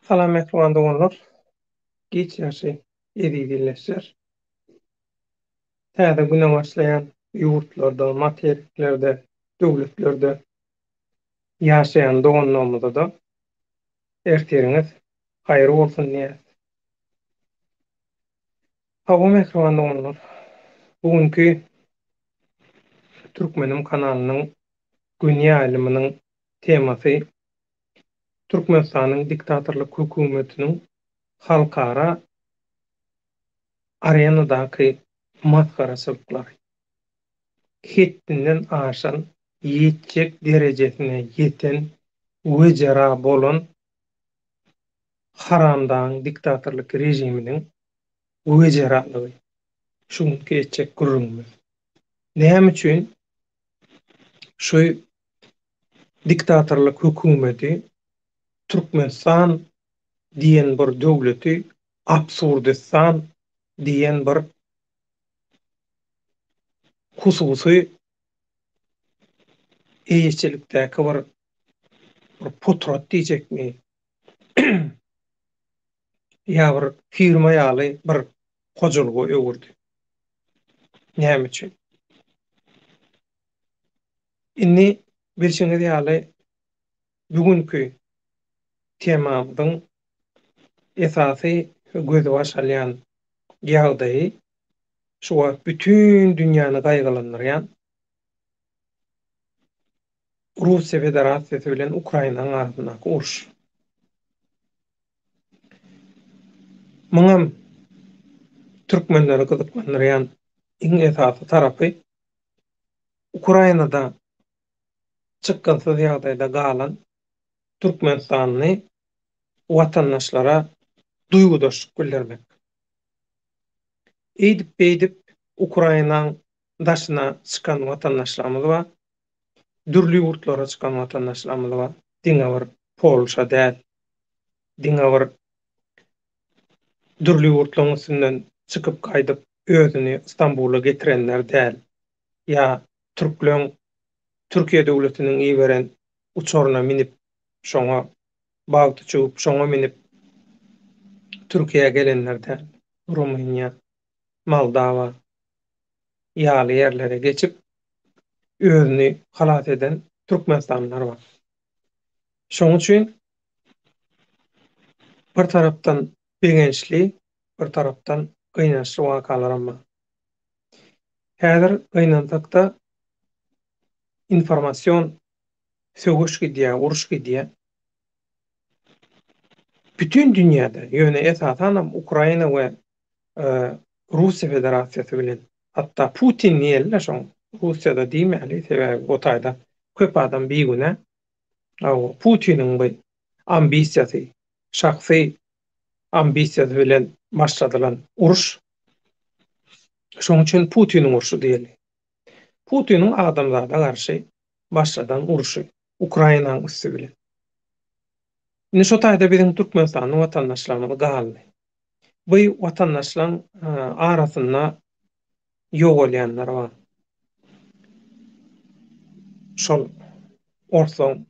Salam ekran dogonlar. Geç ýaşy edi dilleşler. Täze güne başlaýan ýurtlarda, materiklerde, döwletlerde ýaşaýan dogonlarymyza da erteriňiz haýry bolsun diýär. Hawam ekran dogonlar. Bugunky Türkmenim kanalynyň Günya ilminiň temasy Türkmenistanyň diktatorlyk hökümetiniň halkara arenadaky maskaraçylyklary. Hittinden aşan ýetjek derejesine ýeten wejera bolan haramdan diktatorlyk rejiminiň wejeralygy. Şunu geçecek gurrunmy. Näme üçin şu diktatorlyk hökümeti Türkmenistan diýen bir döwleti Absurdistan diýen bir hususy eýetçilikdäki bir potrat diýjekmi? Ya bir firma ýaly bir hojalygy öwürdi. Näme üçin? Inni bilşiňiz ýaly bugünkü temamyň esasy gözi başalýan ýagdaýy şuwa bütün dünýäni gaýgalandyrýan Russiýa Federasiýasy bilen Ukrainanyň arasyndaky uruş. Muňam türkmenleri gyzyklandyrýan iň esasy tarapy Ukrainada çykgynsyz ýagdaýda galan Türkmenistanyny watandaşlara duýgudaşlyk bildirmek. Eýdip Ukrainanyň daşyna çykan watandaşlarymyz bar. Dürli ýurtlara çykan watandaşlarymyz bar. Diňe bir Polşa däl, diňe bir dürli ýurtlaryň üstünden çykyp gaýdyp özüni Istanbula getirenler däl. Ya türkleň Türkiýe döwletiniň iýberen uçaryna minip şoňa bagty çöküp şoňa minip Türkiýe'ye gelenler däl. Rumynia, Moldova ýaly ýerlere geçip özüni halat eden türkmenistanylar bar. Şoň üçin bir tarapdan begençli, bir tarapdan gynançly wakalarym bar. Häzir gynançlykda informasiýon söwüş gidýär, uruş gidýär. Bütün dünýäde, ýöne esasen Ukraina we Russiýa Federasiýasy bilen, hatda Putin diýerler şoň Russiýada diýmäli, sebäbi o taýda köp adam biýgüne. Putiniň bu ambisiýasy, şahsy ambisiýasy bilen başladylan uruş. Şoň üçin Putiniň uruşy diýeli. Putiniň adamzada garşy başladan uruşy Ukrainanyň üstü bilen. Indi şo taýda biziň Türkmenistanyň watandaşlarymyz galdy. Bu watandaşlaryň arasynda ýok bolýanlar bar. Şol orson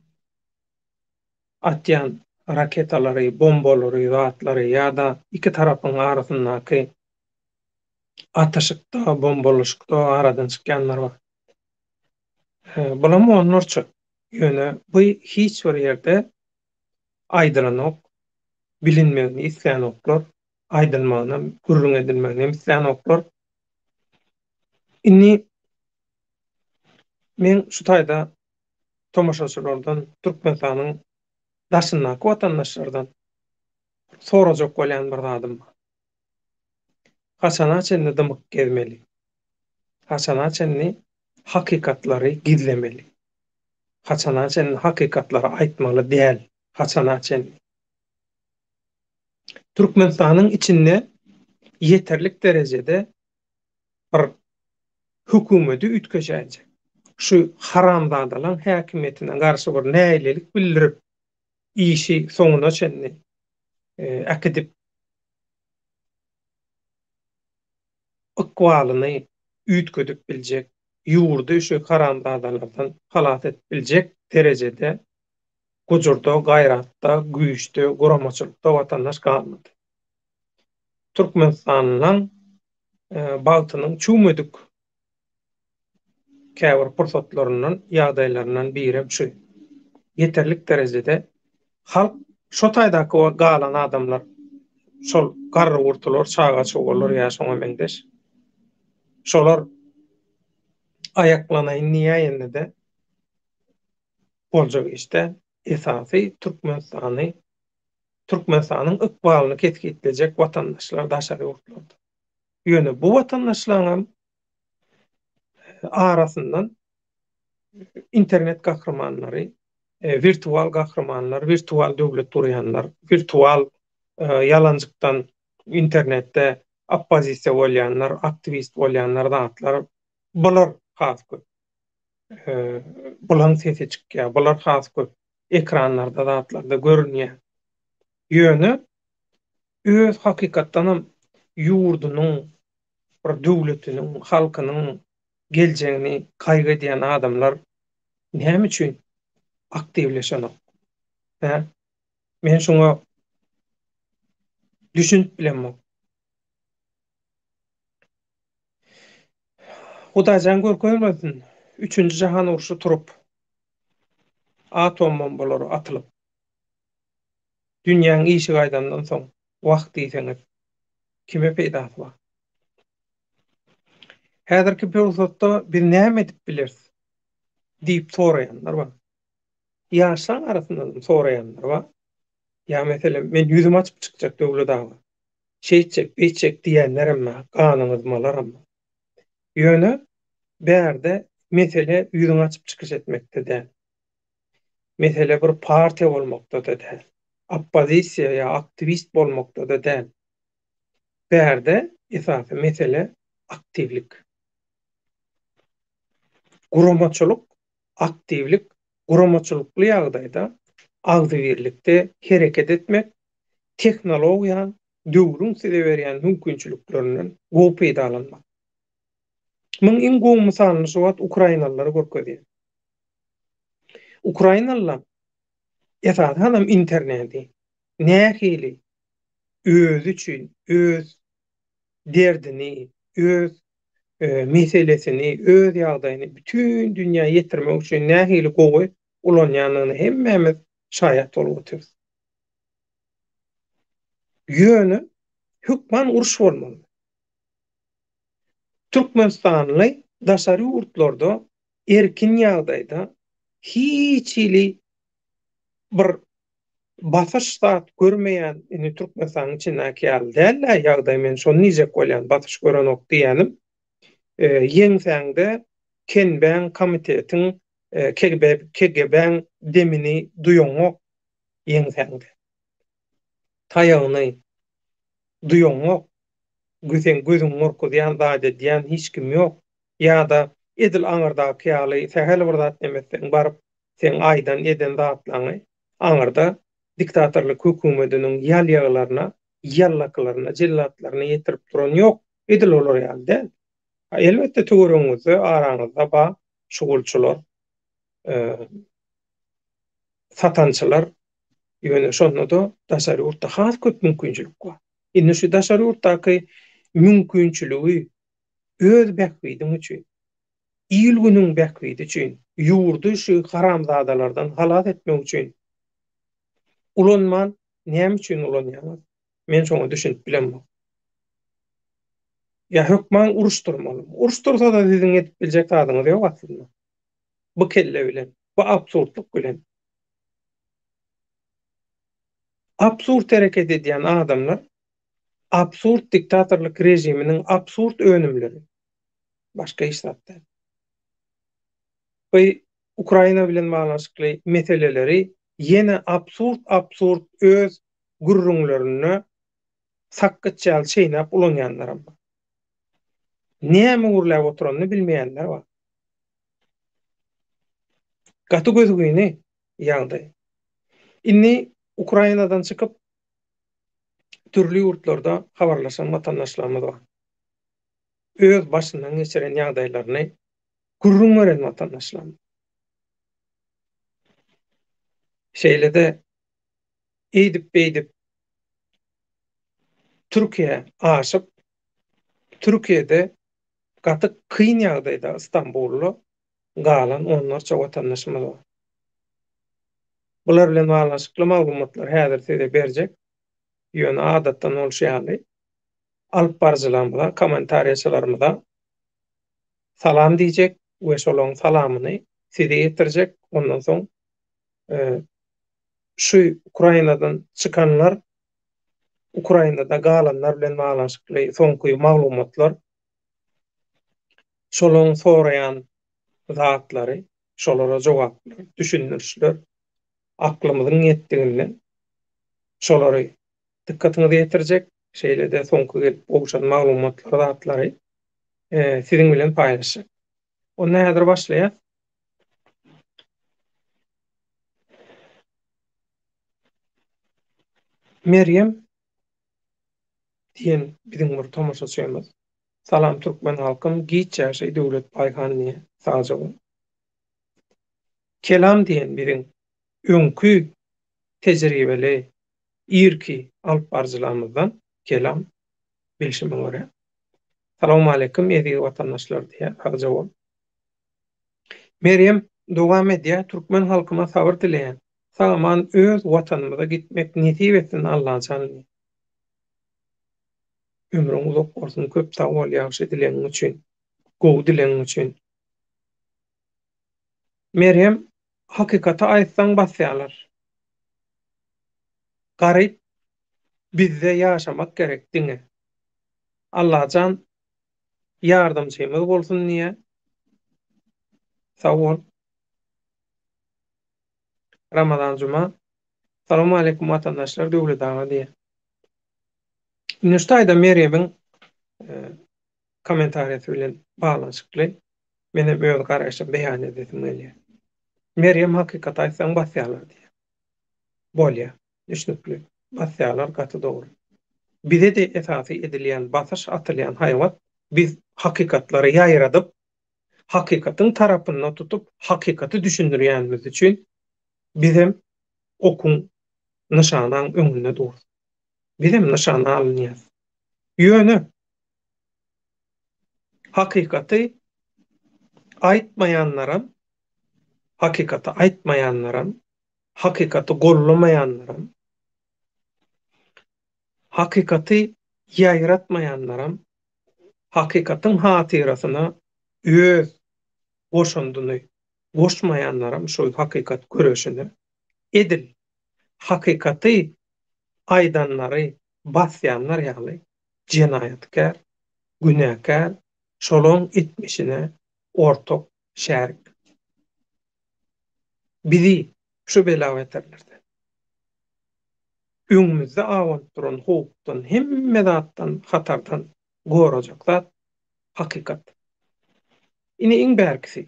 atýan raketalary, bombalary, zatlary ýa-da iki tarapyň arasyndaky ataşykda, bombalaşykda aradan çykýanlar bar. Bulam onlarça ýöne bu hiç bir ýerde aýdylanyp bilinmegini isleýän oklar, aýdylmagyna gurrun edilmegini isleýän oklar. Inni men şu taýda tomaşaçylardan Türkmenistanyň daşyndaky watandaşlardan sorajak bolýan bir zadym bar. Haçan çenli dymyk gezmeli. Haçan çenli hakykatlary gizlemeli. Haçan çenli hakykatlary aýtmaly däl. Haçan çenli. Türkmenistanyň içinde yeterlik derejede bir hökümeti ütkeşäjek. Şu haramzadalaryň häkimetine garşy bir näýlelik bildirip işi soňuna çenli akidip ykwalyny ütkedip biljek, ýurdu şu haramzadalardan halat edip biljek derejede gujurda, gaýratda, güýçde, guramaçylykda watandaş galmady. Türkmenistanyň bagtynyň çüýmedik käbir pursatlaryndan, ýagdaýlaryndan biri şu. Yeterlik derejede halk şo taýdaky galan adamlar şol garry gurtulur, çaga çuwurlar ýa şoňa meňdeş. Şolar aýaklanaýyn diýýände boljak işte esasy Türkmenistanyň ykbalyny ketkitlejek watandaşlar daşary gurtuldy. Ýöne bu watandaşlaryň arasyndan internet gahrymanlary, virtual gahrymanlar, virtual döwlet durýanlar, virtual yalanjykdan internetde oppozisiýa bolýanlar, aktivist bolýanlar zatlar bular has köp. Bulan sesi çykýar, bular has köp ekranlarda zatlarda görünýär. Ýöne öz hakykatdanam ýurdunyň, bir döwletiniň, halkynyň geljegini kaýga edýän adamlar näme üçin aktivleşenok? Hä? Men şoňa düşünüp bilenmek. Hudaýjan görkezmesin. 3-nji jahan uruşy turup atom bombalary atylyp dünýäň işi gaýdandan soň wagt diýseňiz kime peýdasy bar? Häzirki persatda bir näme edip bilersiz diýip soraýanlar bar. Ýaşlaryň arasyndan soraýanlar bar. Ya meselem men ýüzüm açyp çykjak döwlet aga. Şeýçek, beýçek diýenlerim mi? Ganyňyzmalaram mı? Ýöne bärde mesele ýüzüň açyp çykyş etmekde däl. Mesele bir partiýa bolmakda da däl. Oppozisiýa ýa aktivist bolmakda da däl. Bärde esasy mesele aktivlik. Guramaçylyk, aktivlik, guramaçylykly ýagdaýda agzybirlikde hereket etmek, teknologiýa döwrüň size berýän mümkinçiliklerinden gowy peýdalanmak. Muň iň gowy mysalyny şu wagt Ukrainalylary görkezýär. Ukrainalılar esasy hanam interneti nähili özü üçin, öz derdini, öz meselesini, öz ýagdaýyny bütün dünýä ýetirmek üçin nähili gowy ulanýanyny hemmemiz şaýat bolup oturýarys. Ýöne hükman uruş bolmaly. Türkmenistanly daşary ýurtlarda erkin ýagdaýda hiç ili bir basyş zat görmeýän Türkmenistan içinden käl däl ýagdaý men şonu nijek bolýan basyş görenok diýenim. Ýeňsäňde Kenbäň komitetiň KGB'ň demini duýanok ýeňsäňde. Taýagyny duýanok gözüň morkudýan zat edýän hiç kim ýok. Ýa-da edil aňyrdaky ýaly sähel bir zat demesseň baryp sen aýdan eden zatlaryny aňyrda diktatorlyk hökümetiniň ýal-ýaglaryna, ýallaklaryna, jellatlaryna ýetirip duran ýok. Edil olar ýa-da. Elbetde töwereňizde araňyzda ba şugulçylar, satançylar ýöne şonda da daşary ýurtda has köp mümkinçilik bar. Indi şu daşary ýurtdaky mümkinçiligi öz bähwidi üçin, iýilgüniň bähwidi üçin, ýurdu şu haramzadalardan halat etmek üçin ulanman näme üçin ulanýar? Men şoňa düşünüp bilenmek. Ya hökman uruşturmaly. Uruştursa da siziň etip biljek tadyňyz ýok aslında. Bu kelle bilen, bu absurdluk bilen. Absurd hereket edýän adamlar absurd diktatorlyk rejiminiň absurd önümleri. Başka hiç zat däl. Bu Ukraina bilen baglanşykly meseleleri ýene absurd öz gurrunlaryny sakkyçal şeýnäp ulanýanlar. Näme gurlap oturanyny bilmeýänler bar. Gaty gözüni ýagdaý. Inni Ukrainadan çykyp türli ýurtlarda habarlaşan watandaşlarymyz bar. Öz başyndan geçiren ýagdaýlaryny gurrun gören watandaşlar. Şeýle de eýdip beýdip Türkiýe aşyp, Türkiýede gaty kyn ýagdaýda Istanbullu galan onlarça watandaşymyz bar. Bular bilen baglanşykly maglumatlar häzir size berjek. Ýöne adatdan bolşýaly. Alyp barjylarymyza, kommentariýaçylarymyza salam diýjek we şolaryň salamyny size ýetirjek. Ondan soň şu Ukrainadan çykanlar, Ukrainada galanlar bilen baglanşykly soňky maglumatlar, şolaryň soraýan zatlary, şolara jogaplar, düşünürçler, aklymyzyň ýetdiginden şolary dikkatiňize ýetirjek. Şeýle de soňky gelip ogşan maglumatlar, zatlary siziň bilen paýlaşjak. Onda häzir başlaýar. Meryem diýen biziň bir tomoşaçymyz. Salam türkmen halkym, giç ýaşy döwlet baýhanyny sajagy. Kelam diýen biziň öňkü tejribeli, irki alyp barjylarymyzdan kelam bilişime görä. Salamu alaykum ýa-da watandaşlar diýe hajawam. Meryem dowam edýär, türkmen halkyna sabyr dileýän. Saman öz watanymyza gitmek nesip etsin Allah canly. Ömrüň uzak bolsun, köp sag bol ýaşy dileň üçin, gowy dileň üçin. Meryem hakykaty aýtsaň basýarlar. Garyp bizde ýaşamak gerek diňe. Allahan ýardamçymyz bolsun diýe. Sag bol. Ramazan Cuma. Salamu alaykum watandaşlar döwlet ağa diýe. Nüştaýda Meryemiň kommentariýasy bilen baglanşykly meni öz garaşym beýan edip gelýär. Meryem hakykaty aýtsaň basýarlar diýe. Bolýa, düşnükli. Basýarlar gaty dogry. Bize de esasy edilýän basyş atylýan haýwat biz hakykatlary ýaýradyp, hakykatyň tarapyna tutup, hakykaty düşündirýänimiz üçin bizim okun nişanaň öňünde dur. Bizim nişana alynýar. Ýöne hakykaty aýtmaýanlaram, hakykaty aýtmaýanlaram, hakykaty gollamaýanlaram, hakykaty ýaýratmaýanlaram, hakykatyň hatyrasyna öz goşundyny goşmaýanlaram şol hakykat göreşini edil. Hakykaty aýdanlary basýanlar ýaly jenaýatkär, günäkär, şolaryň etmişine ortak şärik. Bizi şu belaweterlerde öňümizde awant duran howpdan, hemme zatdan, hatardan gorajaklar hakykat. Ine iň bärkisi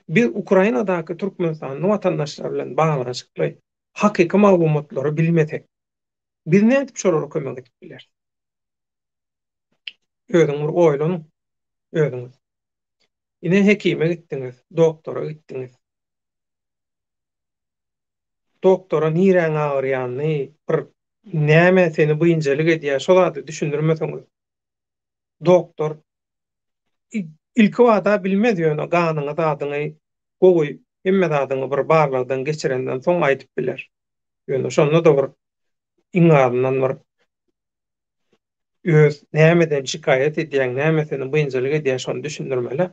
biz Ukrainadaky türkmenistanyň watandaşlary bilen baglanşykly hakyky maglumatlary bilmesek, biz nädip şolara kömek edip biler? Özüň bir oýlanyň, özüňiz. Ine hekime gitdiňiz, doktora gitdiňiz. Doktora nireň agyrýany, bir näme seni buyunçalyk edýär, şolady düşündirmeseňiz. Doktor ilki wada bilmez ýöne ganyňy dadyny, gowy hemme dadyny bir barlygdan geçirenden soň aýdyp biler. Ýöne şonda da bir iňaryndan bir öz nämeden şikaýet edýän, näme seni buyunçalyk edýär şonu düşündirmeli.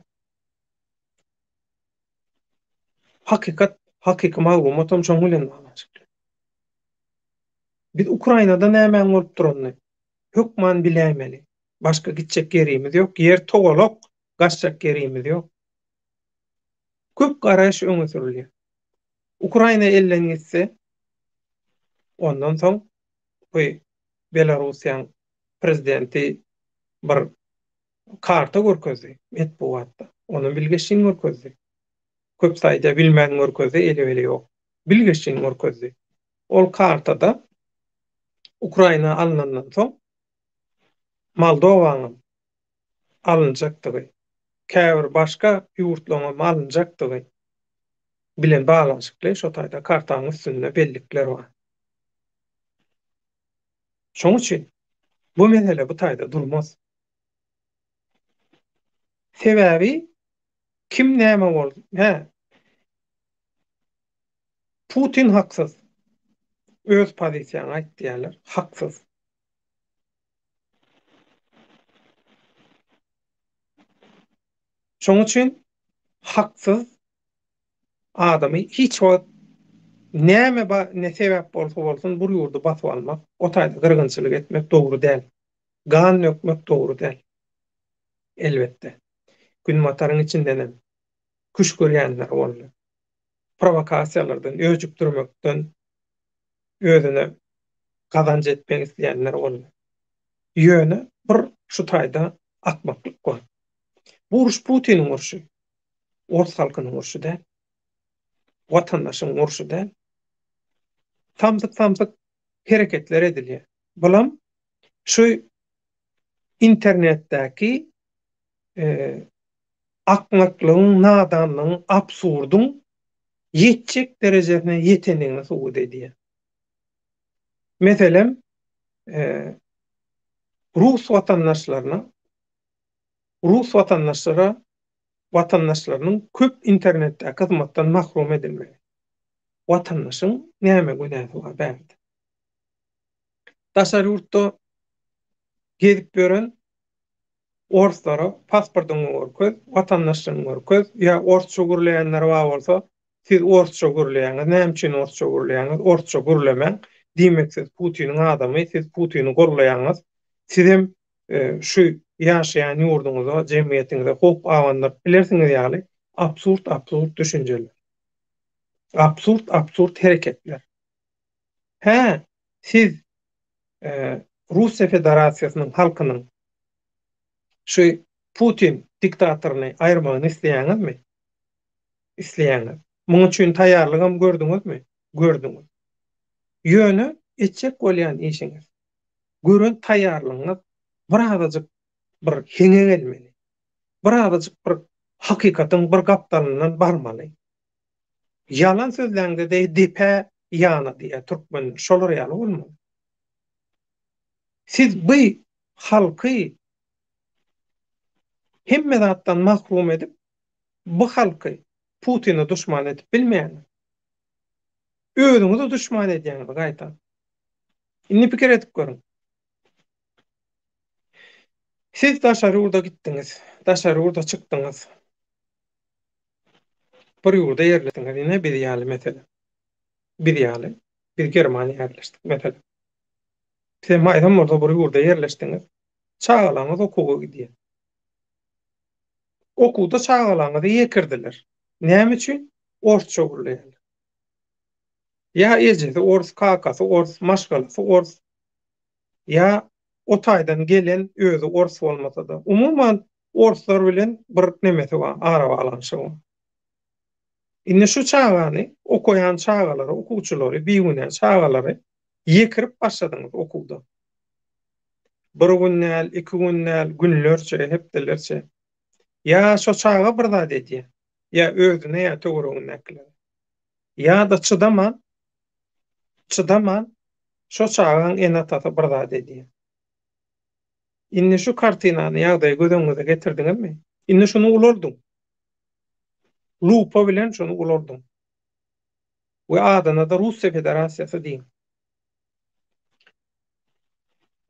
Hakykat, hakyky maglumatam şoň bilen baglanşykly. Biz Ukrainada näme bolup durany hökman bilämeli. Başka gitjek yerimiz ýok, ýer togalak, gaçjak yerimiz ýok. Köp garaş öňe sürilýär. Ukraina elden gitse, ondan soň Belarusiýanyň prezidenti bir karta görkezdi metbuatda. Onu bilgeçliğini görkezdi. Köp sayda bilmän görkezdi, ele ýok. Bilgeçliğini görkezdi. Ol kartada Ukraina alınandan soň Moldowanyň alınjakdygy, käbir başga ýurtlaryň alınjakdygy bilen bağlanşykly şo taýda kartanyň üstünde bellikler bar. Şoň üçin bu mesele bu taýda durmaz. Sebäbi kim näme boldy? Putin haksyz. Öz pozisiýany aýtdylar, haksyz. Şoň üçin haksyz adamy hiç wagt ne sebäp bolsa bolsun bu ýurdu basyp almak, o taýda gyrgynçylyk etmek dogry däl. Gan dökmek dogry däl. Elbetde. Gün mataryň içindenem kuş görýänler boldy. Provokasiýalardan, öýjükdirmekden özüne gazanç etmek isleýänler boldy. Ýöne bir şu taýda akmaklyk bar. Bu uruş Putiniň uruşy. Orus halkynyň uruşy däl. Watandaşyň uruşy däl. Tamsyk hereketler edilýär. Bulam şu internetdäki akmaklygyň, nadanlygyň, absurdyň ýetjek derejesine ýetendigini subut edýär. Meselem, Rus watandaşlarynyň köp internetde hyzmatdan mahrum edilmegi. Watandaşyň näme günähi bar bäde? Daşary ýurtda gezip gören oruslara pasportuňy görköz, watandaşlygyny görköz, ýa orusça gürleýänler bar bolsa, siz orusça gürleýäňiz, näme üçin orusça gürleýäňiz, orusça gürlemäň diýmeksiz Putiniň adamy, siz Putini gürleýäňiz, siz hem şu ýaşaýan ýurduňyza, jemgyýetiňize hop awanlar bilersiňiz ýaly absurd düşünjeler. Absurd hereketler. Siz Russiýa Federasiýasynyň halkynyň şu Putin diktatoryny aýyrmagyny isleýäňizmi? Isleýäňiz. Muňa üçin taýýarlygam gördüňizmi? Gördüňiz. Ýöne etjek bolýan işiňiz. Gören taýýarlygyňyz birazajyk bir heňe gelmeli. Birazajyk bir hakykatyň bir gapdalyndan barmaly. Yalan sözlerinde de dipe ýana diýe türkmen şolar ýaly bolmaly. Siz bu halky hemme zatdan mahrum edip bu halky Putin'i düşman edip bilmeýän. Özüňizi düşman edýäňiz gaýta. Inni pikir edip görüň. Siz daşary ýurda gitdiňiz, daşary ýurda çykdyňyz. Bir ýurda ýerleşdiňiz, ine bir ýaly mesele. Bir ýaly, bir Germaniýa ýerleşdik mesele. Siz maýdan bolsa bir ýurda ýerleşdiňiz, çagalaňyz okuwga gidýär. Okuwda çagalaňyzy ýekirdiler. Näme üçin? Orusça gürleýär. Ya ejesi orus kakasy, orus maşgalasy, orus ya o taýdan gelen özü orus bolmasa-da umumyň oruslar bilen bir nemesi bar, ara balanşy bar. Indi şu çagany okuyan çagalary, okuwçylary, biýünen çagalary ýekirip başladyňyz okuwda. Bir günnäl, iki günnäl, günlerçe, hepdelerçe. Ya şo çaga bir zat edýär. Ya özüne ya töweregine näkler. Ya da çıdaman şo çağın en atası bir zat edýär. Indi şu kartinany ýagdaý gözeňize getirdiňizmi? Indi şunu ulardyň. Lupa bilen şunu ulardyň. We adana da Russiýa Federasiýasy diýin.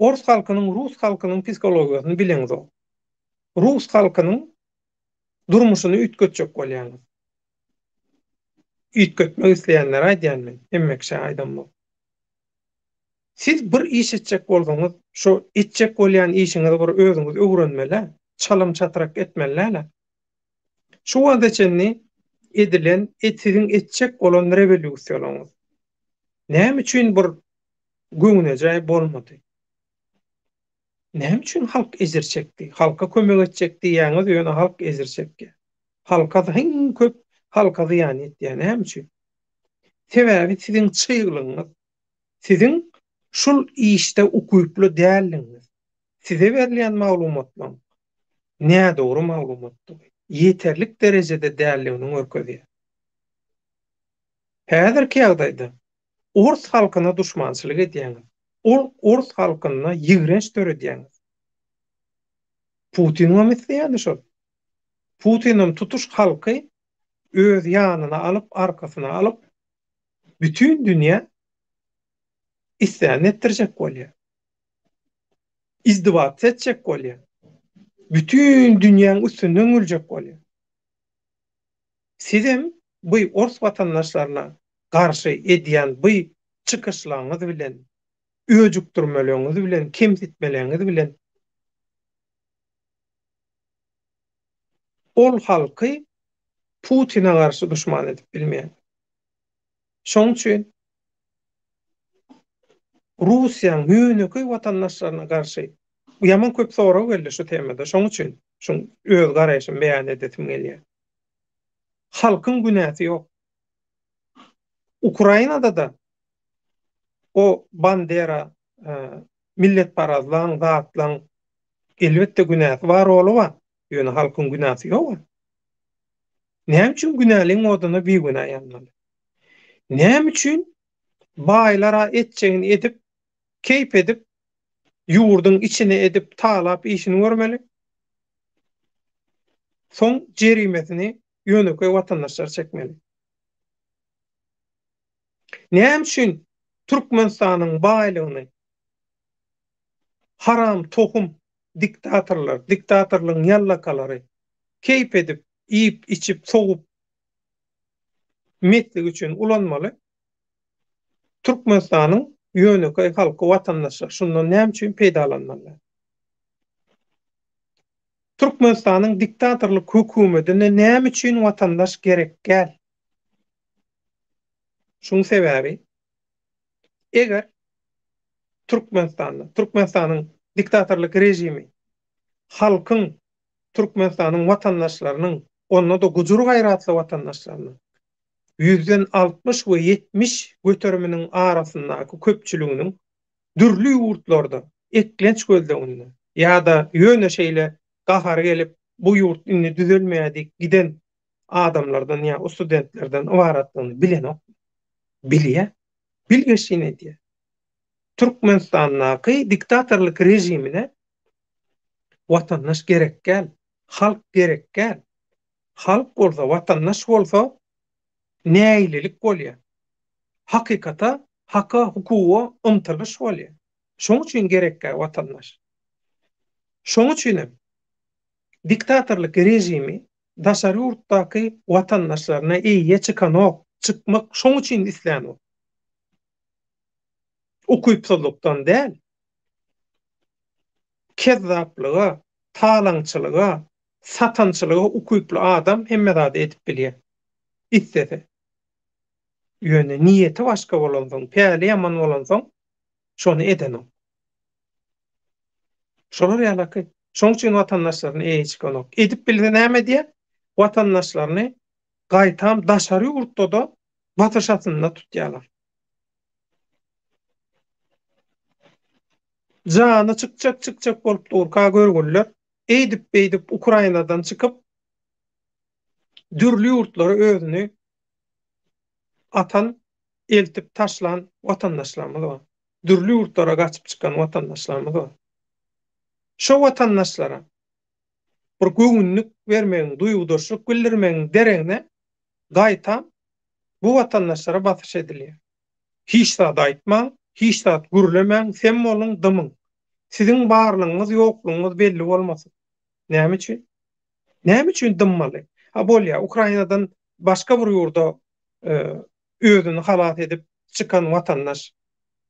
Rus halkynyň psikologiýasyny bileňiz o. Rus halkynyň durmuşyny ütgetjek bolýanyz. Ütgetmek isleýänler aýdýanmy? Emmekşe aýdanmy? Siz bir iş etjek bolsaňyz, şo etjek bolýan işiňizi bir özüňiz öwrenmeli, çalym çatrak etmeli. Şu wagtçenni edilen, sizin etjek bolan rewolýusiýalaryňyz. Näme üçin bir göňüne bolmady? Näme üçin halk ezirçekdi? Halka kömek etjekdi, ýa-ni ýöne halk ezirçekdi. Halka hiň köp halka ýany etdi, näme üçin? Sebäbi sizin çygylyňyz, sizin şul işde ukuyuplu dälliňiz. Size berilýän maglumatlar näme dogry maglumatdyr? Ýeterlik derejede dälligini görkezýär. Häzirki ýagdaýda Urs halkyna duşmançylyk edýäňiz, Urs halkyna ýigrenç töredýäňiz. Putinim isleýändir şol. Putinim tutuş halky öz ýanyna alyp, arkasyna alyp, bütün dünýä isyan etdirjek bolýar. İzdibap etjek bolýar. Bütün dünýäň üstünden öljek bolýar. Sizem bu Ors watandaşlaryna garşy edýän bu çykyşlaryňyz bilen, öjükdirmeleňiz bilen, kemsitmeleňiz bilen ol halky Putin'e garşy duşman edip bilmeýän. Şoň üçin Russiýanyň höňeki watandaşlaryna garşy ýaman köp sorag geldi şu temada. Şoň üçin öz garaýşymy beýan edetim gelýär. Halkyň günäsi ýok. Ukrainada da o bandera milletparazlaň, zatlaň elbetde günäsi bar bolýar. Ýöne halkyň günäsi ýok. Näme üçin günäliň oduny bir günä ýanmaly? Näme üçin baýlara etçegini edip, keyp edip, ýurdun içine edip, talap işini görmeli? Soň jerimesini ýöneki watandaşlar çekmeli. Näme üçin Türkmenistanyň baýlygyny haram, tohum diktatorlaryň ýallakalary keyp edip, ýyp, içip, sogup metlik üçin ulanmaly? Türkmenistanyň ýöneki halky watandaşlar şundan näme üçin peýdalanmaly? Türkmenistanyň diktatorlyk hökümetine näme üçin watandaş gerek gel? Şuň sebäbi eger Türkmenistanyň diktatorlyk rejimi halkyň Türkmenistanyň watandaşlarynyň onda da gujur gaýratly watandaşlarynyň 60 we 70 göterminiň arasyndaky köpçüliginiň dürli ýurtlarda eklenç gözlegini ýa-da ýöne şeýle gahar gelip bu ýurt inni düzelmeýärdik giden adamlardan ýa o studentlerden ibaratlygyny bilen ok. Bilýär. Bilgeşine diýär. Türkmenistanyň diktatorlyk rejimine watandaş gerek gel, halk gerek gel. Halk bolsa, watandaş bolsa näýlilik bolýar. Hakykata, haka, hukuga ymtylyş bolýar. Şoň üçin gerek gel watandaş. Şoň üçin diktatorlyk rejimi daşary ýurtdaky watandaşlaryna eýe çykanok, çykmak şoň üçin islenok. Okuypsızlykdan däl, kezzaplyga, talaňçylyga, satançylyga okuyply adam hemme zat edip bilýär. Issese. Ýöne niýeti başga bolansoň, päli ýaman bolansoň, şonu edenok. Şolar ýalaky. Şoň üçin watandaşlaryny eýe çykanok. Edip bilse näme diýär? Watandaşlaryny gaýtam daşary ýurtda da batyşatynda tutýarlar. Jany çykjak bolup durka görgünler, eýdip Ukrainadan çykyp dürli ýurtlara özüni atan, eltip taşlan watandaşlarymyz bar. Dürli ýurtlara gaçyp çykan watandaşlarymyz bar. Şo watandaşlara bir göňünlük bermegiň, duýgudurşyk bildirmegiň deregne gaýtam bu watandaşlara batyş edilýär. Hiç zat aýtmaň, hiç zat gürlemeň, sen boluň dymyň. Siziň barlygyňyz, ýoklugyňyz belli bolmasyn. Näme üçin? Näme üçin dymmaly? Ha bolýar, Ukrainadan başga bir ýurda özüni halat edip çykan watandaş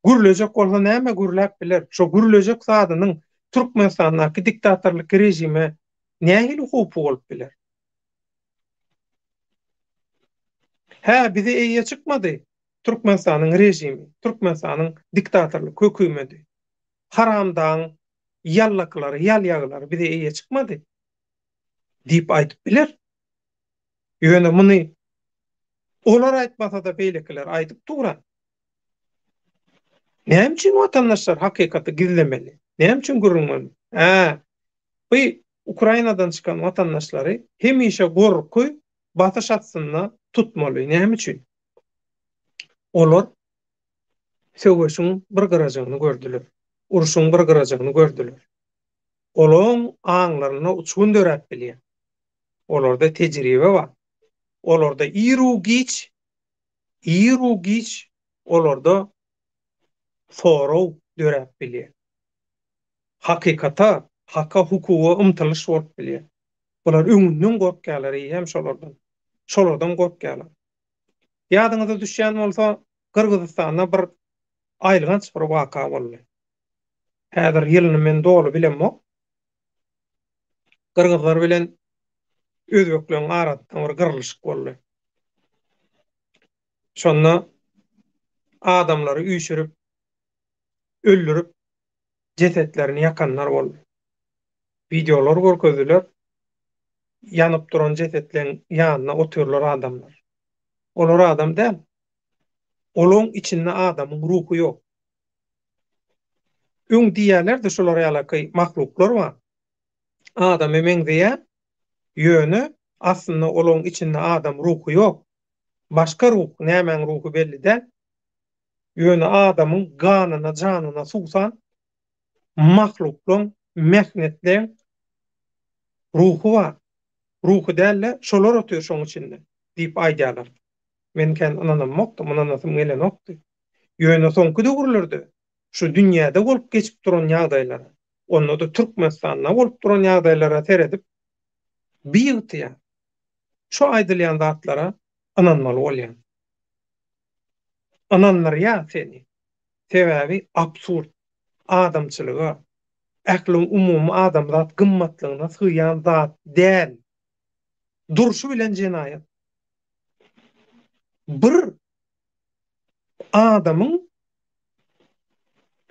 gürlejek bolsa näme gürläp biler? Şo gürlejek zadynyň Türkmenistanyň diktatorlyk rejime nähili hukuky bolup biler? Ha bize eýe çykmady. Türkmenistanyň rejimi, Türkmenistanyň diktatorlyk hökümeti haramdan ýallaklary, ýalýaglary bize eýe çykmady diýip aýdyp biler. Ýöne muny olar aýtmasa da beýlekler aýdyp durar. Näme üçin watandaşlar hakykaty gizlemeli? Näme üçin gürülmeli? Bu Ukrainadan çykan watandaşlary hemişe gorky batyş atsyna tutmaly. Näme üçin? Olar söwüşüň bir gyrajagyny gördüler. Uruşyň bir gyrajagyny gördüler. Olaň aňlaryna uçgun dörät bilýär. Olarda tejribe bar. Olarda iru giç olarda soraw dörät bilýär. Hakykata, hakka hukuga umtylyş bolup bilýär. Bular öňünden gorkýarlar hem şolardan. Şolardan gorkýarlar. Ýadyňyza düşýän bolsa, Kyrgyzstanda bir aýlygynç bir waka boldy. Häzir ýylyny men dogry bilenmok. Kyrgyzlar bilen özbekleriň arasynda bir gyrlyşyk boldy. Şonda adamlary üýşürip, öldürüp, jesetlerini yakanlar boldy. Videolar görkezdiler. Yanıp duran jesetleriň ýanyna oturlar adamlar. Olar adam däl. Olaň içinde adamyň ruhy ýok. Öň diýerler-de şolara ýalaky mahluklar bar. Adam emeň diýä, ýöne aslynda olaň içinde adam ruhy ýok. Başga ruh, nämeň ruhy belli däl. Ýöne adamyň ganyna, janyna suwsan mahluklaryň, mehnetleriň ruhy bar. Ruhy däl-le şolar otur şoň içinde diýip aýdýarlar. Men kendim ananamokdum, ananasym gelenokdy. Ýöne soňky döwürlerde şu dünýäde bolup geçip duran ýagdaýlara, onda da Türkmenistanda bolup duran ýagdaýlara teredip biýigtýär. Şu aýdylýan zatlara ananmaly bolýan. Ananlar ýa seni. Sebäbi absurd, adamçylyga, äkliň umumy adam zat gymmatlygyna syýan zat däl. Duruşy bilen jenaýat. Bir adamyň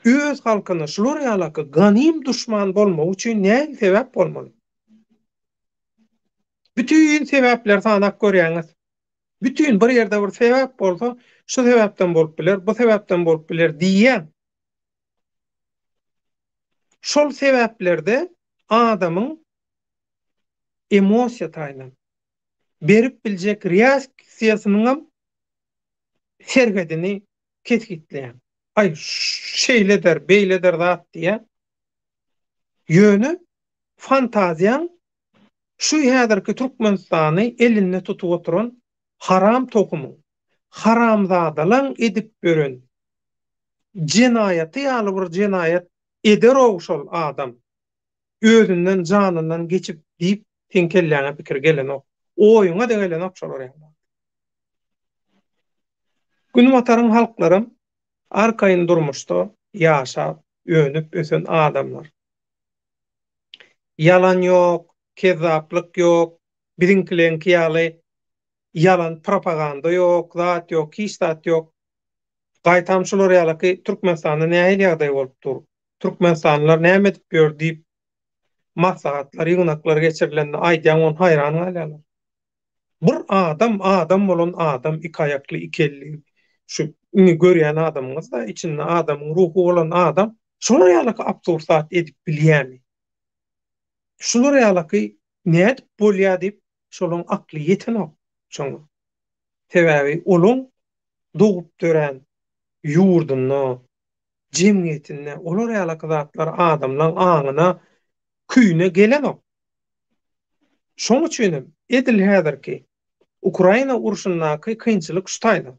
öz halkyna şular ýalaky ganym duşman bolmak üçin näme sebäp bolmaly? Bütün sebäpler sanak görýäňiz. Bütün bir ýerde bir sebäp bolsa, şu sebäpden bolup biler, bu sebäpden bolup biler diýen. Şol sebäplerde adamyň emosiýa taýdan berip biljek reaksiýasynyň sergedini kesgitleýän. Ay şeýle der, beýle der zat diýä. Ýöne fantaziýaň şu häzirki Türkmenistany elinde tutup oturan haram tokumy, haramzadalaň edip beren jenaýaty ýaly bir jenaýat eder şol adam. Özünden, janyndan geçip diýip tenkelläňe pikir gelenok. Oýuňa da gelenok şolar ýaly. Günwataryň halklarym arkaýyn durmuşda ýaşap, önüp ösen adamlar. Yalan ýok, kezaplyk ýok, biziňkileň ýaly yalan propaganda ýok, zat ýok, hiç zat ýok. Gaýtam şular ýaly Türkmenistanda näme ýagdaý bolupdyr? Türkmenistanlylar näme edip ber diýip maslahatlar, ýygnaklar geçirilende aýdýan on haýran galýarlar. Bir adam bolan adam, iki ayakly, iki elli, şu görýän adamyňyz da içinde adamyň ruhu bolan adam şular ýaly absurd zat edip bilýärmi? Şular ýaly näde bolýar diýip şolaň akly ýetenok. Şoň sebäbi olaň dogup dören ýurduny, jemgyýetini, olar ýaly zatlar adamlaryň aňyna, küýüne gelenok. Şoň üçin edil häzirki Ukraina uruşundaky kynçylyk şutaýdy.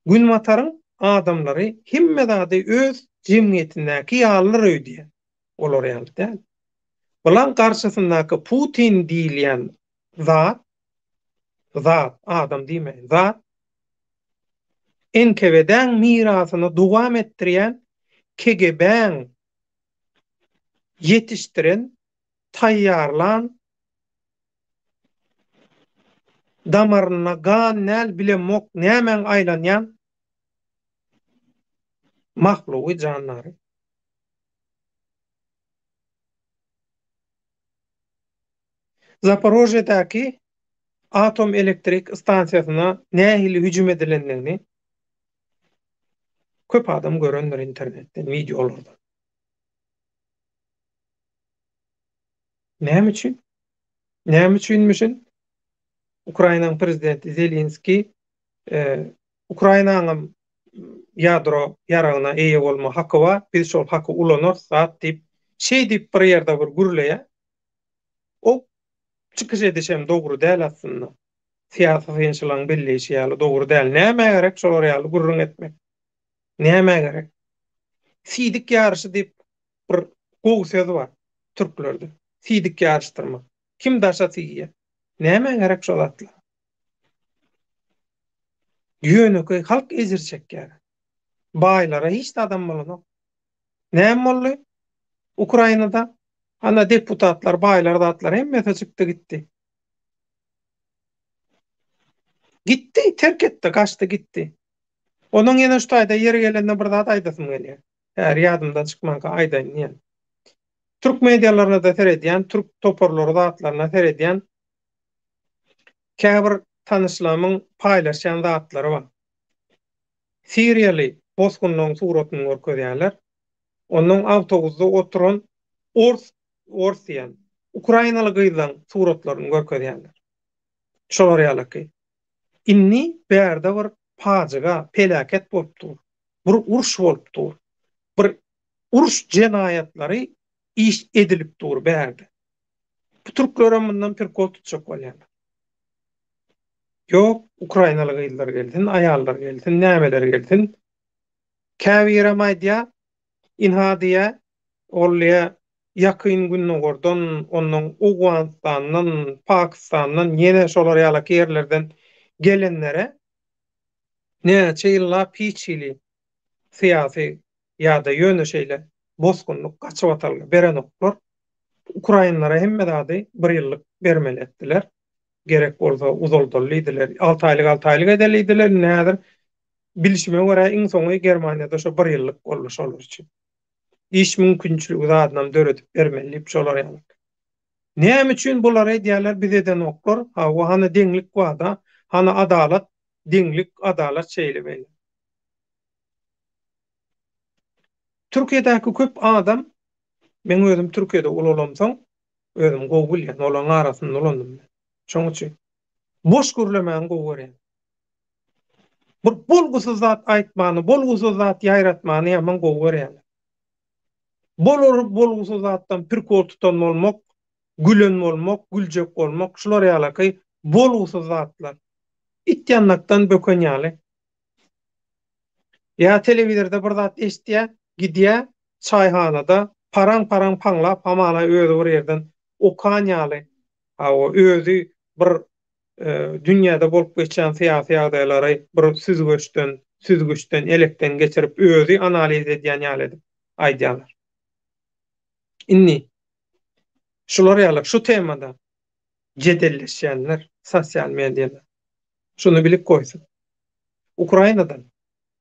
Günwataryň adamlary hemme zady öz jemgyýetindäki ýalylar öýdýär. Olar ýaly däl. Bulan garşysyndaky Putin diýilýän zat adam diýmeýin, zat NKVD-ň mirasyny dowam etdirýän KGB-ň ýetişdiren, taýýarlan, damaryna gan näl bilenmok nämeň aýlanýan mahluky janlary. Zaporojye'däki atom elektrik stansiýasyna nähili hüjüm edilendigini köp adam görendir internetden, videolardan. Näme üçin? Näme üçinmişin? Ukrainaň prezidenti Zelenski Ukrainanyň ýadro ýaragyna eýe bolma haky bar. Biz şol haky ulanok zat diýip şey diýip bir ýerde bir gürleýä. O çykyş edişem dogry däl aslında. Siyasi ýyňşylaryň belleşi ýaly dogry däl. Näme gerek şolar ýaly gurrun etmek? Näme gerek? Sidik ýarşy diýip bir gowy söz bar türklerde. Sidik ýarşdyrma. Kim daşa tiýýär? Näme gerek şol atlar? Ýöneköy halk ezir çekýär. Baýlara hiç de adam bolanok. Näme boldy? Ukrainada ana deputatlar, baýlar zatlar hemmesi çykdy gitdi. Gitti, terk etti, kaçtı gitti. Onun ýene şu taýda ýeri gelende bir zat aýdasym gelýär. Her ýadymdan çykmanka aýdaýyn ýa. Türk medialarına da seredýän, türk toparlary zatlaryna seredýän käbir tanışlamyň paýlaşan zatlary bar. Siriýaly bosgunlaryň suratyny görkezýärler. Onuň awtobusda oturan ors diýen Ukrainaly gyzlaň suratlaryny görkezýärler. Şolar ýalyky. Inni bärde bir pajaga, pelaket bolupdy. Bir uruş bolupdy. Bir uruş jenaýatlary iş edilip dur bärde. Bu türklere mundan perkol tutjak bolýar. Ýok, Ukrainaly gyzlar geldin, aýallar geldin, nämeler geldin. Käbire media inhadiýa olýa ýakyn günni gordan, onuň Owganistanyň, Pakistanyň ýene şolar ýalyky ýerlerden gelenlere näçe ýylla piçili siyasi ýa-da ýöneşeýle bosgunluk gaçyp atalgy beren oklar Ukrainlara hemme dady 1 ýyllyk bermeli etdiler. Gerek bolsa uzaldylydylar. 6 aýlyk edelidiler. Näder? Bilişime görä iň soňy Germaniýada şo 1 ýyllyk bolmuş olar üçin. İş mümkinçiligi zadynam döretip bermeli şolar ýaly. Näme üçin bular edýärler biz eden oklar? Ha, hany deňlik wada, hany adalat, deňlik, adalat şeýle beýle. Türkiýedäki köp adam, men özüm Türkiýede ulanamsaň, özüm gowy bilýän, olaň arasynda ulandym. Şoň üçin boş görlemän gowy görýän. Bir bolgusuz zat aýtmany, bolgusuz zat ýaýratmany ýaman gowy görýän. Bolgusuz zatdan pirkol tutan bolmak, gülen bolmak, güljek bolmak, şular ýalyky bolgusuz zatlar. İtýannakdan böken ýaly. Ya telewizorda bir zat eşdiýä, gidýä çaýhanada paraň paňlap hamana özü bir ýerden okan ýaly. Ha, o özü bir dünýäde bolup geçen syýasy ýagdaýlary bir süzgüçden, elekden geçirip özü analiz edýän ýaly aýdýarlar. Inni şular ýaly şu temada jedelleşýänler sosial mediada şunu bilip goýsun. Ukrainadan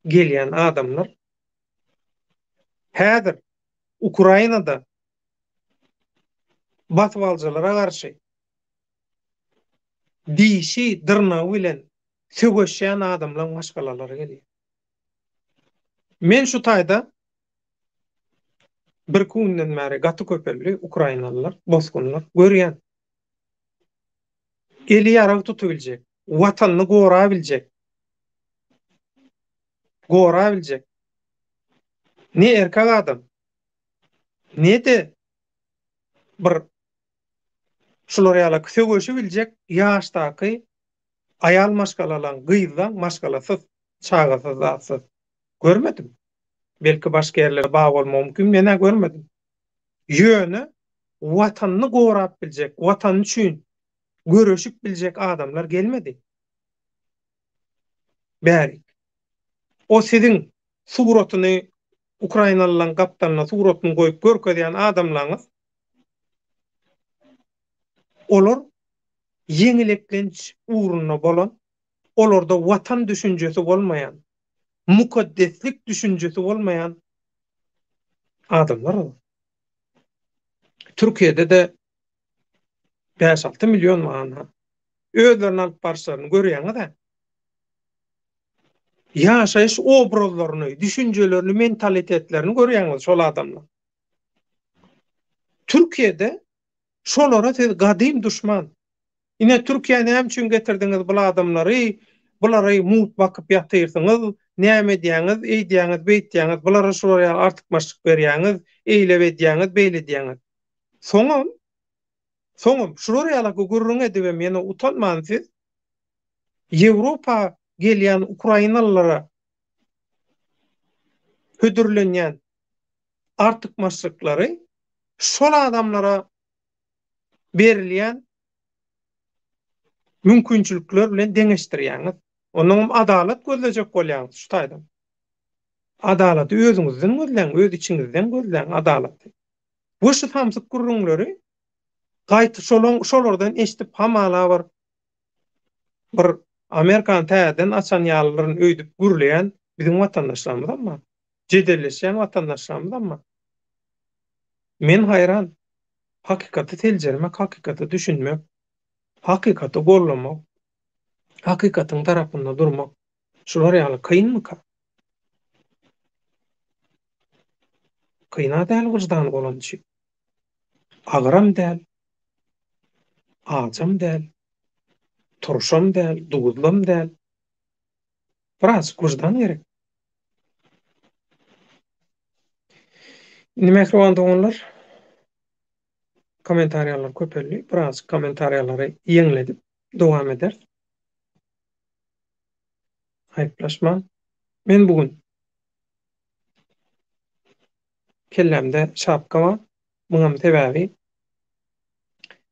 gelýän adamlar häzir Ukrainada batwaljylara garşy dişi dyrnagy bilen sögeşýän adamlar başgalalary gelýär. Men şu taýda bir günden bäri gaty köpelli Ukrainalılar, bosgunlar görýän. Eli ýarag tutubiljek, watanyny gora biljek. Ne erkek adam, ne de bir şular ýaly sögeşi biljek ýaşdaky aýal maşgalalan gyzdan maşgalasız, çagasız zatsız. Görmedim. Belki başka yerlere bağ bolmam mümkin, men görmedim. Ýöne watanyny gorap biljek, watan üçin görüşüp biljek adamlar gelmedi. Bäri. O sizin suratyny Ukrainalylaryň gapdanyna suratyny goýup görkezýän adamlaryňyz olar yeňiliklenç uğruna bolan, olarda watan düşünjesi bolmayan, mukaddeslik düşünjesi bolmayan adamlar. Türkiýede de 5-6 milyon many özlerini alyp barşaryny görýäňiz-de. Ýaşaýyş obrazlaryny, düşünjelerini, mentalitetlerini görýäňiz şol adamlar. Türkiýede şolara gadym düşman. Ine Türkiýe näme üçin getirdiňiz bu adamlary? Bulara mut bakıp ýatyrsyňyz, näme diýäňiz, eýdiýäňiz, beýtdiýäňiz, bulara şuraya artykmaşlyk berýäňiz, eýlep edýäňiz, beýle diýäňiz. Soňam, soňam şuraya gurrun edip meni utanman siz Ýewropa gelýän Ukrainalylara hödürlenýän artykmaşlyklary şol adamlara berilýän mümkinçilikler bilen deňeşdirýäňiz. Onuň adalet gözlejek bolýan şu taýdan. Adalaty özüňizden gözleň, öz içiňizden gözleň adalaty. Bu şu tamsyk gurrunlary gaýty şolardan eşitip hamala bir Amerikan täzeden açan ýalylaryny öýdüp gürleýän biziň watandaşlarymyzdanma, jedelleşýän watandaşlarymyzdanma. Men hayran. Hakikaty teljermek, hakikaty düşünmek, hakikaty gollamak, hakikatyň tarapynda durmak. Şular ýaly kynmyka? Kyna däl wyjdan bolan şey. Agram däl, ajam däl, turşam däl, duguzlam däl. Biraz wyjdan gerek. Nimäki onlar kommentariýalar köpelli, biraz kommentariýalary ýeňledip dowam eder. Haýplaşma. Men bugün kellemde şapka var. Muňam sebäbi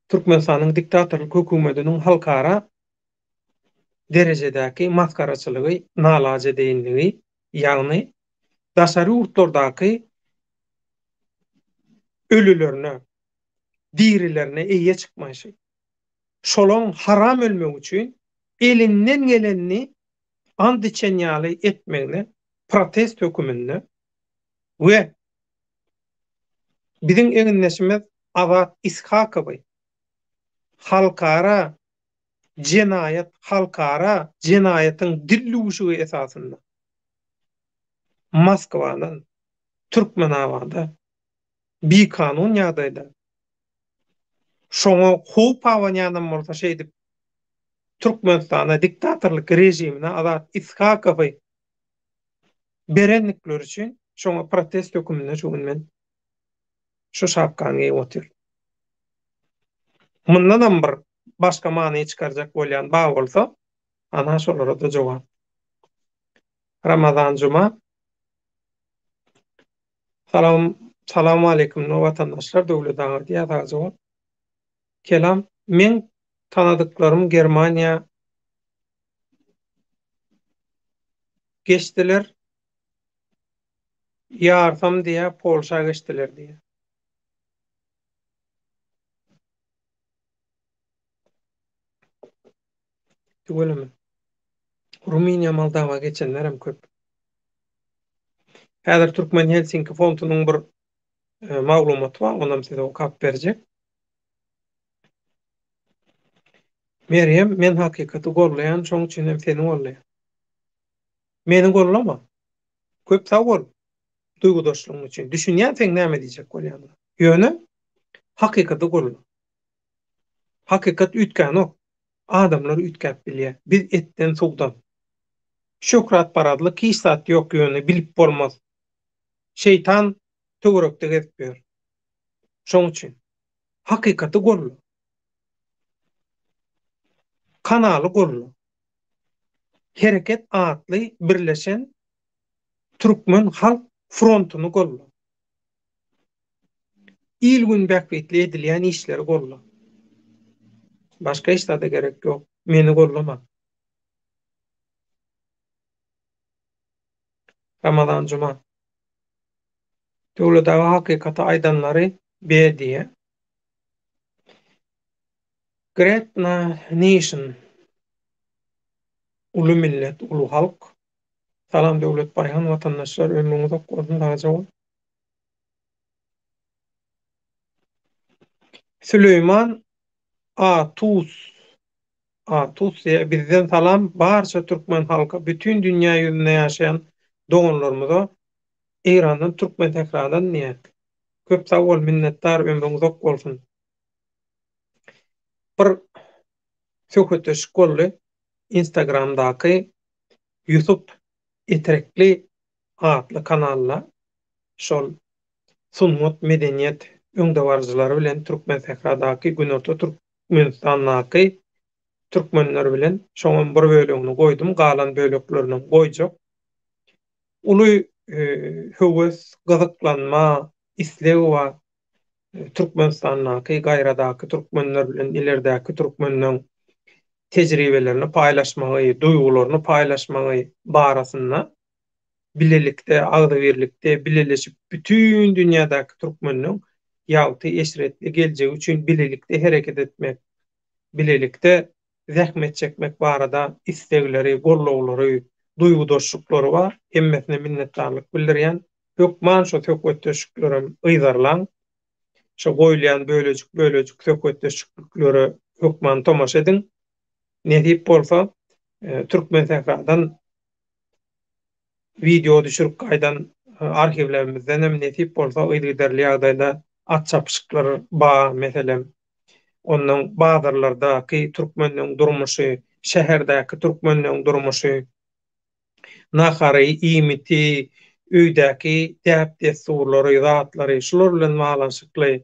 Türkmenistanyň diktatorlyk hökümetiniň halkara derejedäki maskaraçylygy, nalaje deýinligi, ýagny daşary urtlardaky ölülerine, dirilerine eýe çykmaşy. Şolaň haram ölmek üçin elinden gelenini and içen ýaly etmegini, protest hökümini we biziň eňindeşimiz Awat Ishakowy halkara jenayet, halkara jenayetin dilluguşy esasında Moskwanyň Türkmenawada bir kanun ýagdaýda şoňa how pawanýanam bolsa şeýdip Türkmenistana diktatorlyk rejimine Awat Ishakowy berenlikler üçin şoňa protest hökümine şugun men şu şapkany giýip otyr. Mundan bir başga many çykarjak bolýan ba bolsa ana şolara da jogap. Ramazan Juma. Salamu aleykum watandaşlar, döwlet aňy diýär jogap. Kelam, men tanadyklarym Germaniýa geçdiler. Ýarsam diýä Polşa geçdiler diýä. Tügelemi. Ruminiýa, Moldawa geçenlerem köp. Häzir Türkmen Helsinki fondunyň bir maglumaty bar, onam size okap berjek. Meryem, men hakikaty gollayan, şoň üçin hem seni gollaýan. Meni gollama. Köp sag bol. Duygudaşlygyň üçin. Düşünýän sen näme diýjek bolýan? Ýöne hakikaty golla. Hakikat ütgän ok. Adamlar ütkäp bilýär. Biz etten sowdan. Şöhrat paradly kysat ýok ýöne bilip bolmaz. Şeytan töwerekde gezip ber. Şoň üçin hakikaty golla. Kanaly golla. Hereket atly birleşen Türkmen Halk Frontuny golla. İlgün bäkbetli edilýän işleri golla. Başka işlerde gerek yok. Meni gollama. Ramazan Juma. Döwlet hakikaty aýdanlary berdiýe. Great Nation. Ulu millet, ulu halk. Salam döwlet baýhan watandaşlar, ömrüňiz okgorun dajagy. Süleyman Atus bizden salam barça Türkmen halka, bütün dünya ýüzünde ýaşaýan doganlarymyza Eýrandan Türkmen tekrardan niýet. Köp sag bol, minnetdar, ömrüňiz ok bolsun. Bir söhbetleşik boldy. Instagram'daky YouTube Eterekli adly kanalla şol sunmat medeniýet öňdewarjylary bilen türkmen sähradaky günorta Türkmenistandaky türkmenler bilen şoňam bir bölegini goýdum, galan böleklerini goýjak. Uly höwes, gyzyklanma, isleg we Türkmenistandaky gaýradaky türkmenler bilen ilerdäki türkmenliň tejribelerini paýlaşmagy, duýgularyny paýlaşmagy barasynda bilelikde, agdybirlikde bileleşip bütün dünýädäki türkmenliň ýagty eşretli geljegi üçin bilelikde hereket etmek, bilelikde zähmet çekmek barada istegleri, gollawlary, duýgudaşlyklary bar. Hemmesine minnetdarlyk bildirýän hökman şo tökgötdeşiklerim yzarlaň. Şo goýulýan bölejik tökgötdeşikleri hökman tomaşa ediň. Nedip bolsa, türkmen sähradan video düşürüp gaýdan arhivlerimizden hem netip bolsa ýygyderli ýagdaýda at çapyşyklar meselem onuň bazarlardaky türkmenliň durmuşy, şäherdäki türkmenliň durmuşy, nahary, iýmiti, öýdäki däp desturlary, zatlary şular bilen baglanşykly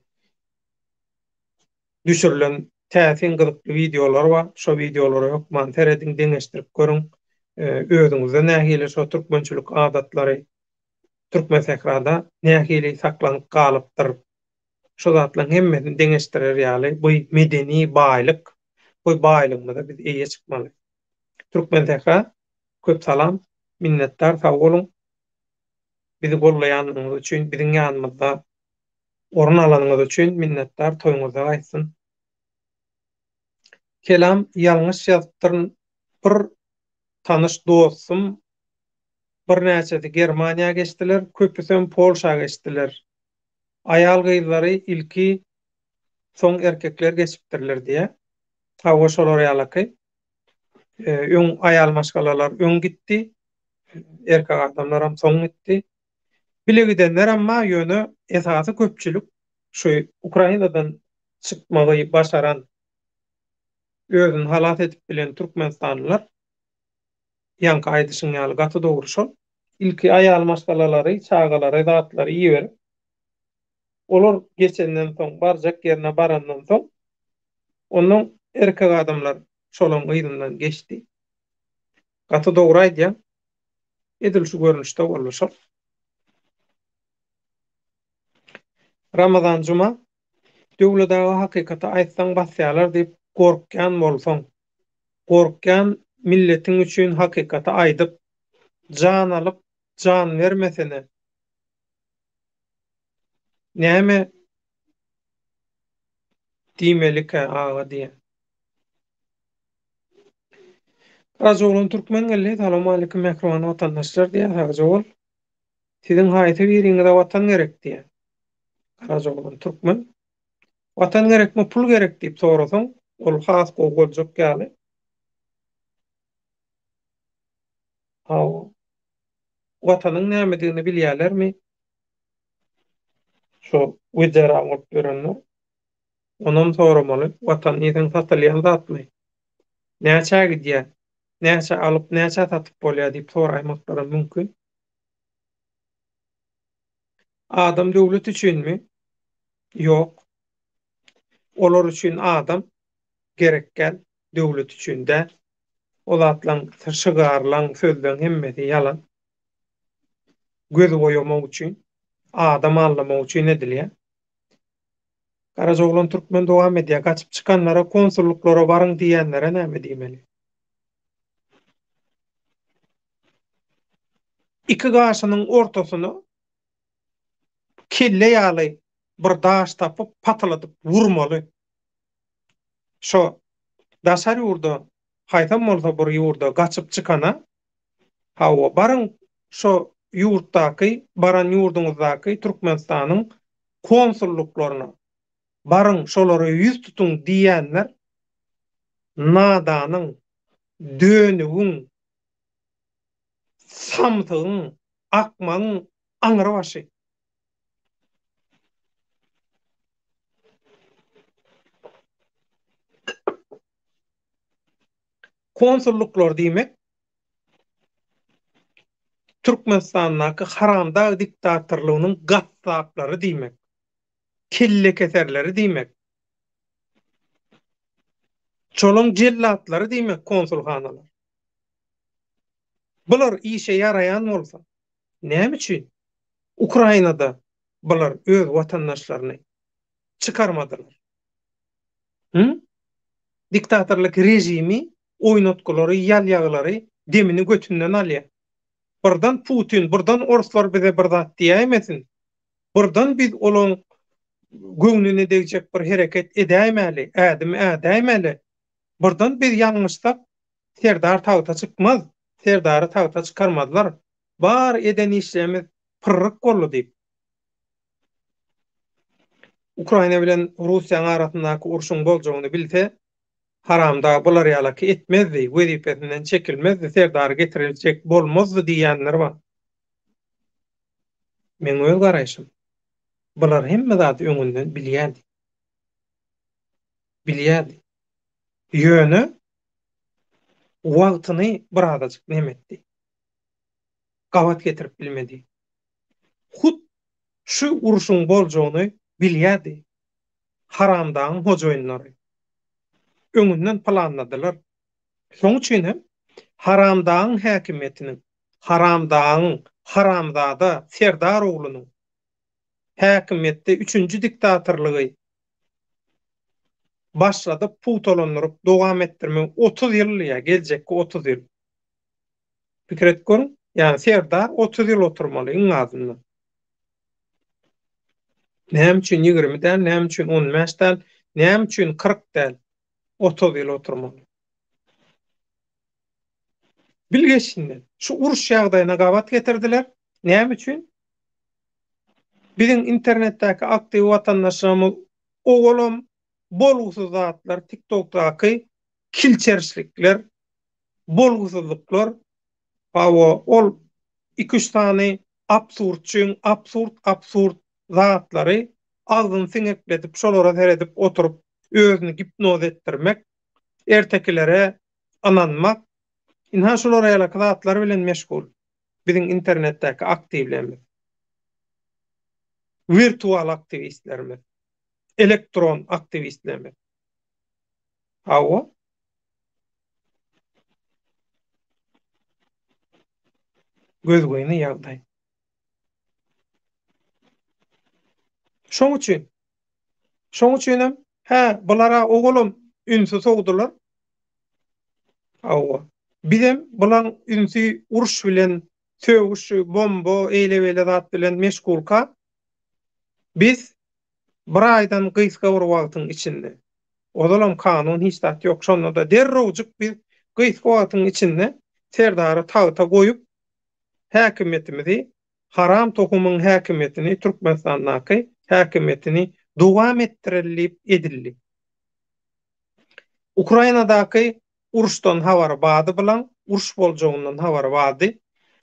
düşürilen täsin gyzykly videolar bar. Şo videolary hökman terediň, deňeşdirip görüň. Özüňizde nähili şo türkmençilik adatlary türkmen sährada nähili saklanyp galypdyr. Şo zatlaryň hemmesini deňeşdirer ýaly bu medeni baýlyk, bu baýlygymyza biz eýe çykmaly. Türkmen sähra köp salam, minnetdar, sag boluň. Bizi gollaýanyňyz üçin, biziň ýanymyzda orun alanyňyz üçin minnetdar, toýuňyza gaýtsyn. Kelam ýalňyş ýazypdyryn. Bir tanış dostum bir näçesi Germaniýa geçdiler, köpüsem Polşa geçdiler. Aýal gyzlary ilki soň erkekler geçipdirler diýe. Hawa şolar ýalaky. Öň aýal maşgalalar öň gitdi. Erkek adamlar soň gitdi. Bilegidenler amma ýöne esasy köpçülik şu Ukrainadan çykmagy başaran özüni halat edip bilen türkmenstanlylar ýanky aýdyşyň ýaly gaty dogry şol. İlki aýal maşgalalary, çagalary, zatlary ýiberip olar geçenden soň barjak ýerine barandan soň onuň erkek adamlar şolaň gyzyndan geçdi. Gaty dogry aýdýan. Edil şu görnüşde bolýar şol. Ramazan juma döwletaga hakykata aýtsaň basýarlar diýip gorkýan bolsaň, gorkýan milletiň üçin hakykata aýdyp, jan alyp, jan bermesene näme diýmelik aga diýen. Rajolun türkmen geldi, salam aleikum mehriban watandaşlar diýen Rajol. Siziň haýsy biriňize watan gerek diýen. Rajolun türkmen. Watan gerekmi, pul gerek diýip sorasaň, ol has gowaljak ýaly. Haw watanyň nämedigini bilýärlermi? Şo wejera bolup görenler. Onam soramaly, watan ýeňi satylýan zatmy? Näçe gidýär? Näçe alyp, näçe satyp bolýar diýip soraýmaklary mümkin. Adam döwlet üçinmi? Ýok. Olar üçin adam gerekkel, döwlet üçin-de. O zatlaň şygarlaň sözleň hemmesi ýalan. Göz boýamak üçin, adam anlamak üçin edilýär. Garajoglan türkmen dowam edýär, gaçyp çykanlara, konsulluklara baryň diýenlere näme diýmeli? İki gaşynyň ortasyny kelle ýaly bir daş tapyp patladyp vurmaly. Şo daşar ýurda, haýsam bolsa bir ýurda gaçyp çykana, hawa baryň şo ýurtdaky, baran ýurduňyzdaky Türkmenistanyň konsulluklaryna baryň şolary ýüz tutuň diýenler nadanyň, dönügiň, samsygyň, akmagyň aňyry başy. Konsulluklar diýmek Türkmenistanyň haramda diktatorlugynyň gatsaplary diýmek. Kelle keserleri diýmek. Çoloň jellatlary diýmek konsulhanalar. Bular işe yarayan bolsa, näme üçin Ukrainada bular öz watandaşlaryny çıkarmadylar? Hı? Diktatorlyk rejimi oýnatgylary, ýal-ýaglary demini götünden alýar. Burdan Putin, burdan Orslar bize bir zat diýemesin. Burdan biz olaň göňüne degijek bir hereket edäýmeli, ädim ädäýmeli. Burdan biz ýalňyşlap Serdar tagta çykmaz. Serdary tagta çykarmadylar. Bar eden işlerimiz pırrık boldy diýip. Ukraina bilen Russiýa arasyndaky urşuň boljagyny bilse, haramda bular ýalaky etmezdi, wezipesinden çekilmezdi, Serdary getiriljek bolmazdy diýenler bar. Men öýle garaýşym. Bular hemme zat öňünden bilýärdi. Bilýärdi. Ýöne wagtyny bir azajyk nemetdi. Gawat getirip bilmedi. Hut şu uruşun boljagyny bilýärdi. Haramdan hojoýunlary. Öňünden planladylar. Şoň üçin hem haramdan häkimetiniň, haramdan, haramzada Serdar oglunyň häkimetde 3-nji diktatorlygy başlady putolandyryp dowam etdirmek 30 ýyl ýa geljekki 30 ýyl. Pikir etgör, ýani Serdar 30 ýyl oturmaly iň azyndan. Näme üçin 20 däl, näme üçin 15 däl, näme üçin 40 däl 30 ýyl oturmaly. Bilgeçinden şu uruş ýagdaýyna gawat getirdiler. Näme üçin? Biziň internetdäki aktyw watandaşlarymyz ogalym bolgusuz zatlar, TikTok'daky kilçerçilikler, bolgusyzlyklar, ol 2-3 tane absurd zatlary agdyny siňekletip şolara seredip oturup özüni hipnoz etdirmek, ertekilere ananmak, inha şolara ýalaky zatlar bilen meşgul. Biziň internetdäki aktivlerimiz, virtual aktivistlerimiz, elektron aktivistlerimiz. Hawa gözgöýüni ýagdaý. Şoň üçin bulara ogalym ünsi sogdular. Hawa bizem bulan ünsi uruş bilen, söwüş, bomba, eýle-beýle zat bilen meşgulka biz bir aýdan gysga bir wagtyň içinde. Odalam kanun hiç zat ýok. Şonda da derrowjyk bir gysga wagtyň içinde Serdary tagta goýup häkimetimizi, haram tohumyň häkimetini, Türkmenistandaky häkimetini dowam etdirilip edildi. Ukrainadaky uruşdan habar bady bilen, uruş boljagynyň habar bady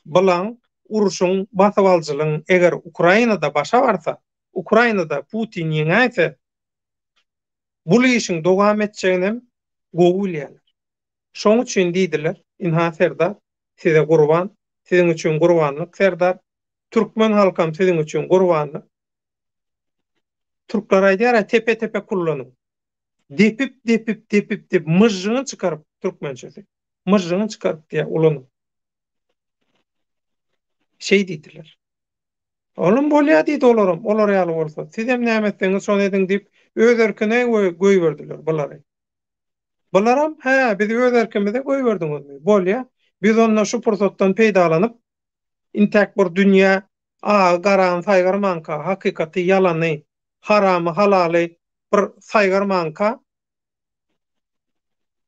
bilen uruşyň basyp aljylygyň eger Ukrainada başa barsa, Ukrainada Putin ýeňäse, bu işin dowam etjegini gowul ýalar. Şoň üçin diýdiler, inha Serdar, size gurban, siziň üçin gurbanlyk Serdar, Türkmen halkam siziň üçin gurbanlyk. Türkler aýdýar, tepe kullanyň. Depip myjyny çykaryp türkmençesi. Myjyny çykaryp diýär ulany. Şey diýdiler. Oğlum bolýa diýdi olaram, olar ýaly bolsa. Siz hem näme etdiňiz şonu ediň diýip öz erkine goýberdiler bulary. Bularam, biz öz erkimize goýberdiňiz. Bolýa, biz onda şu pursatdan peýdalanyp intäk bir dünýä, garan saýgarmanka, hakykaty ýalany, haramy halaly bir saýgarmanka,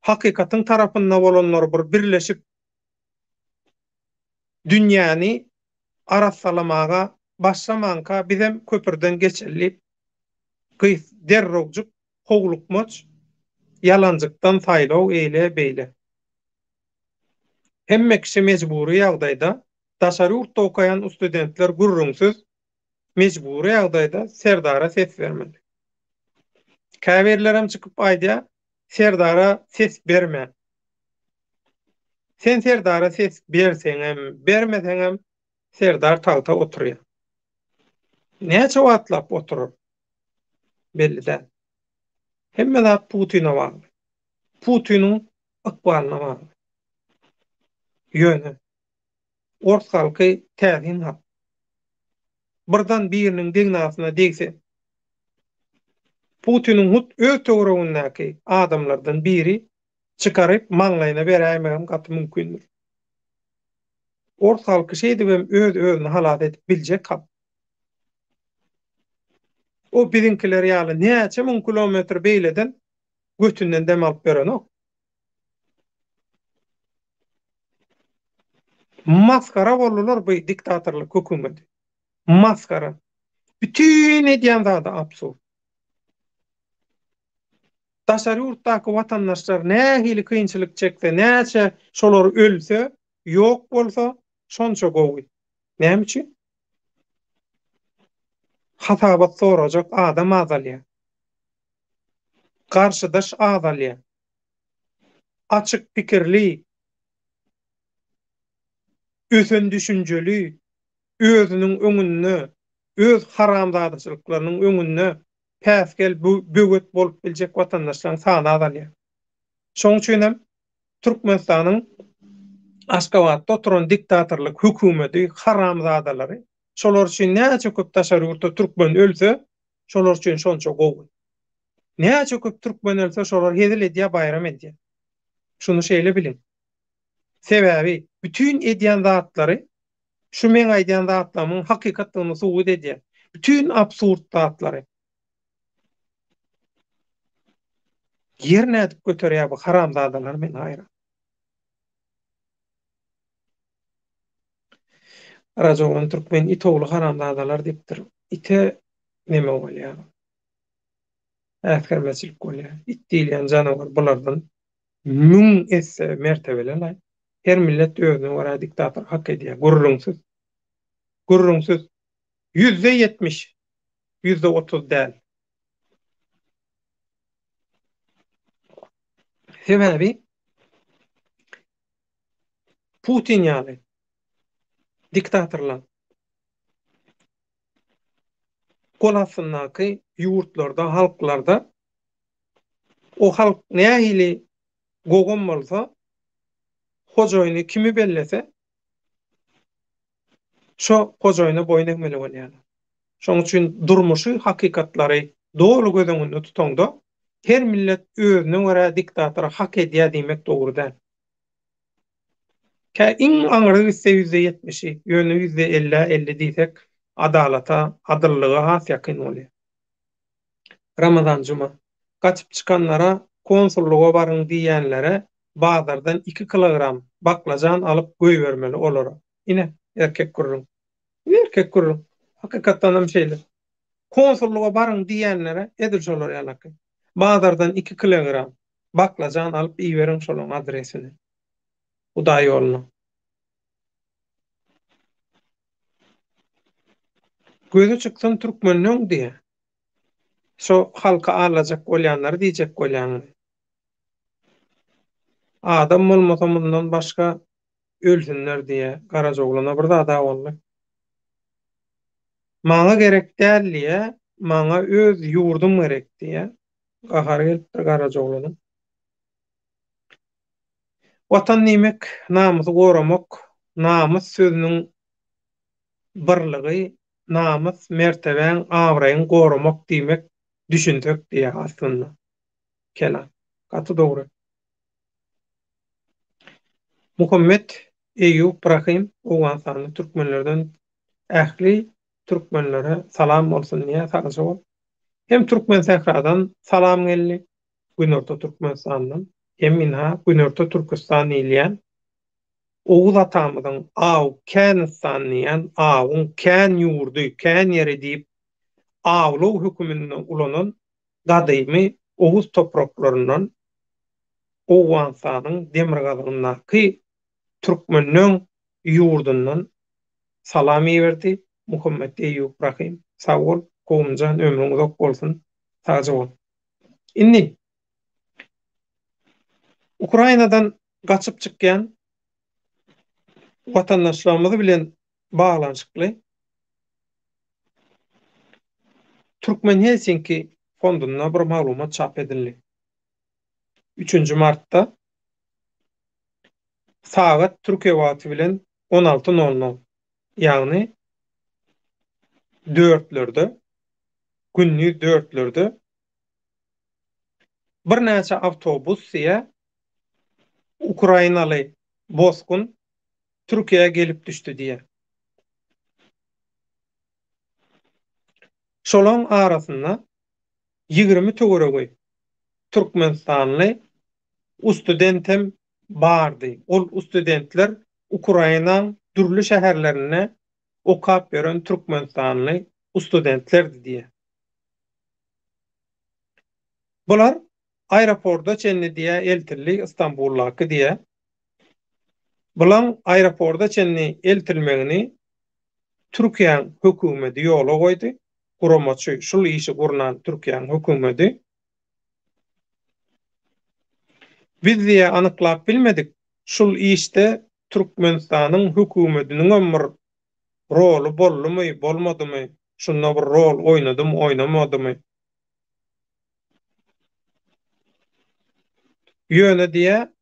hakykatyň tarapynda bolanlar bir birleşip dünýäni arassalamaga başlamanka bizem köpürden geçerli derrowjyk hoglukmaç yalanjykdan saýlaw eýle-beýle. Hemme kişi mecburi ýagdaýda daşary ýurtda okaýan studentler gurrunsyz mecburi ýagdaýda Serdara ses bermeli. Käbirlerim çykyp aýdýar, Serdara ses berme. Sen Serdara ses berseňem, bermeseňem Serdar tagta oturýar. Näçe wagtlap oturur? Belli däl. Hemme zat Putina bagly. Putiniň ykbalyna bagly. Ýöne. Ors halky täzin hap. Birden biriniň degnasyna degse, Putiniň hut öz töweregindäki adamlardan biri çykaryp maňlaýyna beräýmegem gaty mümkindir. Ors halky şey dibem öz-özüni halat edip biljek hap. O birinkiler ýaly näçe mün kilometr beýleden götünden dem alyp berenok. Maskara bolurlar bu diktatorlyk hökümeti. Maskara. Bütün edýän zada absurd. Daşary ýurtdaky watandaşlar nähili kynçylyk çekse, näçe şolar ölse, ýok bolsa, şonça gowy. Näme üçin? Hatabat sorajak adam azalýar. Karşıdaş azalýar. Açyk pikirli, ösen düşünjeli, özüniň öňünde, öz haramzadaçylyklarynyň öňünde päsgel böget bolup biljek watandaşlaryň sany azalýar. Şoň üçin hem Türkmenistanyň Aşgabatda oturan diktatorlyk hökümeti haramzadalary şolar üçin näçe köp daşary ýurtda türkmen ölse, şolar üçin şonça gowy. Näçe köp türkmen ölse şolar hedil edýär, bayram edýär. Şunu şeýle bilin. Sebäbi bütün edýän zatlary şu men aýdýan zatlamyň hakykatlygyny subut edýär. Bütün absurd zatlary. Ýerine edip göterýär bu haramzadalar men aýra. Rajowan türkmen itogly haramzadalar diýipdir. Ite neme bolýar? Äsgermezçilik bolýar. It diýilýän janavar bulardan mün esse mertebeler. Her millet özüne göre diktator hak edýär. Gurrunsyz. Gurrunsyz. %70, %30 däl. Sebäbi Putin ýaly diktatorlar gol astyndaky ýurtlarda, halklarda o halk nähili gogun bolsa, hojaýyny kimi bellese, şo hojaýyna boyun egmeli bolýar. Şoň üçin durmuşy, hakykatlary dogry gözeňinde tutanda, her millet özüne göre diktatora hak edýär diýmek dogry däl. Iň aňyry %70, ýöne %50 diýsek, adalata, adyllyga has ýakyn bolýar. Ramazan juma gaçyp çykanlara, konsulluga baryň diýenlere bazardan 2 kilogram baklajan alyp göý bermeli olara. Ine erkek gurrun. Erkek gurrun. Hakykatdan hem şeýle. Konsulluga baryň diýenlere edil şolar ýalaky. Bazardan 2 kilogram baklajan alyp iýberiň şolaryň adresini. Uda ýoluna. Göze çyksan türkmenliň diýe. Şo halka alajak bolýanlary diýjek bolýan. Adam bolmasa mundan başga ölsünler diýe Garajogluна bir zada boldy. Maňa gerek däl, maňa öz ýurdum gerek diýe. Gahar gelipdir Garajogluny. Watan nimek, namysy goramak, namys sözüniň birligi, namys mertebeň, awraýyň goramak diýmek düşünsek diýe aslynda. Kelam. Gaty dogry. Muhammed Eyyub Brahim Owansany türkmenlerden ähli türkmenlere salam bolsun diýe sagajak. Hem türkmen sähradan salam geldi. Günorta Türkmenistandan. Hem minha Günorta Türkistan diýilýän Oğuz atamyzyň aw Känistan diýen awyň kän ýurdy, kän ýeri diýip awlaw höküminiň ulanan gadymy Oğuz topraklaryndan Owansanyň Demirgazyndaky türkmeniň ýurdundan salam berdi. Muhammed Eyyub Brahim. Sag bol, gowumjan ömrüň uzak bolsun. Sagajak bol. Inni Ukrainadan gaçyp çykýan Watandaşlarymyz bilen baglanşykly Türkmen Helsinki fonduna bir maglumat çap edildi. 3. martda saat Türkiye wagty bilen 16:00, ýagny 4'lerde, günni 4'lerde bir näçe awtobus ýa Ukrainaly bozgun Türkiýe'ye gelip düşdi diye. Şolaň arasynda 20 töwereги Türkmenstanly studentem bardy. Ol studentler Ukrainaň dürli şäherlerine okap beren Türkmenstanly studentlerdi diye. Bular aeroportda çenli diye eltirli İstanbullaky diye. Bulan aeroportda çenli eltilmegini Türkiýe hökümeti ýola goýdy. Guramaçy şol işi gurnan Türkiýe hökümeti. Biz diýe anyklap bilmedik. Şol işte Türkmenistanyň hökümetiniň ömür rolu bollumy, bolmadymy? Şunda bir rol oýnadymy, oýnamadymy? Ýöne diýe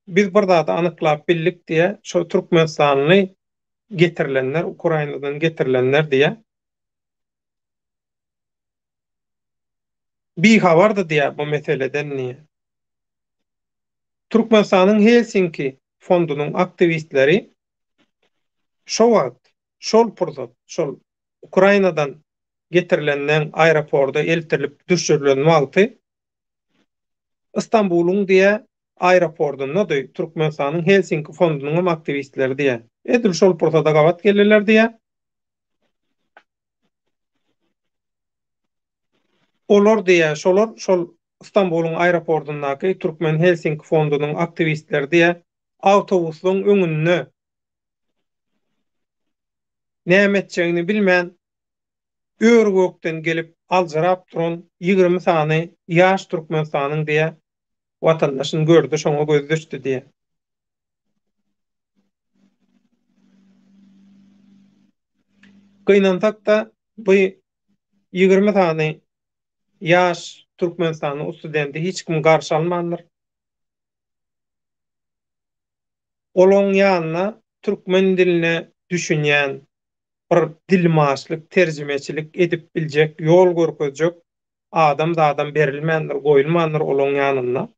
biz bir zat anyklap bildik diýe şo Türkmenistanly getirilenler, Ukrainadan getirilenler diýe bir habar da diýe bu meseleden niýe. Türkmenistanyň Helsinki fondunyň aktivistleri şo wagt, şol purzat, şol Ukrainadan getirilenler aeroportda eltirilip düşürilen wagty İstanbul'un diye aeroportunda da Türkmenistan'ın Helsinki fondunun aktivistleri diye. Edil şol portada gavat gelirler diye. Olur diye şol İstanbul'un aeroportundaki Türkmen Helsinki fondunun aktivistleri diye autobusun önünü nämetçeğini bilmeyen örgökten gelip alcırap durun 20 sany yaş Türkmenistan'ın diye vatandaşın gördü şoňa göz düştü diye. Gynansak da bu 20 sany yaş Türkmenistan'ın studenti hiç kim garşy almandyr. Olaň ýanyna türkmen diline düşünýän, bir dilmaçlyk, terjimeçilik edip biljek, ýol görkezjek adam da adam berilmändir, goýulmandyr olaň ýanyna.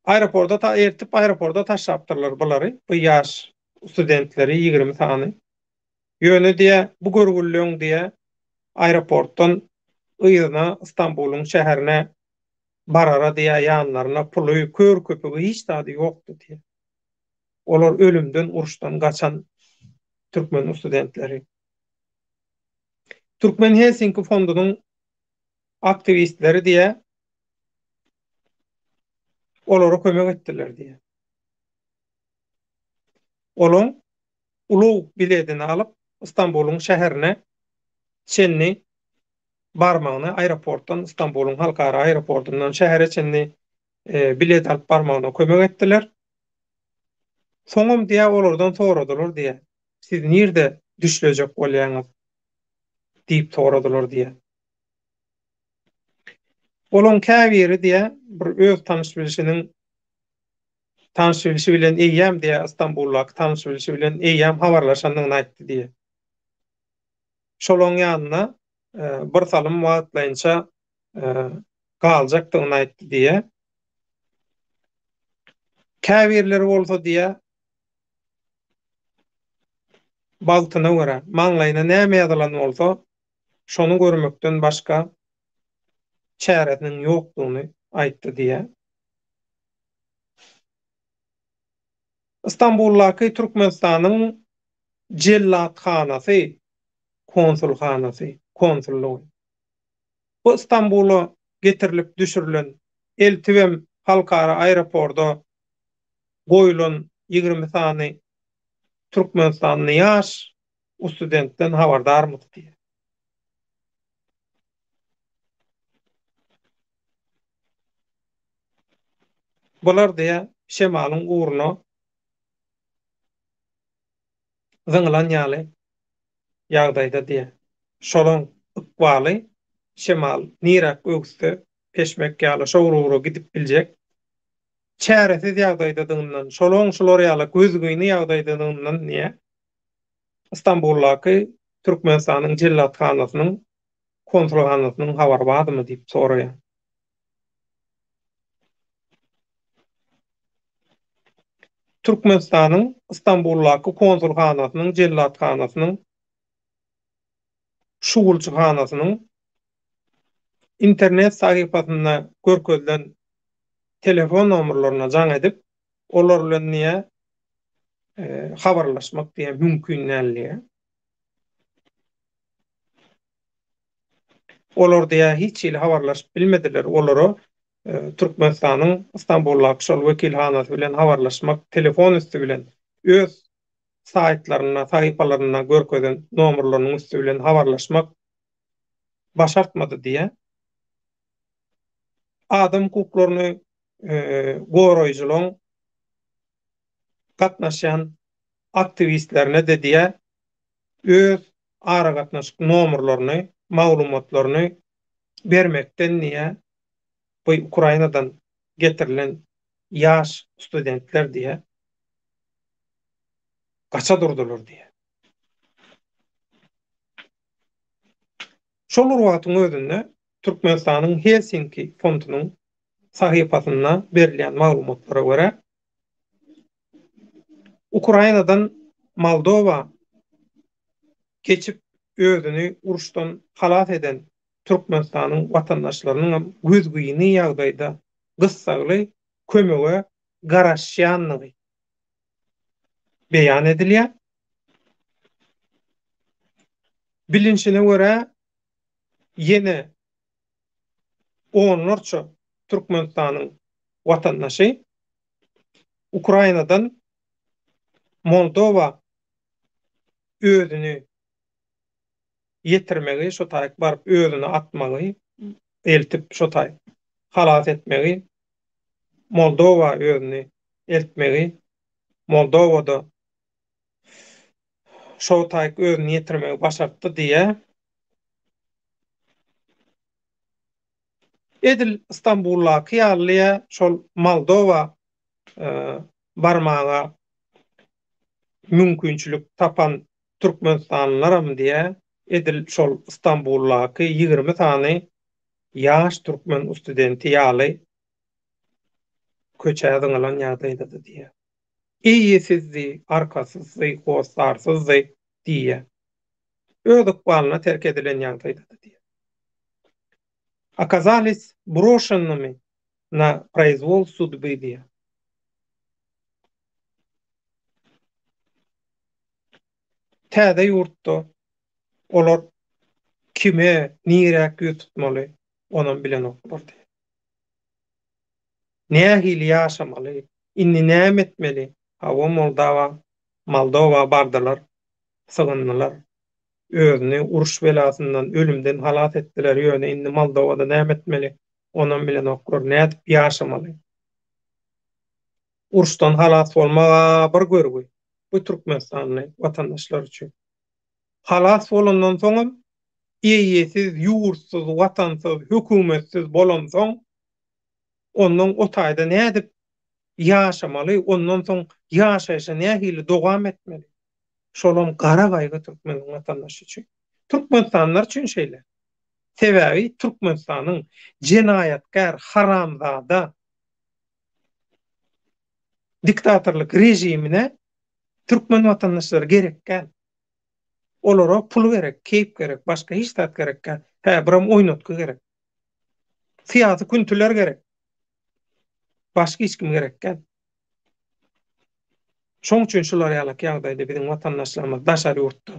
Aeroportda ta ertip aeroportda taşapdyrlar bulary. Bu ýaş studentleri 20 sany. Ýöne diýe bu görgüllüň diýe aeroportdan ýygyna İstanbul'un şäherine barara diýe ýanlaryna puly, kör köpügi hiç zady ýokdy diýe. Olar ölümden, uruşdan gaçan Türkmen studentleri. Türkmen Helsinki fondunyň aktivistleri diýe olara kömek etdiler diýe. Olaň ulug biletini alyp İstanbul'un şäherine çenli barmagyny aeroportdan İstanbul'un halkara aeroportundan şähere çenli bilet alyp barmagyna kömek etdiler. Soňam diýe olardan soradylar diýe. Siz nirde düşlejek bolýaňyz diýip soradylar diýe. Olaň käbiri diýe bir öz tanış bilişi bilen eýýäm diýe İstanbullak tanış bilişi bilen eýýäm habarlaşandygyny aýtdy diýe. Şolaň ýanyna bir salym wagtlaýynça galjakdygyny aýtdy diýe. Käbirleri bolsa diýe baltyna görä, maňlaýyna näme ýazylan bolsa şonu görmekden başga çäresiniň ýokdugyny aýtdy diýe. İstanbullaky Türkmenistanyň jellathanasy, konsullugy. Bu İstanbul'a getirilip düşürülen Eltivem halkara aeroportda goýulan 20 sany Türkmenistanly ýaş studentden habardarmyk diýe. Bular diýe şemalyň uğruna zyňylan ýaly ýagdaýda diýe. Şolaň ykbaly şemal nirak öwgüsde peşmek ýaly şowrugry gidip biljek. Çäresiz ýagdaýda dyndan, şolaň şolar ýaly gözgüýni ýagdaýda dyndan niýe? Istanbuldaky Türkmenistanyň jellatxanasynyň konsulxanasynyň habary bardymy diýip soraýar. Türkmenistanyň Istanbuldaky konsulxanasynyň jellatxanasynyň şugulçyxanasynyň internet sahypasyna görkezlen telefon nomerlerini jaň edip, olar bilen niýe habarlaşmak diýen mümkinligi. Olar diýe hiç il habarlaşyp bilmediler. Olary Türkmenistanyň Istanbuldaky şol wekilhanasy bilen habarlaşmak, telefon üstü bilen öz saytlaryna, sahypalaryna görkezlen nomerleriň üstü bilen habarlaşmak başartmady diýe. Adam hukuklaryny goraýjylaryň gatnaşan aktivistlerine de diye öz ara gatnaşyk nomerlerini, maglumatlaryny bermekden niye bu Ukrainadan getirilen ýaş studentler diye gaça durdular diye. Şol wagtyň özünde Türkmenistanyň Helsinki fondunyň sahypasyna berilen maglumatlara görä Ukrainadan Moldova geçip özüni uruşdan halat eden Türkmenistanyň watandaşlarynyň gözgüýini ýagdaýda gyssaly kömege garaşýanlygy beýan edilýär. Bilinçine görä ýene onlarça Türkmenistanyň watandaşy Ukrainadan Moldova özüni ýetirmegi, şo taýyk baryp özüni atmagy, eltip şo taýyk halat etmegi, Moldova özüni eltmegi, Moldowada şo taýyk özüni ýetirmegi başartdy diýe edil Istanbuldaky ýalyja şol Moldova barmaga mümkinçilik tapan Türkmenistanlylaram diye edil şol Istanbuldaky 20 tany ýaş türkmen studenti ýaly köçäden alan ýagdaýda diye. Eýesizdi, arkasızdy, gostarsızdy diye. Öz ykbalyna terk edilen ýagdaýda diye. Оказались брошенными на произвол судьбы diye. Täze ýurtda olar kime nirek ýüz tutmaly, onuň bilen oklardy. Nähili ýaşamaly, inni näme etmeli? Hawa Moldova bardylar, sygyndylar. Özüni uruş belasyndan, ölümden halat etdiler. Ýöne indi Moldowada näme etmeli? Onuň bilen oklar, nädip ýaşamaly? Uruşdan halat bolmaga bir görgü. Bu Türkmenistanly watandaşlar üçin. Halat bolandan soňam eýesiz, ýurtsyz, watansyz, hökümetsiz bolan soň onuň o taýda nädip ýaşamaly? Ondan soň ýaşaýşa nähili dogam etmeli? Şolam gara gaýga Türkmen watandaşy üçin. Türkmenstanlar üçin şeýle. Sebäbi Türkmenistanyň jenaýatkar, haramzada diktatorlyk rejimine Türkmen watandaşlary gerekkä. Olara pul gerek, keyip gerek, başga hiç zat gerekkä. Biram oýnatky gerek. Fiýaty күntüler gerek. Başga hiç kim gerekkä. Şoň üçin şular ýaly ýagdaýda biziň watandaşlarymyz daşary ýurtda.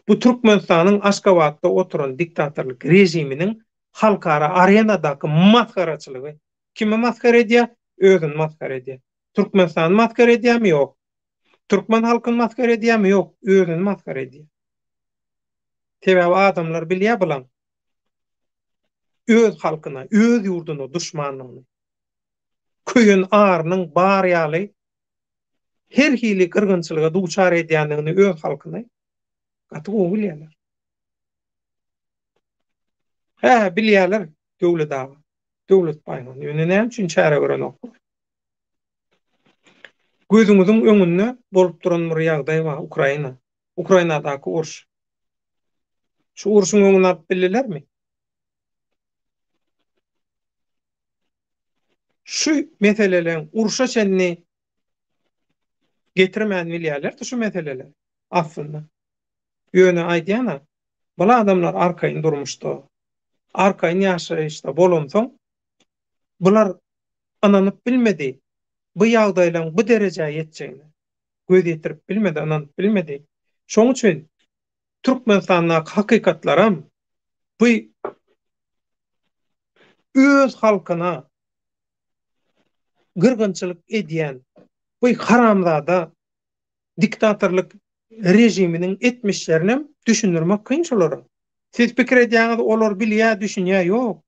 Bu Türkmenistanyň Aşgabatda oturan diktatorlyk rejiminiň halkara arenadaky maskaraçylygy. Kimi maskara edýär? Özüni maskara edýär. Türkmenistan maskara edýärmi? Ýok. Türkmen halkyny maskara edýärmi? Ýok. Özüni maskara edýär. Sebäbi adamlar bilýär bilen öz halkyna, öz ýurduna duşmanlygyny. köyün ağrının bar ýaly her hili kırgınçylyga duçar edýändigini öz halkyna gaty gowy bilýärler. Hä, bilýärler döwlet aga. Döwlet baýman. Ýöne näme üçin çäre görenok? Gözüňiziň öňünde bolup duran bir ýagdaý bar, Ukraina. Ukrainadaky uruş. Şu uruşyň öňüne alyp bilýärlermi? Şu meselelerin uruşa çenini getirmän bilýärler şu meseleler. Aslında. Ýöne aýdýana, bula adamlar arkaýyn durmuşdy. Arkaýyn ýaşaýyşda bolansoň, bular ananyp bilmedi. Bu ýagdaýlaryň bu derejäge ýetjegini. Göz ýetirip bilmedi, ananyp bilmedi. Şoň üçin Türkmenistanyň hakykatlaram bu öz halkyna gyrgynçylyk edýän, bu haramzada diktatorlyk rejiminiň etmişlerini düşündirmek kyn şolary. Siz pikir edýäňiz olar bilýär, düşünýär ýok.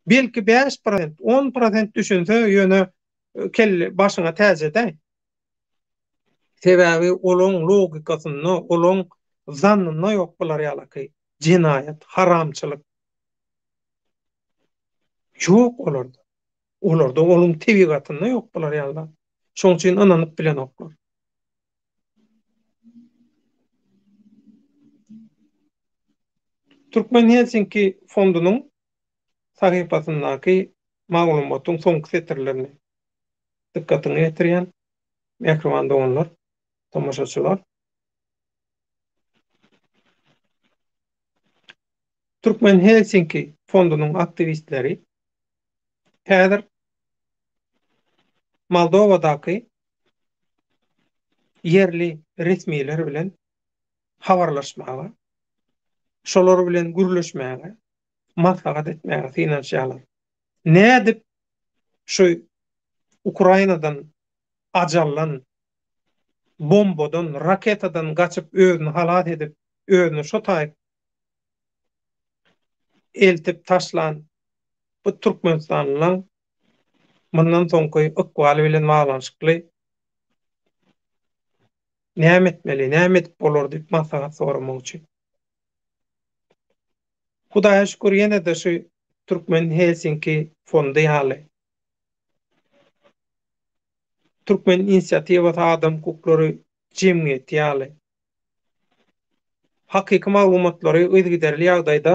Belki 5%, 10% düşünse ýöne kelle başyna täzede. Sebäbi olaň logikasyny, olaň zannyny ýok bular ýalaky. Jinayet, haramçylyk ýok olarda. Olarda olaň tebigatyny ýok bular ýalda. Şoň üçin ananyp bilen oklar. Türkmen Helsinki fondunyň sahypasyndaky maglumatyň soňky setirlerini dikkatyny ýetirýän mehribanda onlar, tamaşaçylar. Türkmen Helsinki fondunyň aktivistleri häzir Moldowadaky yerli resmiler bilen habarlaşmaga, şolar bilen gürleşmäge, maslahat etmäge finansiýalar. Nädip şu Ukrainadan ajallan bombadan, raketadan gaçyp özüni halat edip, özüni şo taýyp eltip taşlan bu Türkmenistanlyň mundan soňky ykbaly bilen baglanyşykly näme etmeli, näme edip bolar diýip maslahat soramak üçin. Hudaýa şükür ýene-de şu Türkmen Helsinki fondy ýaly. Türkmen inisiýatiwasy adam hukuklary jemgyýeti ýaly. Hakyky maglumatlary özgiderli ýagdaýda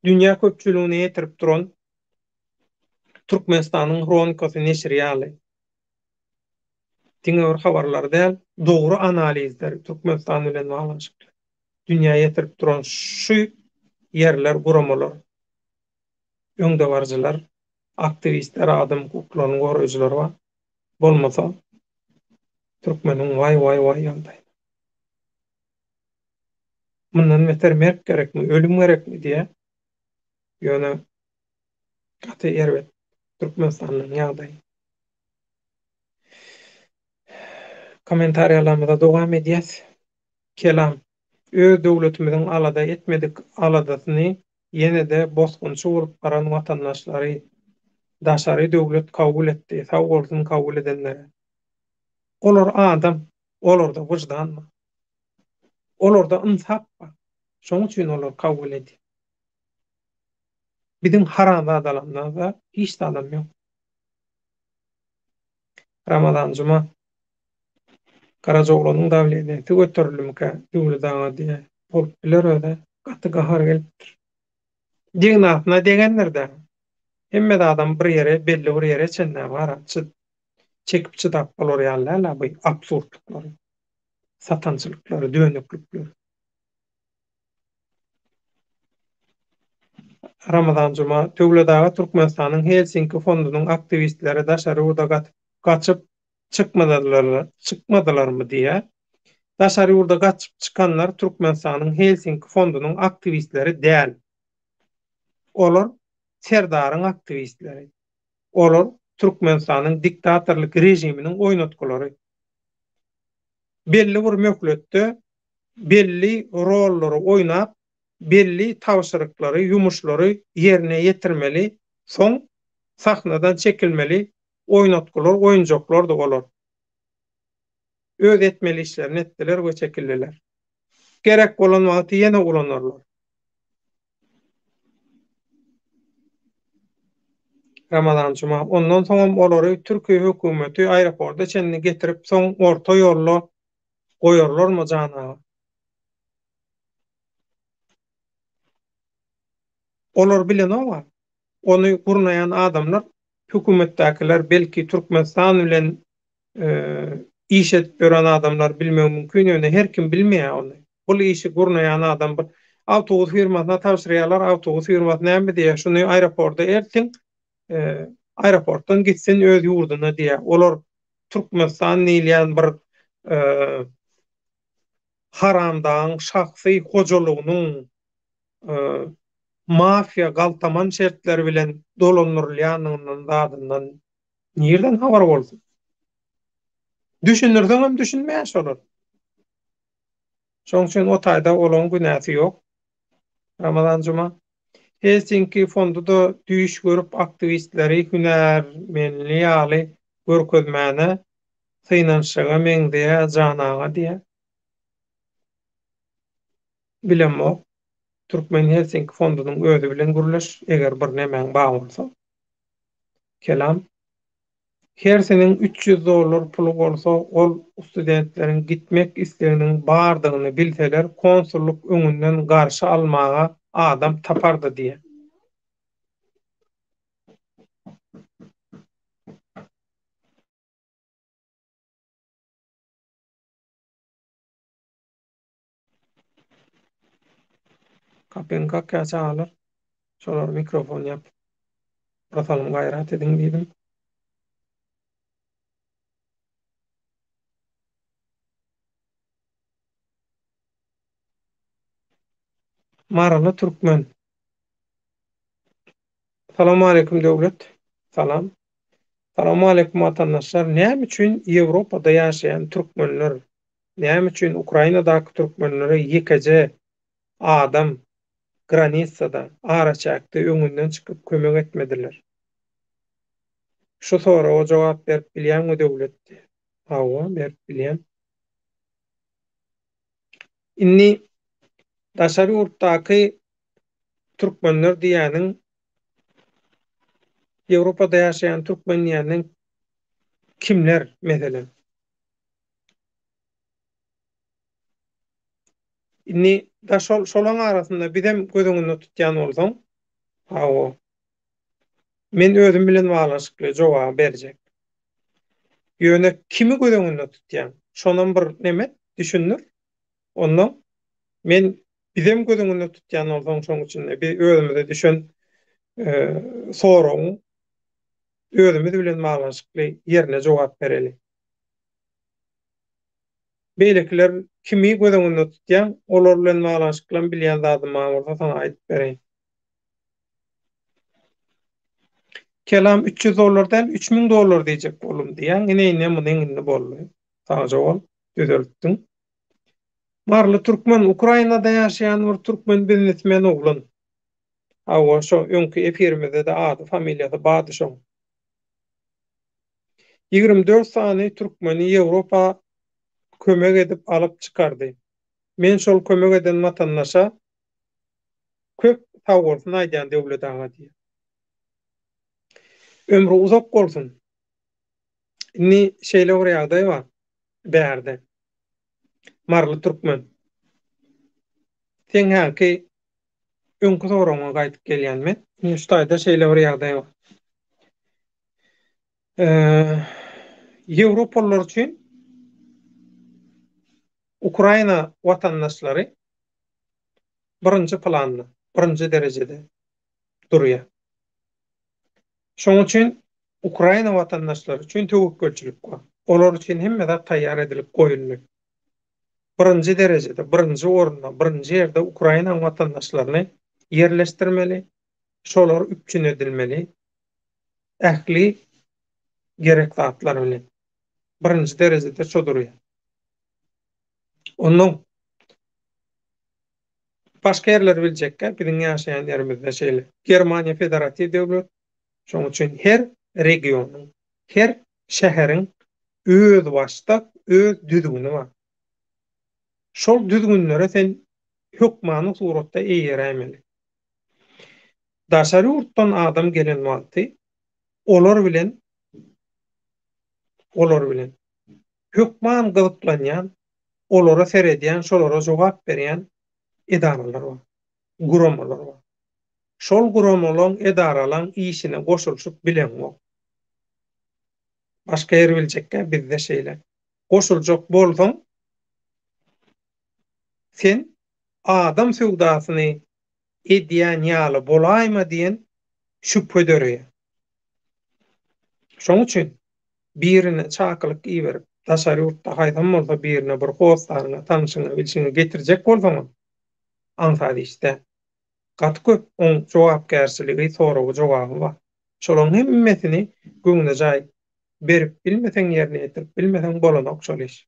dünýä köpçüligine ýetirip duran Türkmenistanyň kronikasy neşri ýaly. Diňe bir habarlar däl, dogry analizler Türkmenistan bilen baglanyşykly. Dünýä ýetirip duran şu yerler, guramalar, öňde barjylar, aktivistler, adam hukuklaryny goraýjylar bar. Bolmasa Türkmeniň vay ýagdaýy. Mundan beter merk gerekmi, ölüm gerekmi diye ýöne gaty erbet Türkmenistanyň ýagdaýy. Kommentariýalarymyza dowam edýäs. Kelam. Öz döwletimiziň alada etmedik aladasyny ýene-de bosgunçy bolup baran watandaşlary daşary döwlet kabul etdi. Sag bolsun kabul edenler. Olar adam, olarda wyjdan mı? Olarda insap bar. Şoň üçin olar kabul edýär. Biziň haramzadalarymyzda hiç adam ýok. Ramazan juma Karajoğlu'nun davliyeti götürülümke döwletaňa diye bolup biler öde gaty gahar gelipdir. Diň atna degenlerde hemme de adam bir ýere belli bir ýere çenne bara çekip çydap bolar ýalylar bu absurdlyklary, satançylyklary, dönüklükleri. Ramazan juma döwletaňa Türkmenistanyň Helsinki fondunyň aktivistleri daşary urda gaçyp çıkmadılar mı diye. Daşary urda gaçyp çıkanlar Türkmenistanyň Helsinki fondunyň aktivistleri däl. Olar Serdaryň aktivistleri. Olar Türkmenistanyň diktatorlyk rejiminiň oýnatgylary. Belli bir möhletde belli rollary oýnap, belli tawşyryklary, ýumuşlary ýerine ýetirmeli, soň sahnadan çekilmeli, oýnatgylar, oýunjoklar da bolar. Öz etmeli işlerini etdiler we çekildiler. Gerek bolan wagty ýene ulanarlar. Ramazan Cuma. Ondan soň olary Türkiýe hökümeti aeroportda çenini getirip soň orta ýollo goýarlarmy jana? Olar bilenok. Onu gurnayan adamlar hökümetdekiler belki Türkmenistan bilen iş edip gören adamlar bilmeo mümkün ýöne her kim bilmeýär onu. Bul işi gurnayan adam bir awtobus firmasyna tapşyrýarlar, awtobus firmasy näme diýär, şuny aeroportda ertiň aeroportdan gitsin öz ýurduna diýär. Olar Türkmenistan diýilýän bir eee haramdan şahsy hojalygynyň mafiya galtaman şertleri bilen dolanyrylýanyndan dadyndan nirden habar bolsun? Düşünürden hem düşünmeýär olar. Şoň üçin o taýda olan günäsi ýok. Ramazan Juma. Helsinki fonduda düýüş görüp aktivistleri hünärmenli ýaly görkezmäne synanşyga meňdeye janaga diýe. Bilemok. Türkmen Helsinki fondunyň özü bilen gürleş, eger bir nemäň bagy bolsa. Kelam. Her senen $300 pulu bolsa, ol studentleriň gitmek isleginiň bardygyny bilseler, konsulluk öňünden garşy almaga adam tapardy diýe. Kapenka käse alır. Şolar mikrofon ýap. Basalım gaýrat ediň diýdim. Maralı Türkmen. Salamu aleykum döwlet. Salam. Salamu aleykum vatandaşlar. Näme üçin Ýewropada ýaşaýan türkmenler, näme üçin Ukrainadaky türkmenlere ýekeje adam granitsada, araçakda öňünden çykyp kömek etmediler? Şu soraga jogap berip bilýärmi döwlet? Hawa, berip bilýän. Inni daşary ýurtdaky türkmenler diýäniň Ýewropada ýaşaýan türkmen diýäniň kimler meselen? Inni da şolaň arasynda bizem gözüňizde tutýan bolsaň, hawa. Men özüm bilen baglanşykly jogap berjek. Ýöne kimi gözüňizde tutýan? Şondan bir neme düşünür. Ondan men bizem gözüňizde tutýan bolsaň şoň üçin biz özümizde düşen soragy özümiz bilen baglanşykly ýerine jogap bereli. Beýlekiler kimi gözüňizde tutýan, olar bilen baglanşykly bilýän zadyma bolsa sana aýdyp bereýin. Kelam $300'dan $3000 diýjek bolum diýen, ine munyň boldy. Saňa jogap düzeltdiň. Marly türkmen Ukrainada ýaşaýan bir türkmen biznesmen oglan. Hawa şo öňki efirimizde de ady, familiýasy Badyşoň. 24 sany türkmeni Ýewropa kömek edip alyp çykardy. Men şol kömek eden watandaşa köp sag bolsun aýdýan döwlet aga diýer. Ömrü uzak bolsun. Inni şeýle bir ýagdaý bar. Bärde. Marly türkmen. Sen häki öňkü soragyňa gaýtyp gelýänmi? Şu taýda şeýle bir ýagdaý bar. Ýewropalılar üçin Ukraina watandaşlary birinji planly, birinji derejede durýar. Şoň üçin Ukraina watandaşlary üçin töwekkülçilik bar. Olar üçin hemme zat taýýar edilip goýuldy. Birinji derejede, birinji orunda, birinji ýerde Ukraina watandaşlaryny ýerleşdirmeli, şolar üpçün edilmeli. Ähli gerek zatlar bilen. Birinji derejede şo durýar. Ondan başga ýerler biljekkä, biziň ýaşaýan ýerimizde şeýle. Germaniýa federativ döwlet. Şoň üçin her regionyň, Her şäheriň öz başda öz düzgüni bar. Şol düzgünlere sen hukmany suratda eýerämeli. Daşary urtdan adam gelen wagty olar bilen hukman gyzyplanýan, olara seredýän, şolara jogap berýän edaralar bar, guramalar bar. Şol guramalaryň edaralaryň işine goşulşyp bilen bol. Başga ýer biljekkä bizde şeýle. Goşuljak bolsaň sen adam sowdasyny edýän ýaly bolaýma diýen şüphe dörýär. Şoň üçin birine çakylyk iýerip, daşary ýurtda haýdam bolsa birine bir howsaryna, tanyşyňa, bilşiňe getirjek bolsaň, aňsat işte gaty köp oň jogapkärçiligi, soragy jogaby bar. Şolaryň hemmesini göňüne jaý berip bilmeseň ýerine ýetirip bilmeseň bolanok şol iş.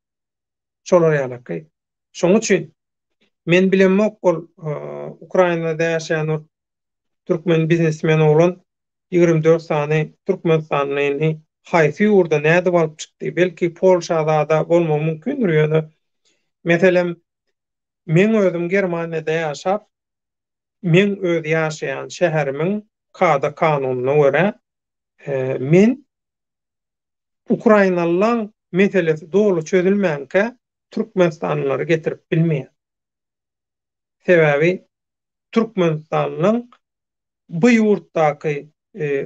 Şolar ýalaky. Şoň üçin men bilenmek bol Ukrainada ýaşaýan türkmen biznesmeni bolan 24 sany Türkmenistanyny haýsy ýurda näde bolup çykdy? Belki Polşada da bolmagy mümkindir ýöne. Meselem men özüm Germaniýada ýaşap, men öz ýaşaýan şäherimiň kada kanunyna görä men Ukrainalyň meselesi dolu çözülmänkä Türkmenistanlylary getirip bilmeýän. Sebäbi Türkmenistanlyň bu ýurtdaky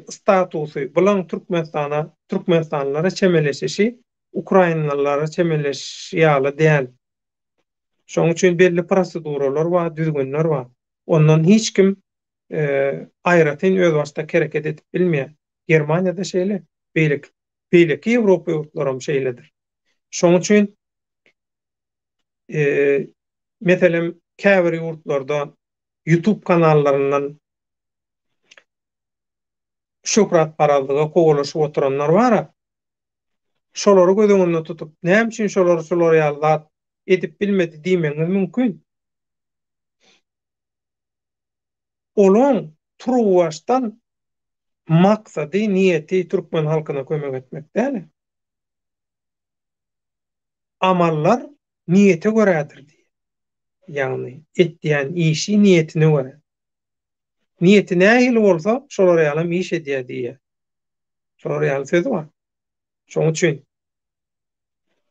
statusy bilen Türkmenistanlylara çemeleşişi Ukrainalylara çemeleşýäli däl. Şoň üçin belli proseduralar bar, düzgünler bar. Ondan hiç kim aýratyn öz başda kereket edip bilmeýär. Germaniýada şeýle, beýleki Ýewropa ýurtlarym şeýledir. Şoň üçin meselem käbir ýurtlarda YouTube kanallarynyň şöhrat barazlyga kowalaşyp oturanlar bar. Şolary göz tutup, näme üçin şolary ýaly edip bilmedi diýmeňiz mümkin. Olaň turwaşdan maksady, niýeti türkmen halkyna kömek etmek däl. Amallar niýete görädir diýär. Ýagny etdiýän işi niýetine görä. Niýeti nähili bolsa, şolary ýaly iş edýär diýär. Şolary ýaly söz bar. Şoň üçin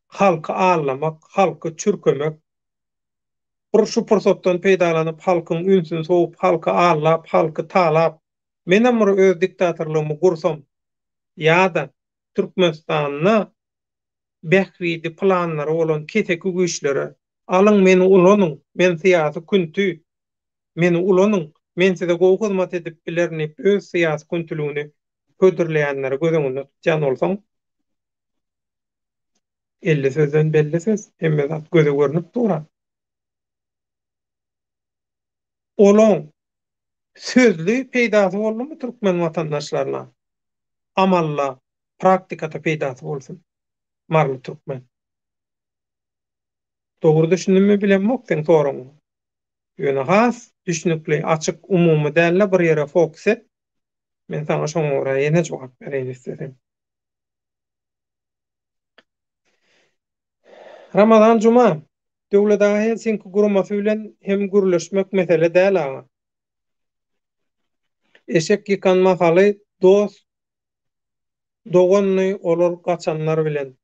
halky ağlamak, halky çürkemek, şu pursatdan peýdalanyp halkyň ünsüni soğup, halky ağlap, halky talap, menem öz diktatorlygymy gursam, ýa-da Türkmenistanyny bähridi planlary bolan keteki güýçlere alyň meni ulanyň, men syýasy küntü, meni ulanyň, men size gowy hyzmat edip bilerni, öz syýasy küntülügini hödürleýänleri gözeňinde tutýan bolsaň, 50 sözden belli söz, hemme zat göze görünüp durar. Olaň sözlü peýdasy bolmaly türkmen watandaşlaryna, amalla, praktikada peýdasy bolsun. Marly türkmen. Dogry düşündümi bilenmek sen soraň. Ýöne has, düşünükli, açyk, umumy däl bir ýere fokus et. Men sana şoňa görä ýene jogap bereýin isledim. Ramazan Cuma döwletaňy Helsinki guramasy bilen hem gürleşmek mesele däl aga. Eşek ýykan masaly dost doganly olar gaçanlar bilen.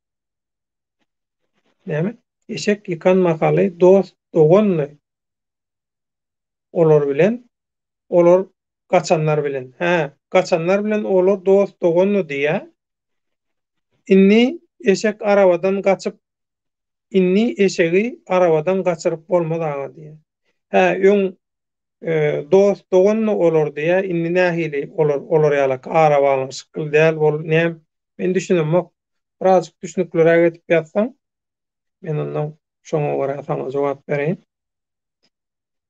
Näme? Eşek ýykan masaly dost doganly olar bilen, olar gaçanlar bilen. Gaçanlar bilen olar dost doganly diýä. Inni eşek arabadan gaçyp inni eşegi arabadan gaçyryp bolmadagy diýär. Ýöň dost doganly olar diýä, inni nähili olar ýaly arabanyň şykly däl bol. Näme? Men düşünemek, birazjyk düşünüklerä getip ýatsaň, men ondan şoňa görä sana jogap bereýin.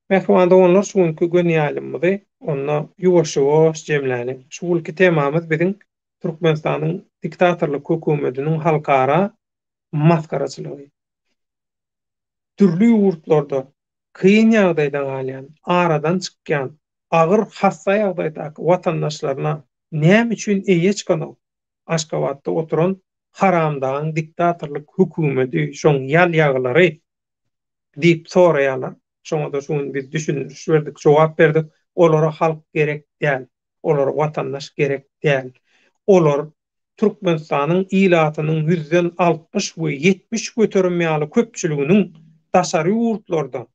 Mehmanda onlar şuňky gönýälimizi onna ýuwaş-ýuwaş jemläni. Şuňky temamyz biziň Türkmenistanyň diktatorlyk hökümetiniň halkara maskaraçylygy. Türlü ýurtlarda kıyın ýagdaýdan galýan, aradan çykýan, agyr hassa ýagdaýdaky watandaşlaryna näme üçin eýe çykanyp, Aşgabatda oturan haramdağın diktatorlyk hökümeti şoň ýal ýaglary diýip soraýarlar. Şoňa da şunu biz düşündürüş berdik, jogap berdik. Olara halk gerek däl, olara watandaş gerek däl. Olar Türkmenistanyň ilatynyň 100den 60 we 70 göterenmäli köpçüliginiň daşary ýurtlarda,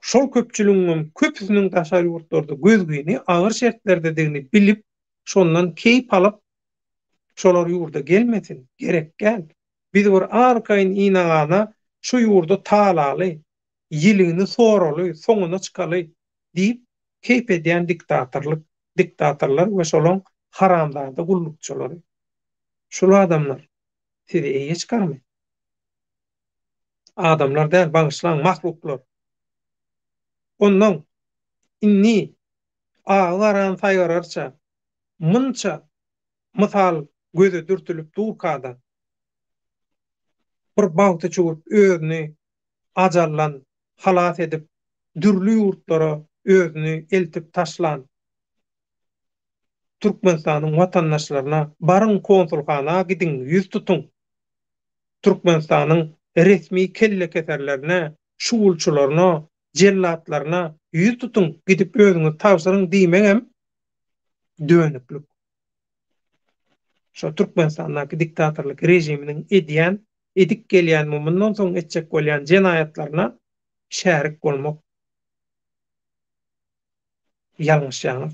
şol köpçüliginiň köpüsiniň daşary ýurtlarda gözgüni agyr şertlerde degini bilip, şondan keýip alyp şolar ýurda gelmesin, gerek gel. Biz bir arkaýyn inagana şu ýurda talaly, ýylyny soraly, soňuna çykaly diýip keýp edýän diktatorlar we şolaň haramlarda gullukçylary. Şol adamlar sizi eýe çykarmy? Adamlar däl, bagyşlaň mahluklar. Ondan inni ağaran saýgararça munça mysal göze dürtülip durkada bir bagty çugup özüni ajarlan halas edip dürlü ýurtlara özüni eltip taşlan Türkmenistanyň watandaşlaryna barın konsulxana gidin, ýüz tutun. Türkmenistanyň resmi kelle keserlerine, şuwulçylaryna, jellatlaryna ýüz tutun, gidip özüňiz tapşyryň diýmegem dönüklük. Şo Türkmenistandaky diktatorlyk rejiminiň edik gelýän mundan soň etjek bolýan jenaýatlaryna şärik bolmak ýalňyş ýaňyz.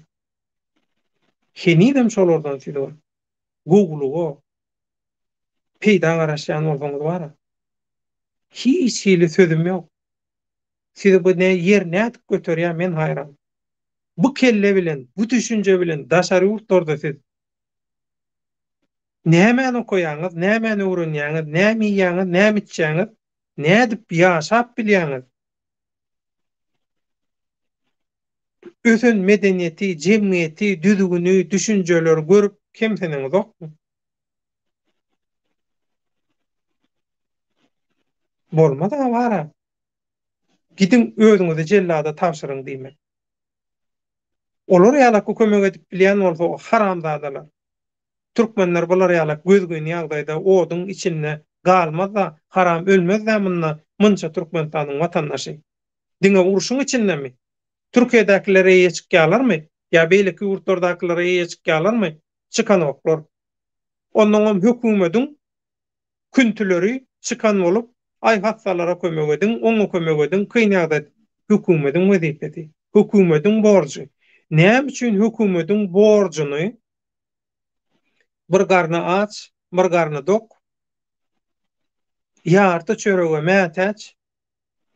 Henidem şolardan süýdi. Google'o peýda garaşýan bolsaňyz bara. Hiç şeýle sözüm ýok. Sizi bu ne ýer nädip göterýär, men hayran. Bu kelle bilen, bu düşünje bilen daşary ýurtlarda siz nämäni okuýaňyz, nämäni öwrenýäňiz, näme ýaňyz, näme içýäňiz, nädip ýaşap bilýäňiz. Özün medeniýeti, jemgyýeti, düzgünü, düşünjeleri görüp kimseniň zokmy? Bolmada bara. Gidin özüňizi jellada tapşyryň diýmek. Olar ýalak kömek edip bilýän bolsa o haramzadalar. Türkmenler bular ýalak gözgüni ýagdaýda oduň içinde galmazda, haram ölmezde munça Türkmenistanyň watandaşy. Diňe uruşyň içindemi? Türkiýedäkilere ýeňe çykýarlarmy? Ýa beýleki ýurtlardakilere ýeňe çykýarlarmy? Çykan oklar. Ondan hökümetiň küntüleri çykan bolup, ay hastalara kömek edin, oňa kömek edin, kynýagda hökümetiň wezipeti, hökümetiň borjy. Näme üçin hökümetiň borjuny bir garna aç, bir garna dok, ýarty çörege mätäç,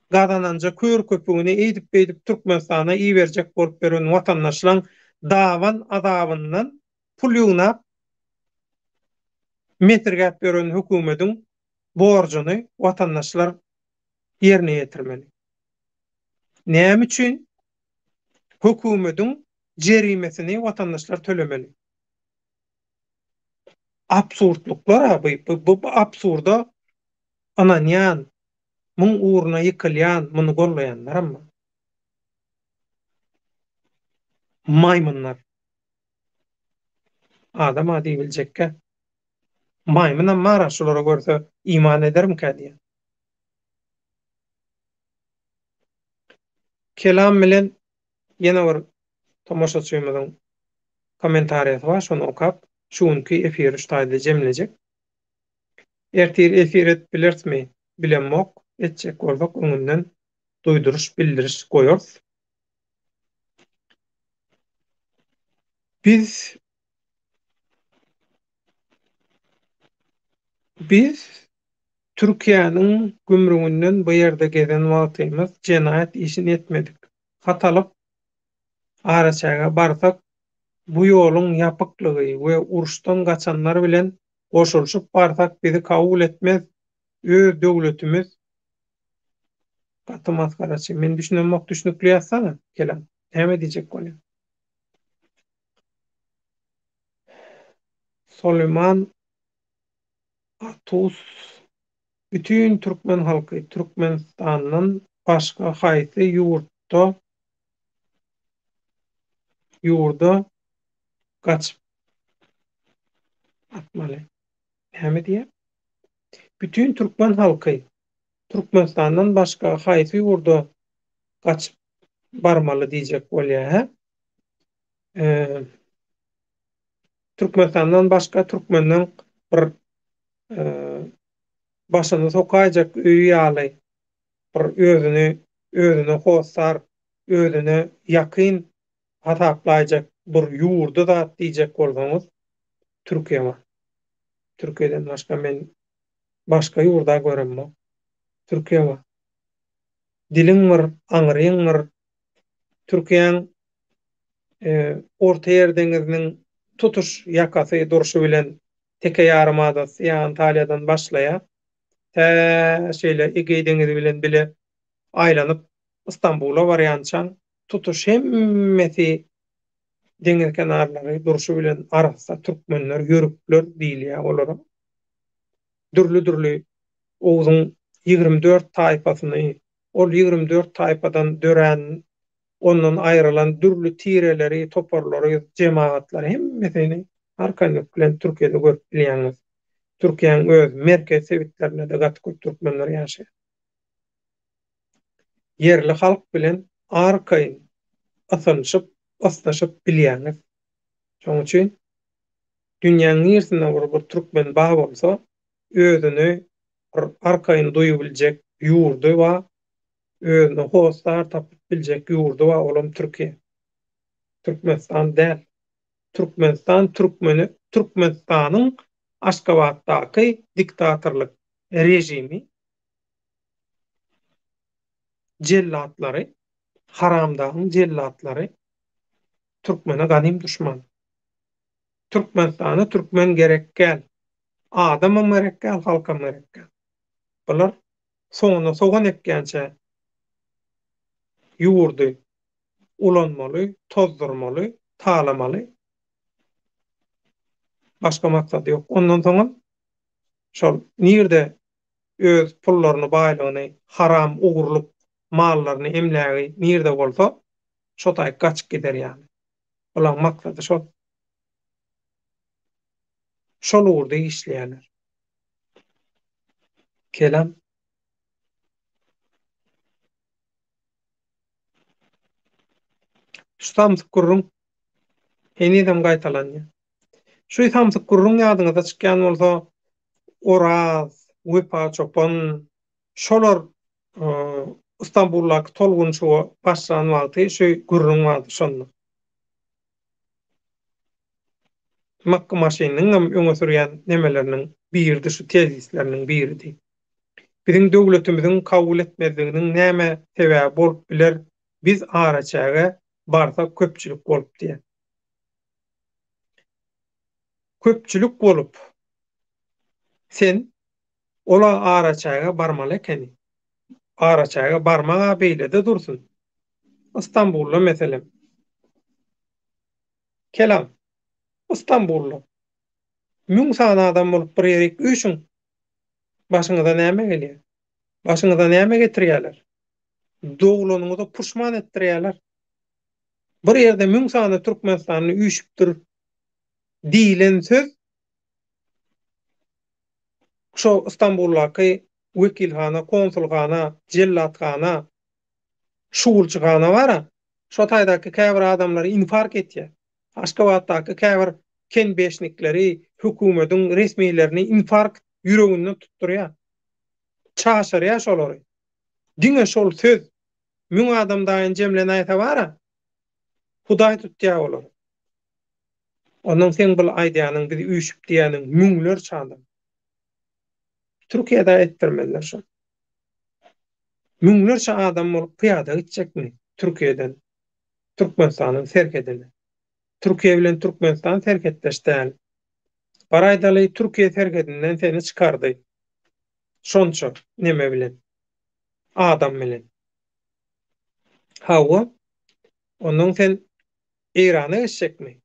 gazananja kör köpüňini eýdip Türkmenistana iýerjek bolup beren watandaşlaryň dawan azabyndan pul ýugnap metrgäp beren hökümetiň borjuny watandaşlar ýerine ýetirmeli. Näme üçin? Hökümetiň jerimesini watandaşlar tölemeli. Absurdluklar bu absurda ananyan, mun uğruna yıkılyan, bunu gollayanlar ama maymunlar. Adam adi biljekke. Maymuna mara şolara görse iman ederim kadiye. Kelam bilen ýene bir tomoşaçymyzyň kommentariýasy bar, şonu okap, şuňky efir üstadda jemlejek. Ertir efir et bilersmi? Bilenmok, etjek bolsak öňünden duýduruş, bildiriş goýarys. Biz Türkiýanyň gümrüğünden bu ýerde gezen wagtymyz jenaýat işini etmedik. Hatalyp araçaga barsak bu ýoluň ýapyklygy we uruşdan gaçanlar bilen goşulşyp barsak bizi kabul etmez. Öz döwletimiz gatymaz garaçy. Men düşünmek düşünükli ýatsana kelam. Näme diýjek bolýar? Süleyman Atus bütün Türkmen halky Türkmenistanyň başga haýsy ýurda gaçyp atmaly. Näme diýip? Bütün Türkmen halky Türkmenistandan başga haýsy ýurda gaçyp barmaly diýjek bolýar, ha? Türkmenistandan başga türkmenden bir başyny sokaýjak öýü ýaly, bir özüne howsar, özüne ýakyn hataplaýjak bir ýurdu da diýjek bolsaňyz Türkiýe. Türkiýeden başga men başga ýurda göremmi? Türkiýe. Diliň bir, aňyryň bir, Türkiýeň Orta Ýer deňiziniň tutuş ýakasy durşy bilen teke ýarymada Antalyadan başlaýar. Şeýle Egey deňizi bilen bile aýlanyp Istanbula barýançan tutuş hemmesi deňiz kenarlary durşy bilen arasda türkmenler ýörükler diýilýär olara. Dürli oğuzun 24 taýpasyny, ol 24 taýpadan dören, ondan aýrylan dürli tireleri, toparlary, jemaatlar hemmesini arkanlyk bilen Türkiýede görüp bilýäňiz. Türkiýeň öz merkez sebitlerine de gatky türkmenler ýaşaýar. Yerli halk bilen arkaýyn asynşyp, asnaşyp bilýäňiz. Şoň üçin dünýäniň ýerinde bir türkmen bar bolsa, özüni arkaýyn duýubiljek ýurdu we özüne howslar tapyp biljek ýurdu we olam Türkiýe. Türkmenistan däl. Türkmenistanyň Aşgabatdaky diktatorlyk rejimi, jellatlary, haramdagyň jellatlary türkmene ganym düşman. Türkmenistana türkmen gerek gel. Adamam gerek gel, halkam gerek gel. Bular soňuna sogan ekgençe ýurdy ulanmaly, tozdurmaly, talamaly. Başga maksady ýok. Ondan soňra şol nirde öz pullaryny baýlagyny, haram ugurluk mallaryny emlägi nirde bolsa, şo taýy gaçyp gider ýaly. Olaň maksady şol. Şol ugurda işleýärler. Kelam. Şu Samsyk gurrun enidem gaýtalanýar. Şu Samsyk gurrun ýadyňyza çykýan bolsa, Oraz, Wepa Çopan, şolar İstanbullaky tolgunçy başlan wagty şu gurrun wagty şonda. Makka maşynyň öňe sürýän nemeleriniň birdi, şu tezisleriniň birdi. Biziň döwletimiziň kabul etmezliginiň näme sebäbi bolup biler? Biz araçaga barsa köpçülük bolup diýer. Köpçülük bolup sen ola araçaga barmaly ekeni. Araçaga barmaga beýlede dursun. İstanbul'da meselem. Kelam. İstanbul'da. Müň sana adam bolup bir ýerek üçin başyňyza näme gelýär? Başyňyza näme getirýärler? Doglanuňyza puşman etdirýärler. Bir ýerde müň sana Türkmenistanyny üçüpdir diýilen söz şo İstanbul'daky wekilhana, konsulhana, jellatxana, şuwulçyxana bara. Şo taýdaky käbir adamlar infark etýär. Aşgabatdaky käbir ken beşnikleri, hökümetiň resmiýetlerini infark ýüreginden tutdurýar. Çaşyrýar şolary. Diňe şol söz müň adamdaýyn jemlen aýta bara. Hudaý tutýar olar. Onuň sen bil aýdýanyň bizi üçüp diýäniň müňler çandy. Türkiýede etdirmezler şo. Müňlerçe adam bolup pyada gitjekmi Türkiýeden, Türkmenistanyň serkedine. Türkiýe bilen Türkmenistan serketleşdi. Baraýdaly Türkiýe serkedinden seni çykardy. Şonça neme bilen? Adam bilen. Hawa onuň sen Irana geçjekmi?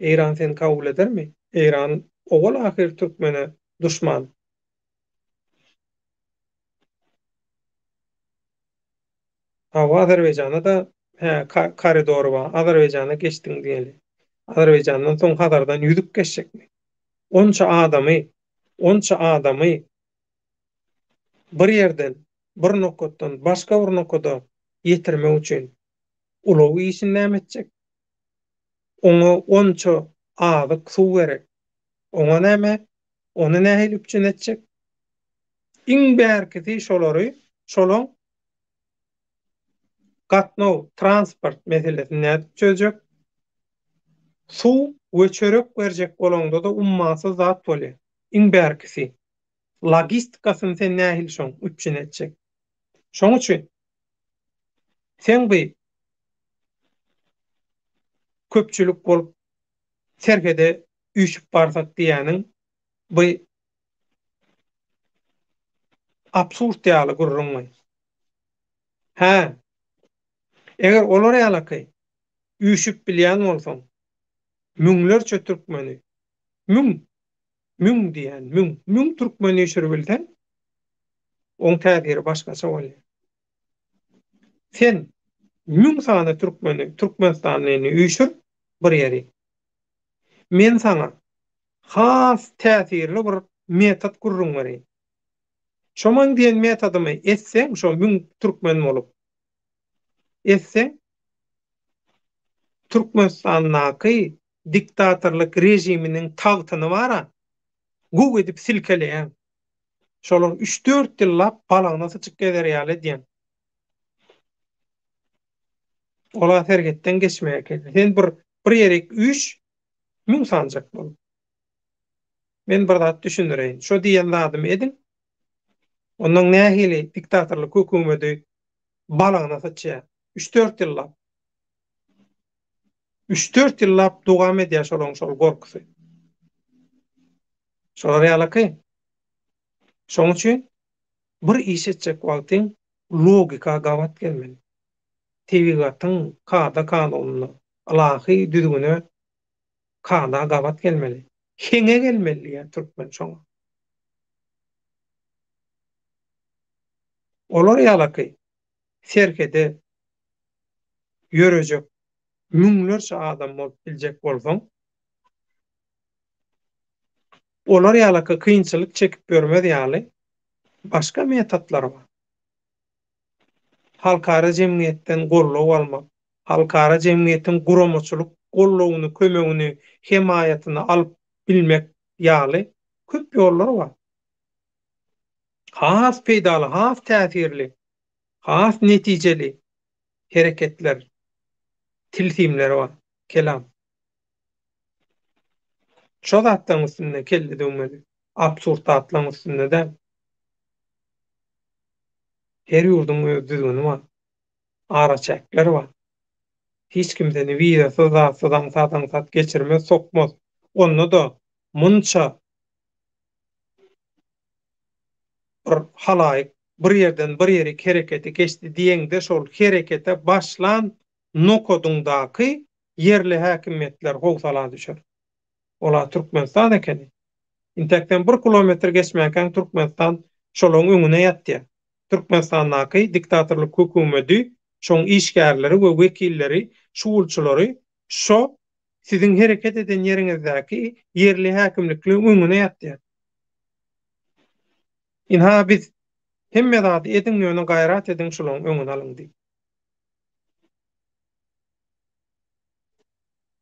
Iran seni kabul edermi? Iran owal ahir Türkmene düşman. Hawa Azerbaýjana da koridory bar. Azerbaýjana geçdiň diýeli. Azerbaýjandan soň Hazardan ýüzüp geçjekmi? Onça adamy bir ýerden, bir nokotdan başga bir nokada ýetirmek üçin ulow işin näme etjek? Oňa onça azyk suw gerek. Oňa näme? Ony nähili üçin etjek? Iň bärkisi şolaň gatnaw, transport meselesini nädip çözjek? Suw we çörek berjek bolanda da ummasy zat bolýar. Iň bärkisi. Logistikasyny sen nähili şoň üçin etjek? Şoň üçin sen bu köpçülik bolup serhede üýşüp barsak diýäniň bu absurd ýaly gurrunmy? Ha, eger olar ýalyky üýşüp bilýän bolsaň, müňlerçe türkmeni, müň, müň diýen, müň türkmeni ýeşirip bilsen, oň täsiri başgaça bolýar. Sen müň sany Türkmenistanyny üýşür bir ýeri. Men sana has täsirli bir metod gurrun berýin. Şomaň diýen metodymy etseň, şo müň türkmen bolup etseň, Türkmenistanyň diktatorlyk rejiminiň tagtyny bara guw edip silkeleýän. Şolar 3-4 ýyllap balagyna syçyp gezerýärler diýen. Ola hergetden geçmeye keldi. Sen bir yerek üç müň sanjak bol. Men bir zat düşündireýin. Şo diýen zadymy edin. Onuň nähili diktatorlyk hökümeti balagyna syçýar. 3-4 ýyllap. 3-4 ýyllap dowam edýär şol gorkusy. Şolar ýalyky. Şoň üçin bir iş etjek wagtyň logika gawat gelmeli. Tebigatyň kada kanunyny, alahy düzgüne kada gawat gelmeli. Heňe gelmeli ýa türkmen şoň. Olar ýalyky serkede ýörejek müňlerçe adam bolup biljek bolsaň, olar ýalyky kynçylyk çekip görmez ýaly başga metodlar bar. Halkara jemgyýetden gollaw almak, halkara jemgyýetiň guramaçylyk gollawuny, kömegini, himayatyny alyp bilmek ýaly köp ýollar bar. Has peýdaly, has täsirli, has netijeli hereketler, tilsimleri bar. Kelam. Şo zatdan üstünde keldi döňmeli. Absurdatlaryň üstünde de her ýurdun öz düzgüni bar. Araçaklar bar. Hiç kimseni wizasyz sat geçirmez, sokmaz. Onu da munça bir halaýyk bir ýerden bir ýere hereketi geçdi diýeňde şol herekete başlan nokoduňdaky yerli häkimetler howsala düşer. Ola Türkmenistan ekeni. Intekden 1 kilometr geçmänken Türkmenistan şolaň öňüne ýatdy. Türkmenistanyň diktatorlyk hökümeti, şoň işgärleri we wekilleri, şuwulçylary şo siziň hereket eden ýeriňizdäki yerli häkimlikliň öňüne ýatdy. Inha biz hemme zady edin ýöne gaýrat edin şolaň öňüne alyndy.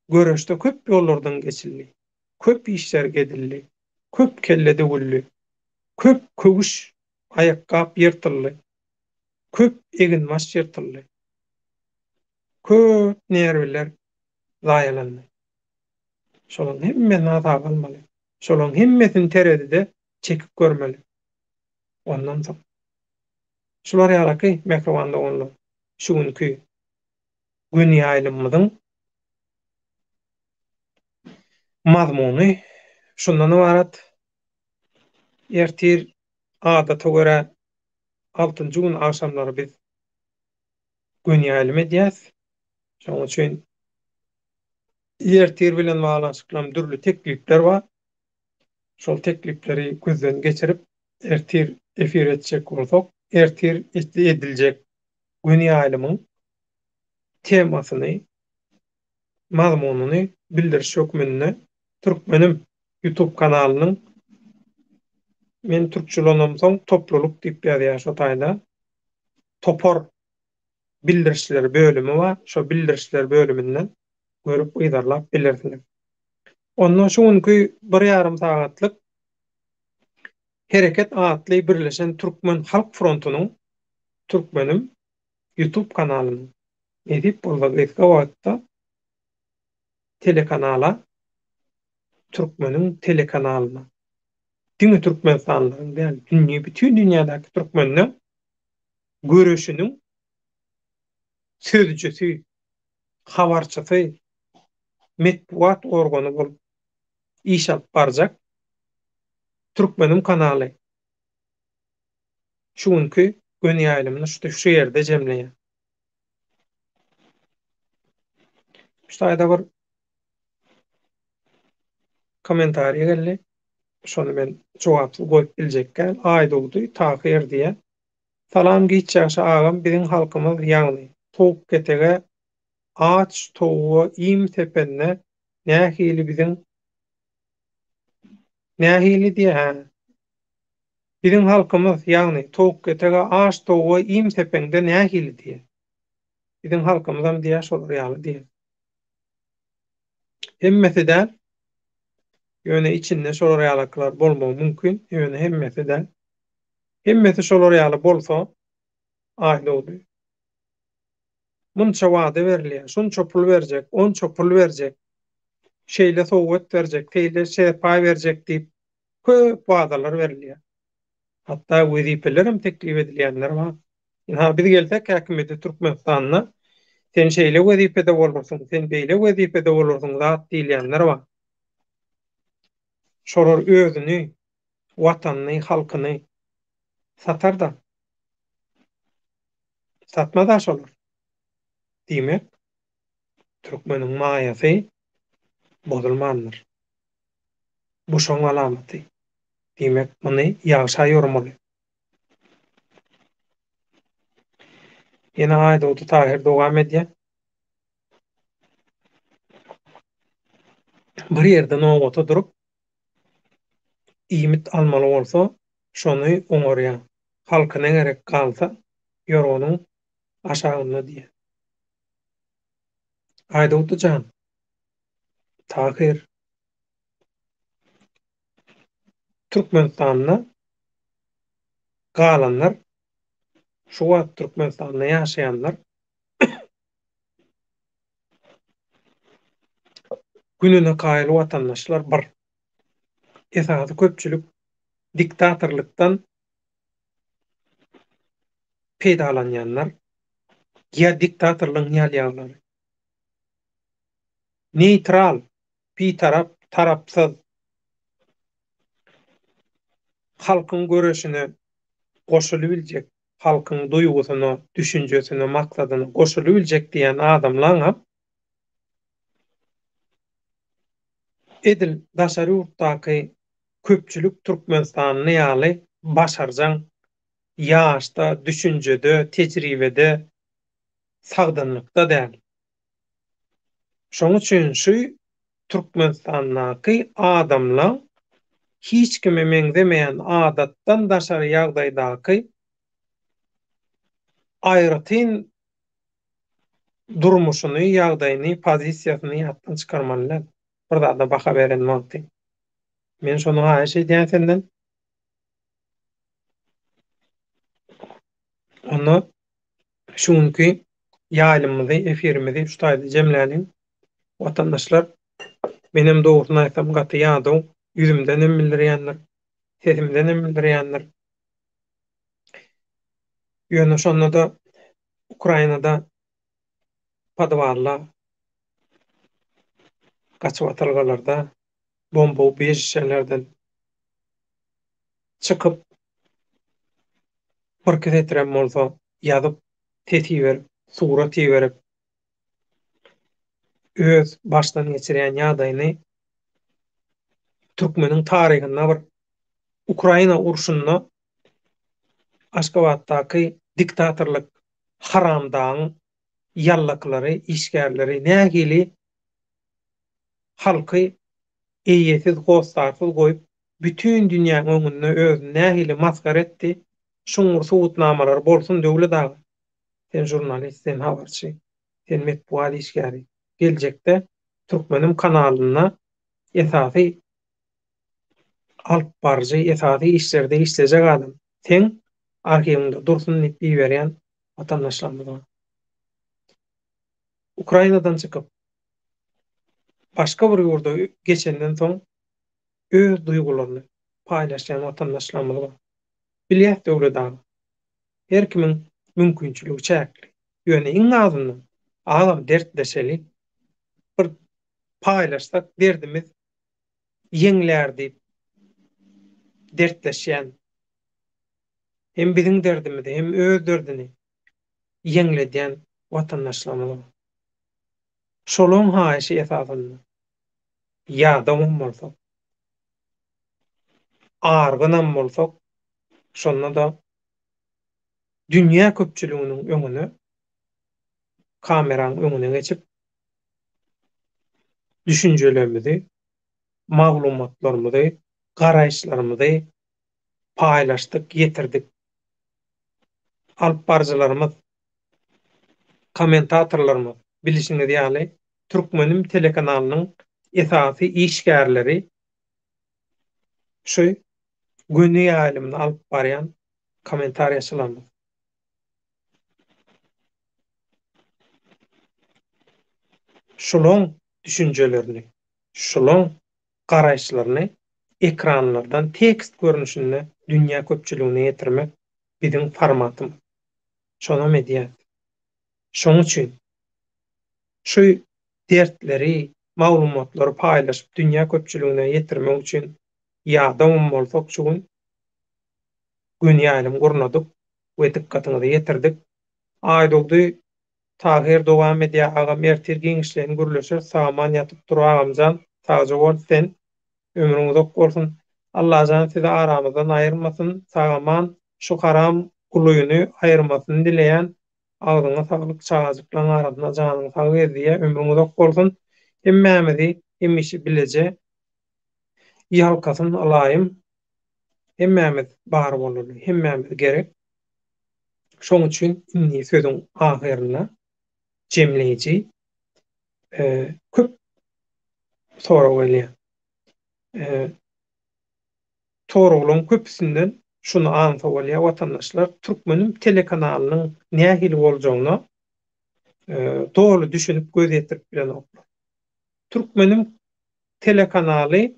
Göreşde köp ýollardan geçildi. Köp işler gedildi. Köp kelle döwüldi. Köp köwüş aýakkap ýyrtyldy. Köp egin maş ýyrtyldy. Köp nerwler zaýalandy. Şolaň hemme nata bolmaly. Şolaň hemmesini teredide çekip görmeli. Ondan soň şular ýalyky mikrowanda only şu günkü gün ýaýlymyzyň mazmuny şundan ibaret. Ertir adata göre 6-njy gün akşamlary biz gün ýaýlym edýäs. Şoň üçin ertir bilen baglanşyklam dürli teklipler bar. Şol teklipleri gözden geçirip ertir efir etjek bolsak, ertir ediljek gün ýaýlymyň temasyny, mazmunyny bildiriş hökmünde türkmenim YouTube kanalynyň men türkçelenamsoň topluluk diýip ýazýar şo taýda. Topor bildirişleri bölümi bar. Şo bildirişler bölüminden görüp ýydarlap bilersiňiz. Ondan şoňky bir ýarym sagatlyk Hereket adly birleşen Türkmen Halk Frontunyň Türkmenim YouTube kanalyny edip bolýar eski wagtda telekanala Türkmenim telekanalyna diňe Türkmenistanlyň däl dünýä bütün dünýädäki türkmenler görüşiniň sözcüsi, habarçysy, medpuat organy bolup iş alyp barjak Türkmenim kanaly. Şuňky gön ýaýlymyny şu ýerde jemleýär. Şu taýda bir kommentariýa geldi. Şonu men jogapsy goýup biljekkä aýdygdy tahyr diýe. Salam giýçäşi agam biziň halkymyz ýagny towuk ketege ağaç tovuğa im tepenne nähili biziň nähili diýe ha. Biziň halkymyz ýagny towuk ketege ağaç tovuğa im tepende nähili diýe. Biziň halkymyzam diýe şol ýaly diýe. Hemmesi de ýöne içinde şol ýalaklar bolmagy mümkin. Ýöne hemmesi şol ýaly bolsa aýdygdy. Munça wada berilýär, şunça pul berjek, onça pul berjek, şeýle sowgat berjek, teýle şerpa berjek diýip köp wadalar berilýär. Hatda wezipelerem teklip edilýänler bar. Ha biz gelsek häkimeti Türkmenistanyna sen şeýle wezipede bolursyň, sen beýle wezipede bolursyň zat diýilýänler bar. Şolar özüni, watanyny, halkyny satar da, satmada şolar. Diýmek, türkmeniň maýasy bozulmandyr. Bu şoň alamaty. Diýmek, muny ýagşa ýormaly. Ýene aýdy Tahir dowam edýär. Bir ýerde nowata durup iýmit almaly bolsa, şonu oňarýar. Halkyna gerek galsa, ýorgonyň aşagyna diýer. Aýdygdyjan, Tahir Türkmenistanyna galanlar, şu wagt Türkmenistanda ýaşaýanlar gününe gaýly watandaşlar bar. Esasy köpçülik diktatorlukdan peýdalanýanlar ýa diktatorlygyň ýalýaglary. Neutral, tarap, tarapsyz halkyň göreşine goşuly biljek, halkyň duýgusyna, düşünjesine, maksadyna goşuly biljek diýen adamlaňa edil daşary ýurtdaky köpçülik Türkmenistanyny ýaly başarjaň ýaşda, düşünjede, tejribede, sagdanlykda däl. Şoň üçin şu Türkmenistanyňky adamlar hiç kime meňzemeýän adatdan daşary ýagdaýdaky aýratyn durmuşyny, ýagdaýyny, pozisiýasyny ýatdan çykarmalylar. Bir da baha berenmekdi. Men şonu haýyş edýän senden. Onu şuňky ýalymyzy, efirimizi şu taýda jemläniň. Watandaşlar menem dogrusyny aýtsam gaty ýadyň ýüzümden bildirýänler, sesimden bildirýänler. Ýöne şonda da Ukrainada padwalla gaçyp atylgalarda bomba beşişlerden çykyp hareket etiren bolsa ýazyp teti berip, surat berip öz başdan geçirýän ýagdaýyny Türkmeniň taryhynda bir Ukraina urşunda Aşgabatdaky diktatorlyk haramdaň ýallaklary, işgärleri nähili halky eýesiz gostarsız goýup bütün dünýäň öňünde özüni nähili maskara etdi. Şuňur sowutnamalar bolsun döwlet dagy. Sen jurnalist, sen habarçy, sen medpuat işgäri. Geljekde Türkmenim kanalyna esasy alyp barjy, esasy işlerde işlejek adam. Sen arhivinde dursun diýip berýän watandaşlarymyz bar. Ukrainadan çykyp başga bir ýurda geçenden soň öz duýgularyny paýlaşan watandaşlarymyz bar. Bilýät döwlet abi. Her kimin mümkinçiligi çäkli. Ýöne iň azyndan adam dertleşeli bir paýlaşsak derdimiz ýeňlär diýip dertleşýän hem biziň derdimizi hem öz derdini ýeňledýän watandaşlarymyz bar. Şolaryň haýyşy esasında ýardamym bolsa, argynam bolsak, şonda da dünýä köpçüliginiň öňüne, kameranyň öňüne geçip düşünjelerimizi, maglumatlarymyzy, garaýşlarymyzy paýlaşdyk, ýetirdik. Alyp barjylarymyz, kommentatorlarymyz bilişiňiz ýaly Türkmenim telekanalynyň esasy işgärleri şu günü ýalymyny alyp barýan kommentariýaçylarymyz. Şolaryň düşünjelerini, şolaryň garaýşlaryny ekranlardan tekst görnüşinde dünýä köpçüligine ýetirmek biziň formatymyz. Şonam edýär. Şoň üçin şu dertleri, maglumatlary paýlaşyp dünýä köpçüligine ýetirmek üçin ýardamym bolsak şu gün gün ýalym gurnadyk we dikkatyňyzy ýetirdik. Aýdygdy Tahir dowam edýär agam ertir giňişlerini gürleşer saman ýatyp durar agamjan taýja bol sen ömrüň uzak bolsun. Allah jan sizi aramyzdan aýyrmasyn. Sagaman şu haram guluýuny aýyrmasyn dileýän agzyňa saglyk çagazyklaryň arasynda janyň sag berdiýär. Ömrüň uzak bolsun. Hemmämizi hemişe bilije ýalkasyn alaýym. Hemmämiz bar bolmaly. Hemmämiz gerek. Şoň üçin indi sözüň ahyryna jemleýiji köp sorag gelýär. Soraglaryň köpüsinden şunu ansa bolýar watandaşlar Türkmenim telekanalynyň nähili boljagyna dogry düşünüp göz ýetirip bilenoklar. Türkmenim telekanaly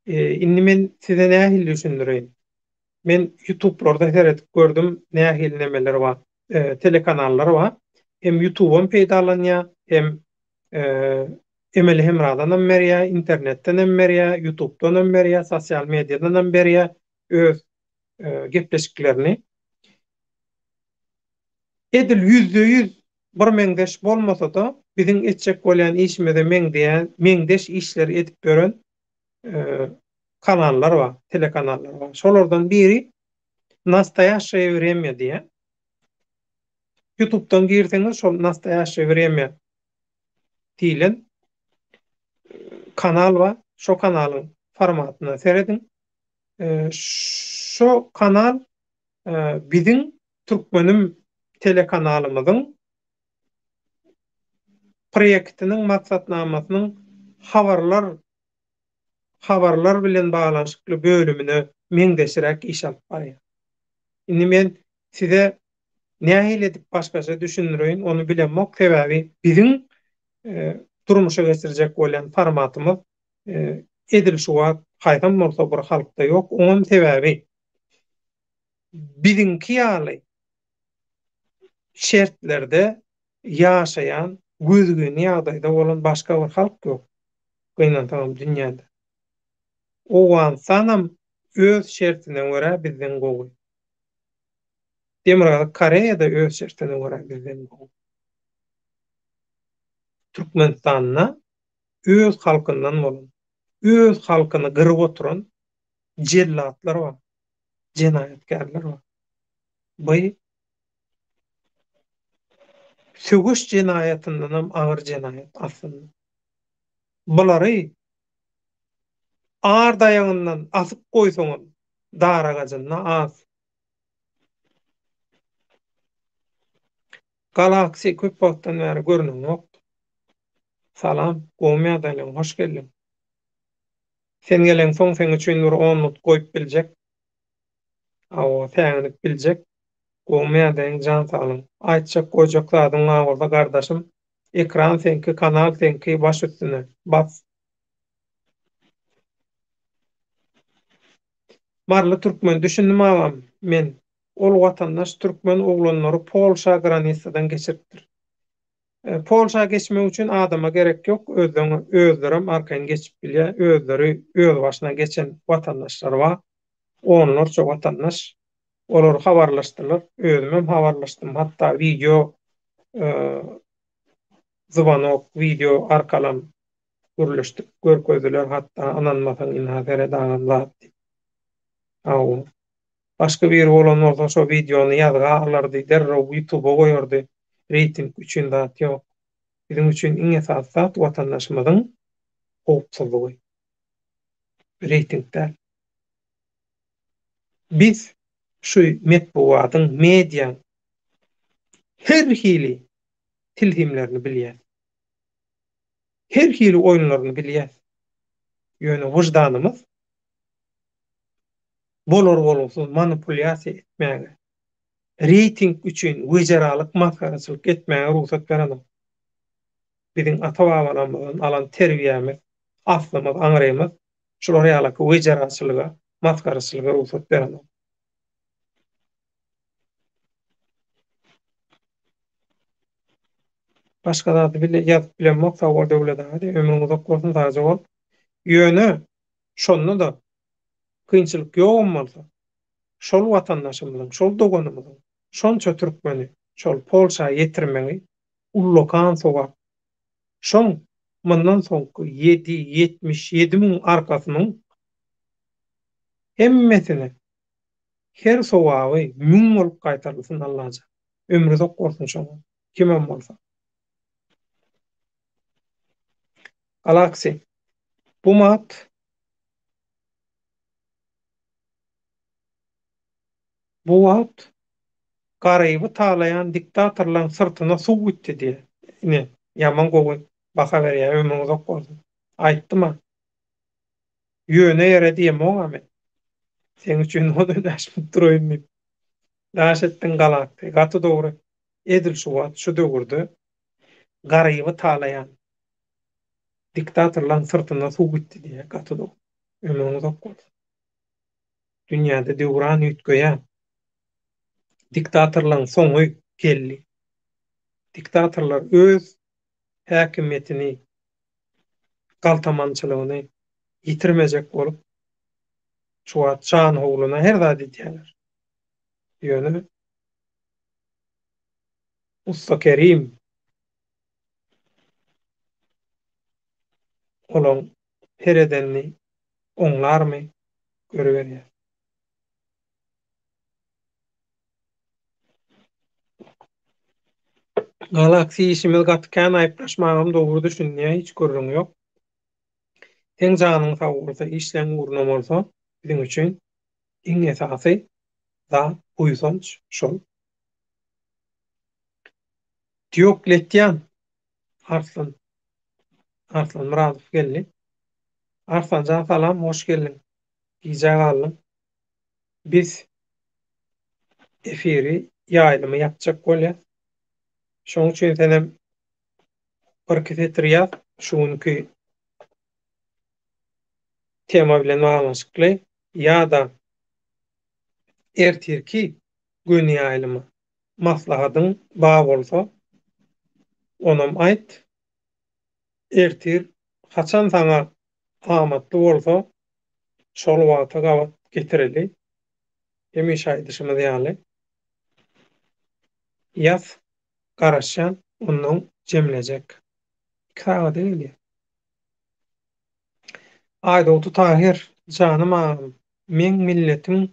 indi men size nähili düşündirýin. Men YouTube'larda seredip gördüm nähili nemeler bar. Telekanallar bar. Hem YouTube'dan peýdalanýar, hem emeli hemradan hem berýär, internetden hem berýär, YouTube'dan hem berýär, sosial mediadan hem berýär öz gepleşiklerini. Edil %100 bir meňdeş bolmasa da biziň etjek bolýan işimize meňdeş işler edip beren kanallar bar, telekanallar bar. Şolardan biri Nastoящее время diye. YouTube'dan girseňiz şol Nastoящее время diýilen kanal bar. Şo kanalyň formatyna seredin. Şo kanal biziň Türkmenim telekanalymyzyň proyektiniň maksatnamasynyň habarlar bilen baglanşykly bölümine meňdeşirek iş alyp barýar. Indi men size nähili edip başgaça düşündirýin, onu bilenmek sebäbi biziň durmuşa geçirecek bolýan formatymyz edil şu wagt haýdam bolsa bir halkda ýok. Onuň sebäbi biziňki ýaly şertlerde ýaşaýan, gözgün ýagdaýda bolan başga bir halk ýok. Gynantam dünýäde. Owan sanam öz şertine görä bizden gowy. Demirgal Koreýada öz şertine görä bizden gowy. Türkmenistanyna öz halkyndan bolan, öz halkyny gyryp oturan jellatlar bar, jenaýatkarlar bar. Bu sögüş jenaýatyndan hem agyr jenaýat aslynda. Bulary Ağır dayaňyndan asyp goýsaňam daragajanna az. Galaksy köp wagtdan bäri görnüň ok. Salam, gowy ýagdaýlaryň hoş geldiň. Sen gelen soň sen üçin bir 10 minut goýup biljek. Awa täňlik biljek. Gowy ýagdaýyň jan saglyň. Aýtjak goýjak zadyň agurda gardaşym. Ekran senki, kanal senki, baş üstüne. Bas. Marly türkmen düşündim agam. Men ol watandaş türkmen oglanlary Polşa granisadan geçiripdir. Polşa geçmek üçin adama gerek yok. Özlerim arkadan geçip bilýär. Özleri öz başyna geçen watandaşlar bar. Onlar çok watandaş. Olar habarlaşdylar. Özüm hem habarlaşdym. Hatda video zybanok video arkalam gürleşdik. Görkezdiler. Hatda ananmadan inhazere dağınlar. Aw. Başga bir bolan bolsa şo videony ýazga alardy, derrew YouTube'a goýardy. Reyting üçin dat ýok. Bizim üçin iň esasy zat watandaşymyzyň howpsuzlygy. Reytingde. Biz şu medeniýetin, mediýaň her hili tilhimlerini bilýär. Her hili oýunlaryny bilýär. Ýöne wyjdanymyz bolar bolursuz manipulyasiýa etmäge, reyting üçin wejaralyk maskaraçylyk etmäge ruhsat berenok. Biziň ata-babalarymyzdan alan terbiýemiz, aslymyz, aňraýymyz şular ýalyky wejaraçylyga, maskaraçylyga ruhsat berenok. Başga zady bile ýazyp bilenmek sowgal döwlet ömrüň uzak bolsun daýjy bol. Ýöne şonda da kynçylyk ýok bolsa, şol watandaşymyzyň, şol doganymyzyň, şonça türkmeni şol Polşa ýetirmegi ullukan sowap. Şoň mundan soňky 7-77 000 arkasynyň hemmesini her sowaby 1000 bolup gaýtarylsyn Allaha. Ömrü uzak bolsun şoň. Kimem bolsa. Galaksy. Bu mat bu wagt garaýby talaýan diktatorlaryň syrtyna suw gitdi diýe. Ne? Ýaman gowy baka berýär, ömrüň uzak bolsun. Aýtdyma? Ýöne ýere diýemok men. Sen üçin o da daşyp duraýyn. Daş etdiň Galaksy. Gaty dogry. Edil şu wagt şu döwürde garaýby talaýan diktatorlaryň syrtyna suw gitdi diýe gaty dogry. Ömrüň uzak bolsun. Dünýäde döwran ýetgeýän diktatorlaryň soňy geldi. Diktatorlar öz häkimetini, galtamançylygyny ýitirmejek bolup şu wagt şan howluna her zat edýärler. Ýöne Usta Kerim olaň her edenni oňlarmy göreberýär. Galaksy işimiz gatykän aýplaşmagym dogry düşünýär, hiç görüň ýok. Sen janyň sag bolsa, işleň uğruna bolsa, biziň üçin iň esasy da uýsanç şol. Diokletyan Arslan Arslan Muradow geldi. Arslanjan salam, hoş geldiň. Giza galyň. Biz efiri ýaýlymy ýapjak bolýar. Şoň üçin senem bir kitet ýaz, şuňky tema bilen baglanşykly ýa-da ertirki gün ýaýlymy maslahatyň bar bolsa, onam aýt. Ertir haçan saňa amatly bolsa, şol wagta gawat getireli. Hemiş aýdyşymyz ýaly. Ýaz, garaşan, onuň jemlejek. Kawa diýeli. Aýdawdy Tahir, janym agam, men milletiň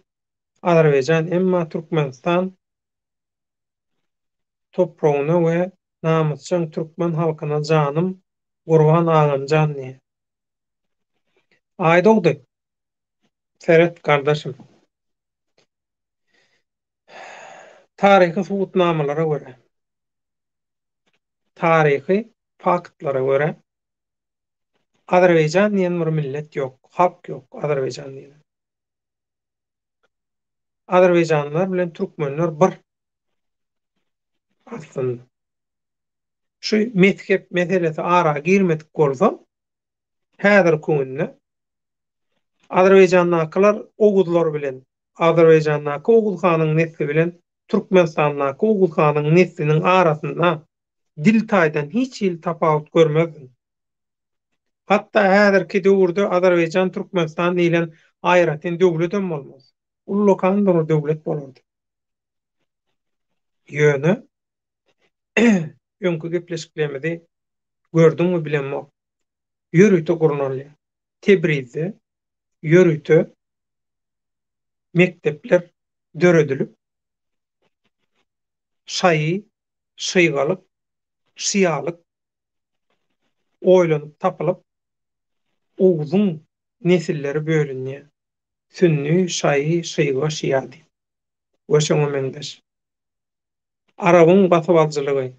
Azerbaýjan emma Türkmenistan topragyna we namysçan türkmen halkyna janym gurban agam jany. Aýdogdy, Serhat kardeşim. Taryhy subutnamalara görä, taryhy faktlara görä Azerbaýjan diýen bir millet ýok, halk ýok Azerbaýjan diýen. Azerbaýjanlylar bilen türkmenler bir aslında. Şu mezhep meselesi ara girmedik bolsa, häzir künde Azerbaýjanlylar oguzlar bilen, Azerbaýjanlyk oguzhanyň nesli bilen Türkmenistanyň oguzhanyň nesliniň arasynda dil taýdan hiç il tapawut görmezdim. Hatda häzirki döwürde Azerbaýjan Türkmenistan diýilen aýratyn döwletem bolmaz. Ullukan bir döwlet bolardy. Ýöne öňkü gepleşiklerimizi gördüňmi bilenmek. Ýörüýte gurulýar. Tebrizde ýörüýte mektepler döredilip şaý, şygalyk, şiýalyk oýlanyp tapylyp ugzun nesilleri bölünýär. Sünni, şaý, şyga, şiýa diýip. Oşoňa mendeş. Arabyň basybalçylygy,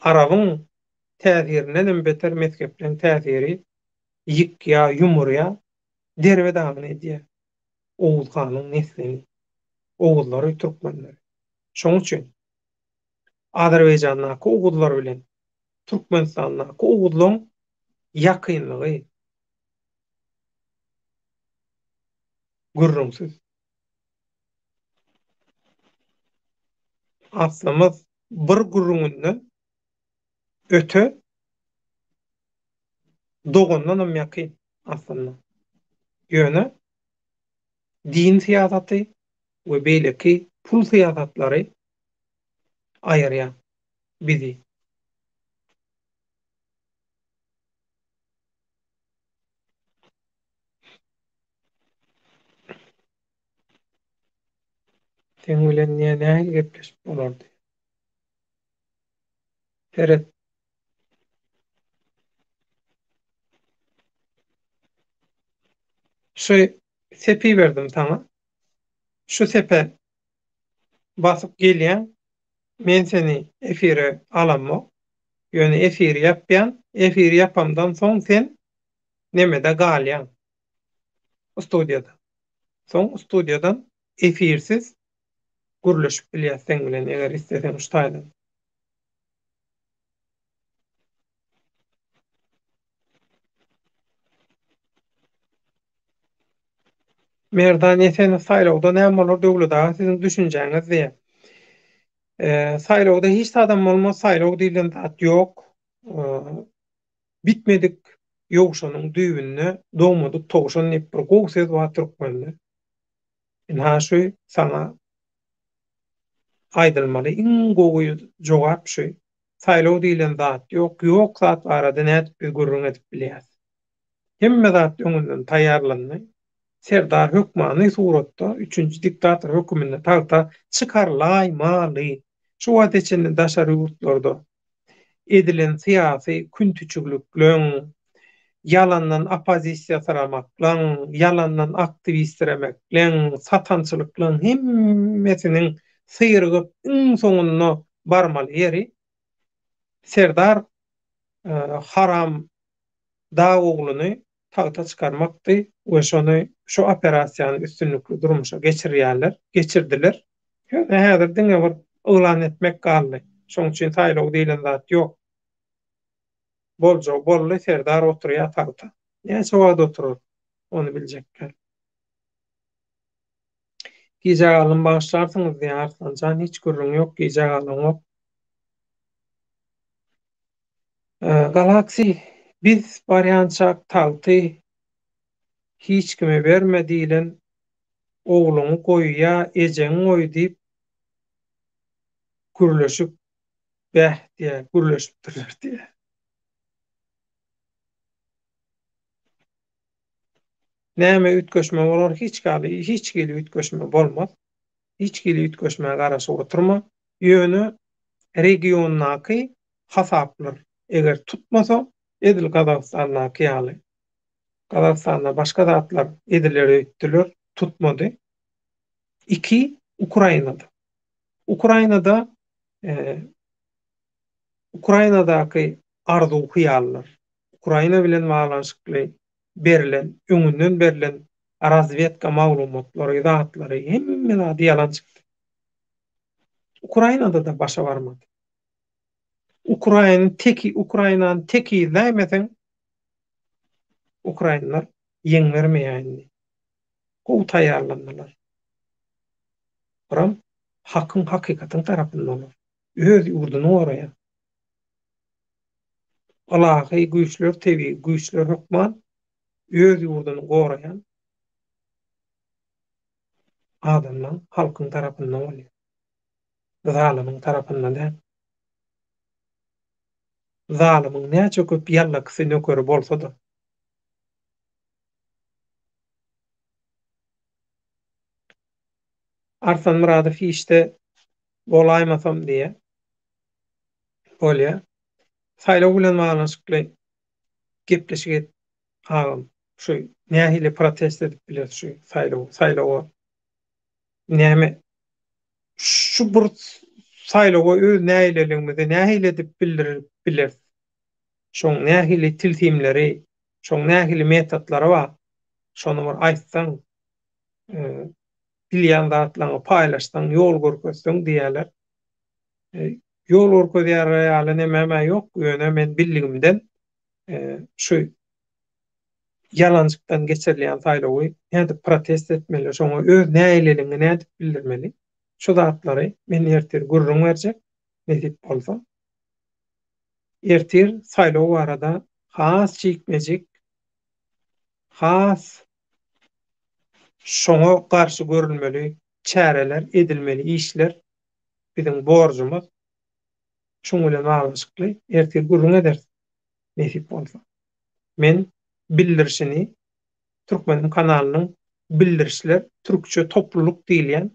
Arabyň täsirinden beter mezheplerin täsiri ýikýa, ýumurýa derwedagyn edýär. Oğuzhanyň neslini, Oğuzlary, Türkmenleri. Şoň üçin Azerbaýjanlyk Oğuzlar bilen Türkmenistanlyk Oğuzlaryň ýakynlygy gürrümsiz. Aslymyz bir gürrümünden öte dogandanam ýakyn aslında. Ýöne din siýasaty we beýleki pul siýasatlary aýyrýar bizi. Sen bilen näme gepleşip bolardy? Serhat, şu sepi berdim sana. Şu sepe basyp gelýän, men seni efire alammo. Ýöne efir ýapýan, efir ýapamdan soň sen nemede galýan? Studiýada. Soň studiýadan efirsiz gürleşip bilýär sen bilen eger isteseň şutaýdan. Merdan ýeten saýlawda näme bolar döwleda siziň düşünjäňiz diýe. Saýlawda hiç adam bolmaz, saýlaw diýilen zat ýok. Bitmedik ýogşanyň düýbünde dogmadyk togşan diýip bir gowy söz bar türkmende. Haşy sana aýdylmaly iň gowy jogap şu. Saýlaw diýilen zat ýok, ýok zat barada nädip biz gurrun edip bilýäs. Hemme zat öňünden taýýarlandy. Serdar Hökmany suratda 3-nji diktator hökümine tagta çykarlaýmaly. Şu wagt içinde daşary ýurtlarda edilen syýasy küntüçüklükleň, yalandan opozisiýa saramaklaň, yalandan aktivistlemekleň, satançylyklaň hemmesiniň syýrygyp iň soňuna barmaly ýeri Serdar Haram Dagogluny tagta çykarmakdy we şonu şu operasiýany üstünlikli durmuşa geçirdiler. Häzir diňe bir öňlan etmek galdy. Şoň üçin saýlaw diýilen zat ýok. Boljo bolly Serdar oturýar tagta. Näçe wagt oturur? Onu biljekler. Gije alym başlarsyňyz diýär Arslanjan, hiç gürrüň ýok, gije alym ýok. Galaksi biz barýançak tagty hiç kime berme diýilen ogluny goýýa, ejeň goý diýip gürleşip diýär, gürleşip durýar diýär. Näme ütköşme bolar? Hiç geli ütköşme bolmaz. Hiç geli ütköşme garaşy oturma. Ýöne regionnaky hasaplar eger tutmasa Edil Kazakstannaky ýaly. Kazakstanda başga zatlar ediler öýtdiler, tutmady. 2 Ukrainada. Ukrainada eee Ukrainadaky arzuw hyallar, Ukraina bilen baglanşykly berilen, öňünden berilen razvedka maglumatlary, zatlary hemme zady ýalan çykdy. Ukrainada da başa barmady. Ukrainanyň teki nämeseň Ukrainlar ýeň bermeýärdi. Gowy taýýarlandylar. Biram hakyň hakykatyň tarapyndalar. Öz ýurduny goraýan. Alaky güýçler tebi, güýçler hukman öz ýurduny goraýan adamlaň halkyň tarapyndan bolýar. Zalymyň tarapyndan däl. Zalymyň näçe köp ýallakysy nökeri bolsa-da Arsan Muradow işte bolaýmasam diýe bolýar. Saýlaw bilen baglanşykly gepleşik agam şu nähili protest edip biler şu saýlawa. Näme şu bir saýlawa öz nähililigimizi nähili edip bildirip biler. Şoň nähili tiltimleri, şoň nähili metodlary bar. Şonu bir aýtsaň, bilýän zatlaryňy paýlaşsaň, ýol görkezseň diýerler. Ýol görkezýär ýaly näme ýok, ýöne men bildigimden şu yalançykdan geçirilýän saýlawy näde protest etmeli, şoňa öz näýleligini näde bildirmeli. Şu zatlary men ertir gurrun berjek, nesip bolsa. Ertir saýlaw arada has çykmejik, has şoňa garşy görülmeli, çäreler edilmeli, işler bizim borjumuz. Şoň bilen baglanşykly ertir gurrun eder, nesip bolsa. Men bildirişini Türkmen kanalynyň bildirişler türkçe topluluk diýilýän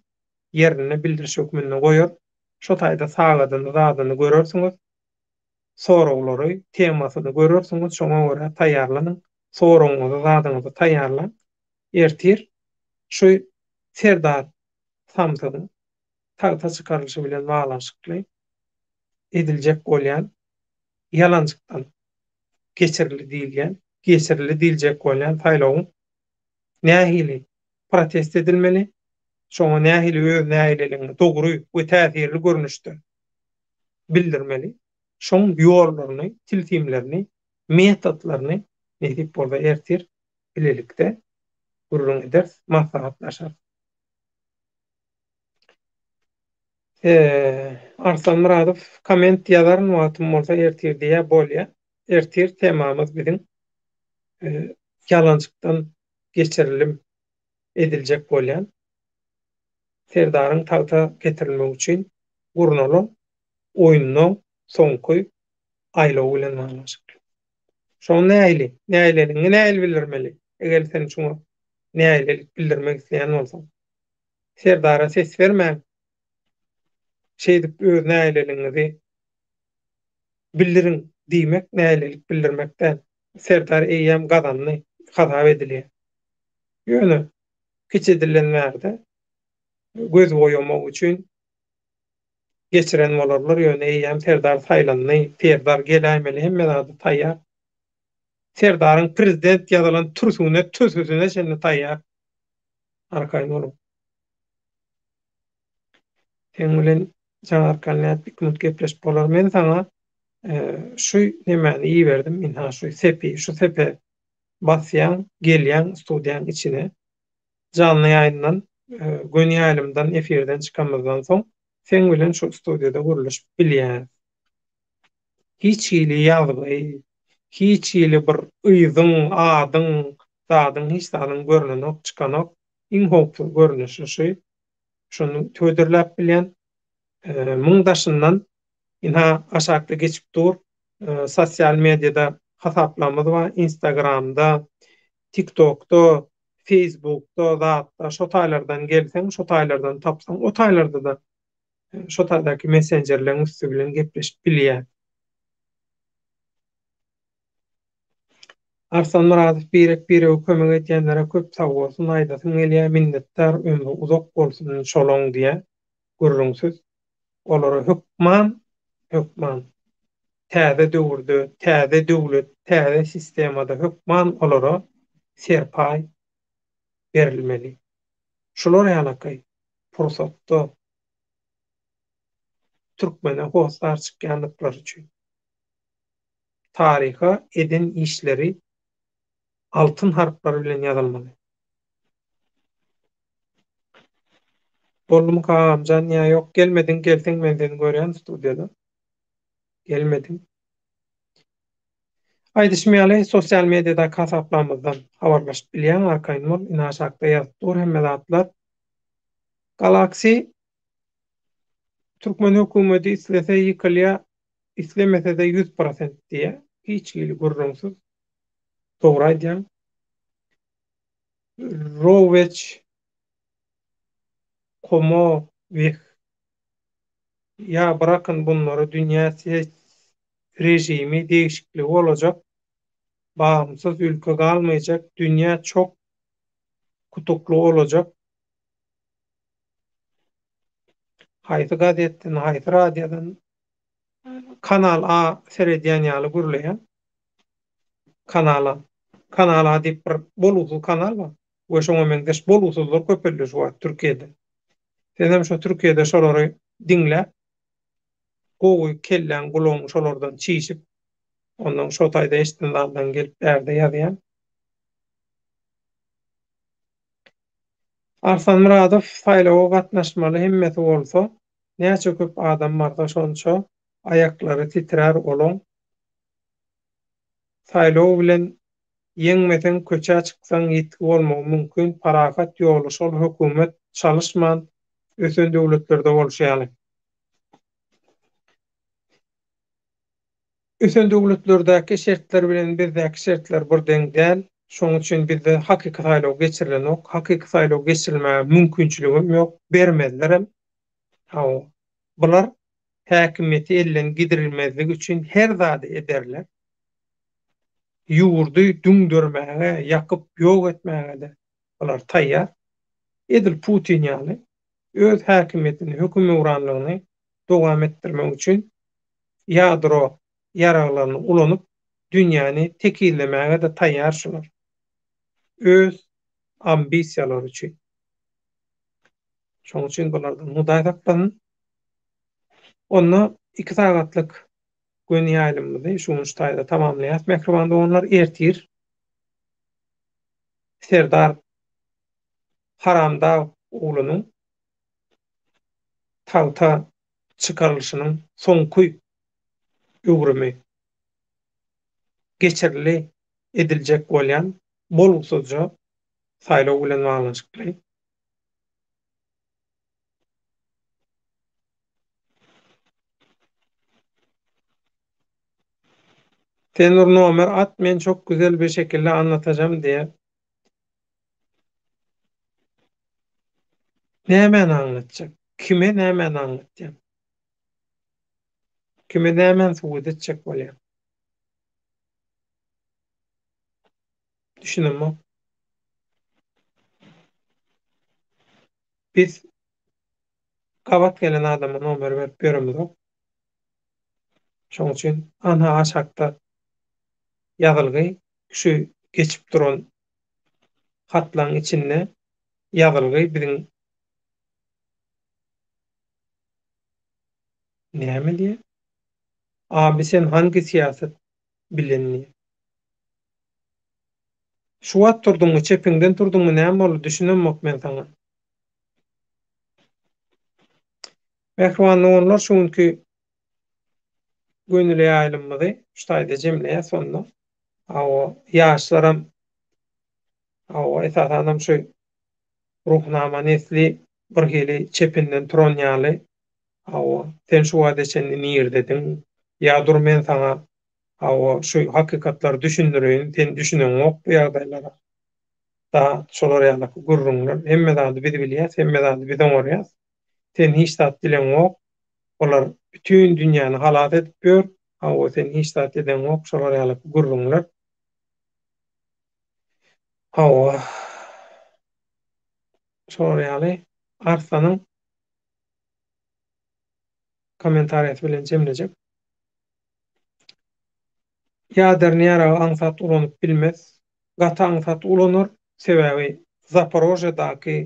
ýerine bildiriş hökmünde goýar. Şo taýda sagadyny, zadyny görersiňiz. Soraglary, temasyny görersiňiz, şoňa görä taýýarlanyň. Soragyňyzy, zadyňyzy taýýarlan. Ertir şu Serdar Samsynyň tagta çykarlyşy bilen baglanşykly ediljek bolýan ýalançykdan geçirili diýiljek bolýan saýlawyň nähili protest edilmeli, şoňa nähili öz nähililigini dogry we täsirli görnüşde bildirmeli. Şoň ýollaryny, tiltimlerini, metodlaryny nädip bolsa ertir bilelikde gurrun eder, maslahatlaşar. Arsan Muradow komment ýazaryn wagtym bolsa ertir diýe bolýar. Ertir temamyz bizim ýalançykdan geçirilim ediljek bolýan Serdaryň tagta getirilmek üçin gurnulan oýunyň soňky aýlawy bilen baglanşyk. Şoň näýleligiňi näil bildirmeli. Eger sen şoňa näýlelik bildirmek isleýän bolsaň, Serdara ses bermäň. Şeýdip öz näýleligiňizi bildirin diýmek näýlelik bildirmekden. Serdar eýýäm gazanly hazap edilýär. Ýöne keçirilenlerde göz boyamak üçin geçiren bolarlar ýöne eýýäm Serdar saýlandy, Serdar gelämeli hemme zady taýýar. Serdaryň prezident ýazylan türsüne, tösüne şeňle taýýar. Arkaýyn bolup. Sen bilen janarkalnät bir gün gepleşip bolar. Men saňa şu nemäni iýerdim, min ha şu sepe basýan, gelýän studiýanyň içine canly ýaýndan, gün ýaýlymdan, efirden çykanmazdan soň sen bilen şu studiýada guruluşyp bilýän. Hiç ýyly ýazgy, hiç ýyly bir yzyň, adyň, zadyň hiç zadyň görnenok, çykanok, iň howpsuz görnüşi şu. Şonu töderläp bilýän muňdaşyndan ina aşakda geçip dur. Sosial mediada hasaplamady bar. Instagramda, TikTokda, Facebookda, zatda şo taýlardan gelseň, şo taýlardan tapsaň, o taýlarda da şo taýdaki messengerleriň üstü bilen gepleşip bilýär. Arsan Muradov birek birege kömek etýänlere köp sag bolsun, aýdasyn gelýär, minnetdar, ömrü uzak bolsun şolaň diýe gurrunsyz. Olara hökman, hökman. Täze döwürde, täze döwlet, täze sistemada hökman olara serpay berilmeli. Şolar ýalakay fursatda türkmene howsar çykýanlyklar üçin taryha eden işleri altın harflar bilen ýazylmaly. Bollum kamjan ýa ýok gelmedin, gelseň men seni görýän studiýada. Gelmedin. Aýdyşmaýaly sosial mediada kasaplamyzdan habarlaşyp bilýän arkaýynmal inaşakda ýazdyr hemme zatlar. Galaxy Türkmen hökümeti islese ýykylýa, islemese de 100% diýe. Hiç ýyly gurrunsyz. Dogry aýdýan. Rowech, Komo, Vih. Ya bırakın bunları, dünýä rejimi değişikliği olacak. Bağımsız ülke kalmayacak. Dünya çok kutuplu olacak. Haýsy gazetden, haýsy radiodan Kanal A seredýän ýaly gürleýän. Kanal A. Kanal A diýip bir boluwsuz kanal bar. We şoňa meňdeş boluwsuzlar köpelleşip bar Türkiýede. Sen hem şo Türkiýede şolary diňläp, gowy kellen gulaň şolardan çiýişip, ondan şo taýda eşitdenlerden gelip berde ýazýan. Arsan Muradov saýlawa gatnaşmaly hemmeti bolsa, näçe köp adam barda şonça aýaklary titrer olan saýlaw bilen ýeňmesen köçä çyksaň ýetki bolmagy mümkin. Parahat ýoly şol hökümet çalışman ösen döwletlerde bolşýaly. Ösen döwletlerdäki şertler bilen bizdäki şertler birdeň däl. Şoň üçin bizde hakyky saýlaw geçirilen ok, hakyky saýlaw geçirilmäge mümkinçiligim ýok, bermezler hem. Bular häkimiýeti elden gidirilmezligi üçin her zady ederler. Ýurdy düňdürmäge, ýakyp ýok etmäge de bular taýýar. Edil Putin ýaly öz häkimiýetini, hökümranlygyny dowam etdirmek üçin ýadro ýaraglaryny ulanyp dünýäni tekillemäge de taýýar şular. Öz ambisiýalary üçin. Şoň üçin bulardan mudaý saklanyn. Onu 2 sagatlyk gün ýaýlymyzy şu taýda tamamlaýar. Mehribanda onlar ertir. Serdar Haramda uglunyň tawta çykarylşynyň soňky öwrümi geçerli ediljek bolýan bolgusyzja saýlaw bilen baglanşykly. Tenur nomer at, men çok güzel bir şekilde anlatacağım diye. Nämen anlatacak? Kime nämen anlatacak? Kime nämen suwyd etjek bolýar? Düşünürmü? Biz gabat gelen adama nomer berip beremizok. Şoň üçin ana aşakda ýazylgy şu geçip duran hatlaryň içinde ýazylgy biziň näme diýe? Abi sen hangi siýasat bilenni? Şu wat turduňmy, çepiňden turduňmy, näme boldy düşünemok men saňa. Mehriban onlar şuňky gönüle ýaýlymyzy şutaýda jemleýär sonda. Awa ýaşlarym esasanam şu ruhnama nesli bir hili çepinden turan ýaly. Sen şu wada çenni nir dedin. Ýa-dur men saňa şu hakykatlar düşündirýän, sen düşünen ok bu ýagdaýlara. Da şolar ýaly gurrunlar hemme zady bizi bilýär, hemme zady bizden görýär. Sen hiç zat bilen ok. Olar bütün dünýäni halat edip ber. Sen hiç zat eden ok, şolar ýaly gurrunlar. Hawa şoraýaly Arslan'ın kommentariýasy bilen jemlejek. Ýaderni ýaragy aňsat ulanyp bilmez. Gata aňsat ulanır, sebäbi Zaporojyadaky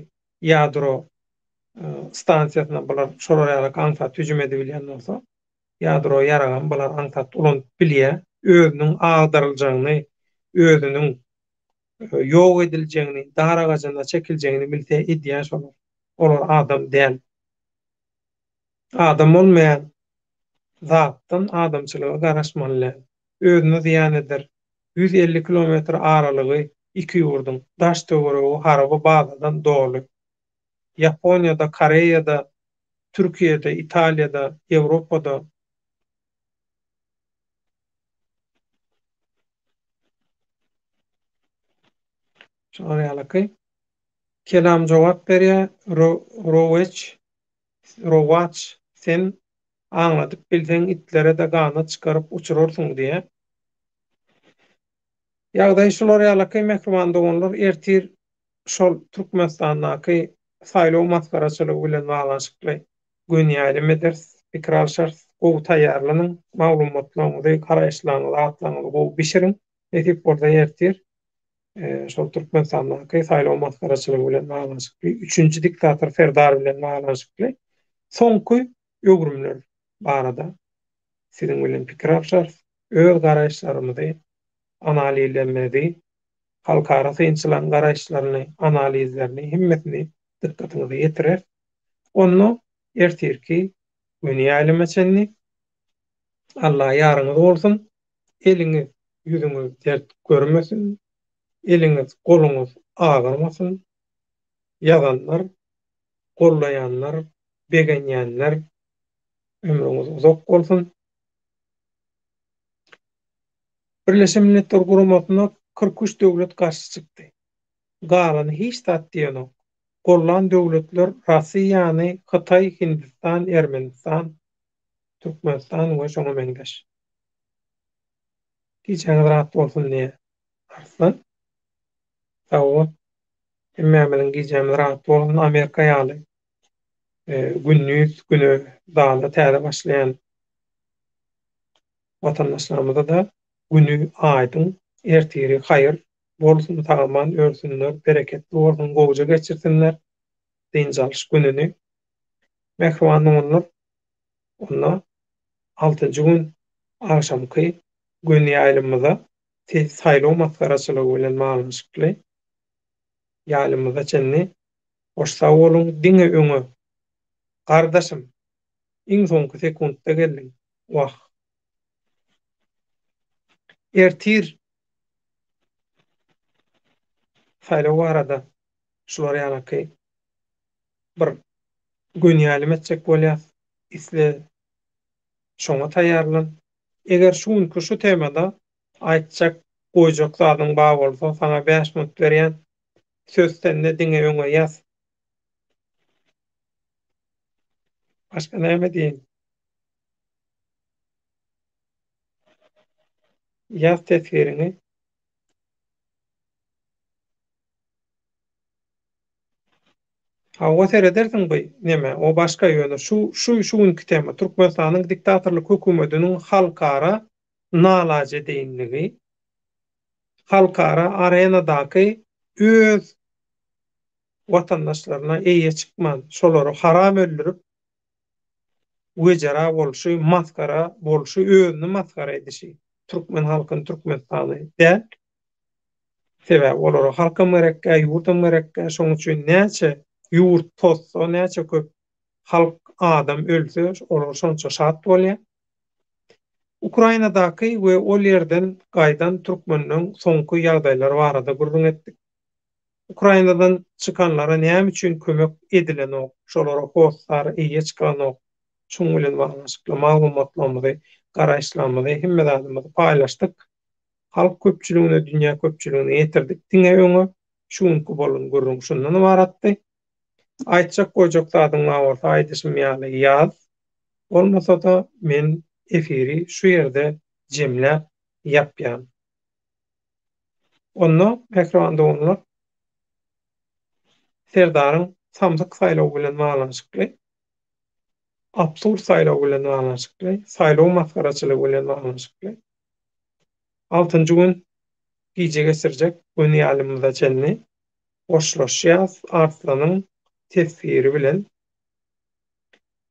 ýadro stansiýasyna bular şoraýaly aňsat hüjüm edip bilýän bolsa, ýadro ýaragan bular aňsat ulanyp bilýär, özüniň agdaryljanyny, özüniň ýok ediljeğini, daragajalyna çekiljeğini bilse iddia şolar. Olar adam däl. Adam bolmaýan zatdan adamçylyga garaşmaly. Özüne ziýan eder. 150 kilometr aralygy iki ýurdun daş töweregi haraba bazadan doly. Ýaponiýada, Koreýada, Türkiýede, Italiýada, Ýewropada şoňalyky kelam jogap berýär. Rowatch sen aňlatyp bilseň itlere de gana çykaryp uçurursyň diýe. Ýagdaý şolar ýalyky mehriban doganlar ertir şol Türkmenistanyňky saýlaw maskaraçylygy bilen baglanşykly günýälim eders, pikir alşar, gowy taýýarlanyň maglumatlaryny, garaşlaryny, atlaryny gowy bişiriň. Etip borda ertir şol Türkmenistanyňky saýlaw maskaraçylygy bilen baglanşykly 3-nji diktator Ferdar bilen baglanşykly soňky öwrümler barada siziň bilen pikir alşar, öz garaşlarymyzy analizlemedi, halkara synçylan garaşlaryny, analizlerini, himmetini dikkatinize ýetirer. Onu ertirki günýälim eçenni Allah ýarňyz bolsun, eliňiz, ýüzüňiz dert görmesin, eliňiz, goluňyz agyrmasyn, ýazanlar, gollaýanlar, begenýänler ömrüňiz uzak bolsun. Birleşen Milletler Guramatyna 43 döwlet garşy çykdy. Galany hiç tat diýenok. Gollan döwletler Russiýany, Hytaý, Hindistan, Ermenistan, Türkmenistan we şoňa meňzeş. Giýjäňiz rahat bolsun diýe. Arslan. Sag emmämeliň giýjämiz rahat bolsun. Amerika ýaly. Günnüz güne dağda täze başlayan vatandaşlarymyza da günü aýdyň, ertiri haýyr bolsun, taýman örsünler, bereketli bolsun, gowja geçirsinler. Dinjalş gününi mehriban bolsunlar. Onda 6-njy gün akşamky gün ýaýlymyza saýlaw maskaraçylygy bilen baglanşykly ýaýlymyza çenni hoş sag bolun, diňe öňe. Gardaşym, iň soňky sekundda geldiň. Wah. Ertir saýlaw barada şular ýalyky bir gün ýaly etjek bolýar. Isle şoňa taýýarlan. Eger şu temada aýtjak, goýjak zadyň bar bolsa, sana 5 minut berýän. Söz sende, diňe öňe ýaz. Başga näme diýin? Ýaz tesbirini. Hawa seredersiň bu näme? O başga ýöne. Şu günkü tema Türkmenistanyň diktatorlyk hökümetiniň halkara nalaje diýinligi. Halkara arenadaky öz watandaşlaryna eýe çykman, şolary haram öldürip wejara bolşy, maskara bolşy, özüni maskara edişi. Türkmen halkyny Türkmenistany däl. Sebäbi olara halka merekkä, ýurda merekkä, şoň üçin näçe ýurt tozsa, näçe köp halk adam ölse, olar şonça şat bolýar. Ukrainadaky we ol ýerden gaýdan türkmeniň soňky ýagdaýlary barada gurrun etdik. Ukrainadan çykanlara näme üçin kömek edilenok, şolara hostar, eýe çykanok, şoň bilen baglanşykly maglumatlarymyzy, garaşlarymyzy, himmedarymyzy paýlaşdyk. Halk köpçüligine, dünýä köpçüligine ýetirdik. Diňe öňe şuňky bolun gurrun şundan baratdy. Aýtjak goýjak zadyň bolsa aýdyşym ýaly ýaz. Bolmasa da men efiri şu ýerde jemläp ýapýan. Onu ekranda onlar Serdaryň samsyk saýlawy bilen baglanşykly, absurd saýlawy bilen baglanşykly, saýlaw maskaraçylygy bilen baglanşykly. 6-njy gün giýje geçirjek dünýälymyzda çenli goşlaşýas Arslanyň tesiri bilen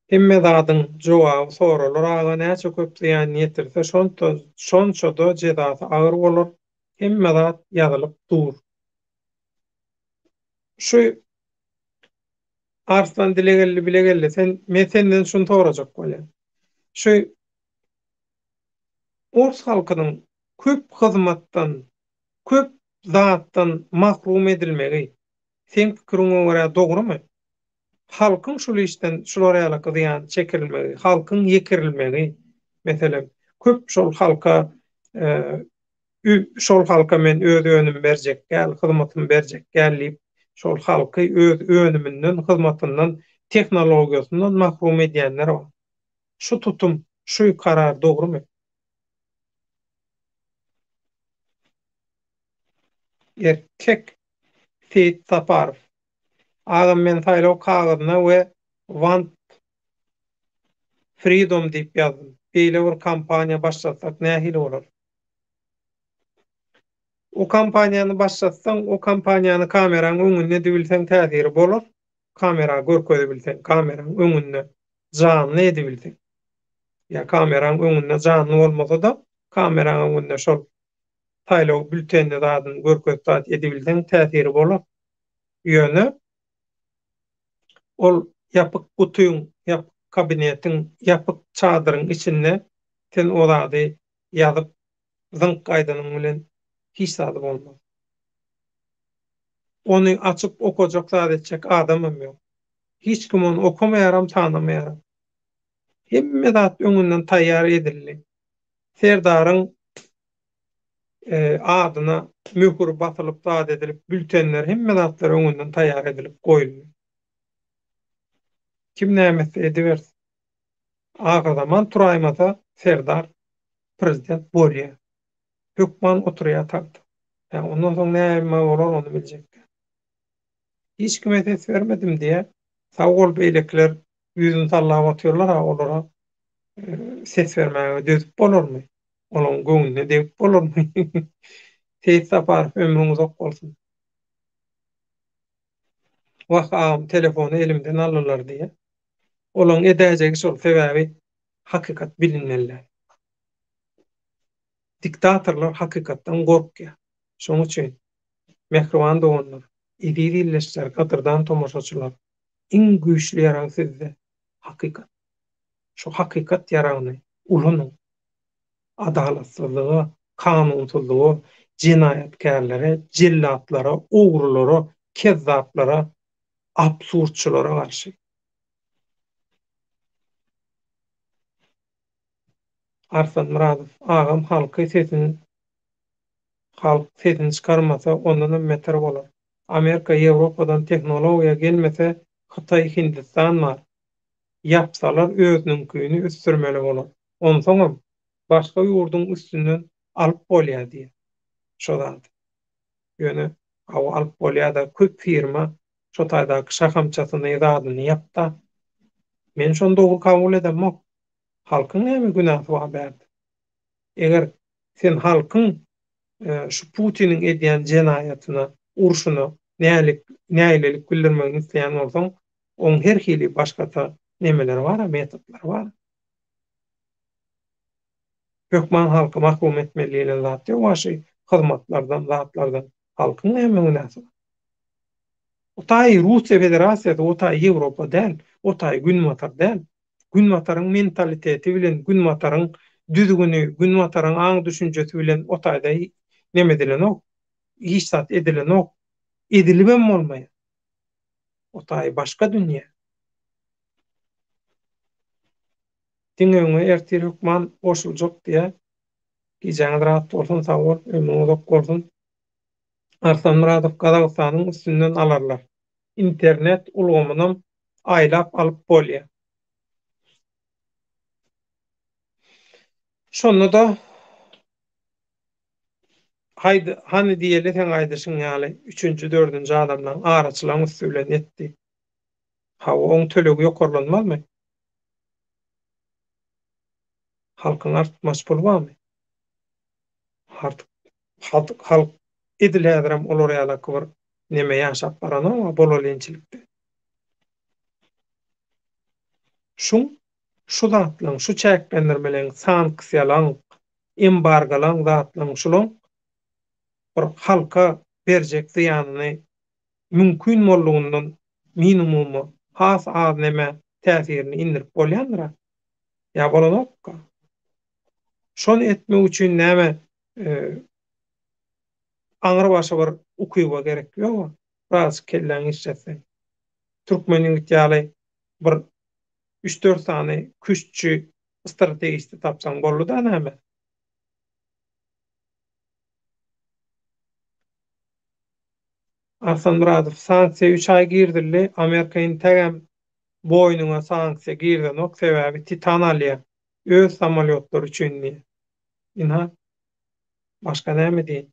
hemme zadyň jogaby soralar aga näçe köp ziýan ýetirse şonça da jedasy agyr bolar. Hemme zat ýazylyp dur. Şu Arslan dilegelli bilegelli men senden şunu sorajak bolýan. Şu Ors halkynyň köp hyzmatdan, köp zatdan mahrum edilmegi sen pikiriňe görä dogrymy? Halkyň şol işden şolara ýaly diýan çekilmegi, halkyň ýekirilmegi, meselem, köp şol halka şol halka men öz önüm berjek, gäl hyzmatymy berjek, gäl şol halky öz önüminden, hyzmatyndan, tehnologiýasyndan mahrum edýänler bar. Şu tutum, şu karar dogrymy? Erkek Seyit Saparov. Agam men saýlaw kagazyna we want freedom diýip ýazdym. Beýle bir kampaniýa başlatsak nähili bolar? O kampaniýany başlatsaň, o kampaniýany kameraň öňünde edip täziri bolar. Kamera görkezip bilsen, kameraň öňünde canly edip bilsen. Ya kameraň öňünde canly bolmasa da kameraň öňünde şol taýlaw bültenli zadyny görkezip edip bilsen täziri bolar. Ýöne ol ýapyk gutuýyň, ýapyk kabinetiň, ýapyk çadyryň içinde sen o zady ýazyp zynk gaýdanyň bilen hiç zady bolmaz. Onu açyp okajak zat etjek adamym ýok. Hiç kim onu okamaýaram, tanımaýaram. Hemme zat öňünden taýýar edildi. Serdaryň adyna möhür basylyp zat edilip, bültenler hemme zatlar öňünden taýýar edilip goýuldy. Kim näme edibersin? Aga zaman turaýmasa Serdar prezident bolýar. Hökman oturýar takdy. Ondan soň näme bolar onu biljek. Hiç kime ses vermedim diye sagol beýlekler ýüzüni sallap atýarlar, olara ses vermäge dözüp bolarmy? Olaň göňüne degip bolarmy? Seyit Saparov ömrüňiz ok bolsun. Waka telefonu elimden alırlar diye. Olaň edäjegi şol sebäbi hakykat bilinmelär. Diktatorlar hakykatdan gorkýar. Şoň üçin mehriban doganlar, iri illeşler, gadyrdan tomoşaçylar, iň güýçli ýaraň sizde hakykat. Şu hakykat ýarany ulunyň adalatsyzlygy, kanunsuzlygy, jinaýatkarlara, jellatlara, ogrulara, kezzaplara, absurdçylara garşy. Arslan Muradov agam halky sesini çykarmasa ondan beter bolar. Amerika Ýewropadan tehnologiýa gelmese Hytaý, Hindistan bar. Yapsalar özüninkini üstürmeli bolar. Onsoňam başga ýurdun üstünden alyp bolýar diýer. Şo zat. Ýöne alyp bolýar da köp firma şo taýdaky şahamçasyny ýadyny ýapda. Men şonu dogry kabul edemok. Halkyň näme günahı bar bärde? Eger sen halkyň şu Putiniň edýän jenaýatyna, urşuna nälelik bildirmegi isleýän bolsaň, oň her hili başgata nemeler bar, metodlar bar. Hökman halky mahkum etmeliýine zat ýok, şi hyzmatlardan, zatlardan halkyň näme günahy? Otay Russiýa Federasiýasy, otay Ýewropa däl, otay Günmatar däl. Günmataryň mentaliteti bilen, Günmataryň düzgünü, Günmataryň aň düşünjesi bilen otayda neme edilen ok, hiç zat edilen ok, edilibem bolmaýar. Otay başga dünýä. Diňeňe ertir hukman goşuljak diýe gijaňyz rahat bolsun, sag bol, ömrüňiz ok bolsun. Arslan Muradov Gazagystanyň üstünden alarlar. İnternet ulgamyny aýlap alyp bolýar. Şonu da haydi hani diýeli sen aýdyşyň ýaly 3-nji, 4-nji adamdan araçylaň üstü bilen etdi. Ha oň tölegi ýokarlanmazmy? Halkyň artmaş bolmamy? Hart halk edilädirem olar ýaly bir neme ýaşap baranok bolalençilikde. Şuň şu zatlaň, şu çäklendirmeleň, sanksiýalaň, embargolaň zatlaň şulaň bir halka berjek ziýanyny mümkin bollugundan minimumy has az neme täsirini indirip bolýandyra. Ya bolanokka. Şonu etmek üçin näme aňyr başa bir ukyba gerek ýokmy? Biraz kelläň işletseň. Türkmeniň ýaly bir 3-4 sany küççü strategist tapsaň boldy-da näme? Arsan Muradow sanksiýa 3 ay girdirildi. Amerika tägem boýnuňa sanksiýa girdenok sebäbi Titan alýa. Öz samolyotlar üçin. Inha başga näme diýin?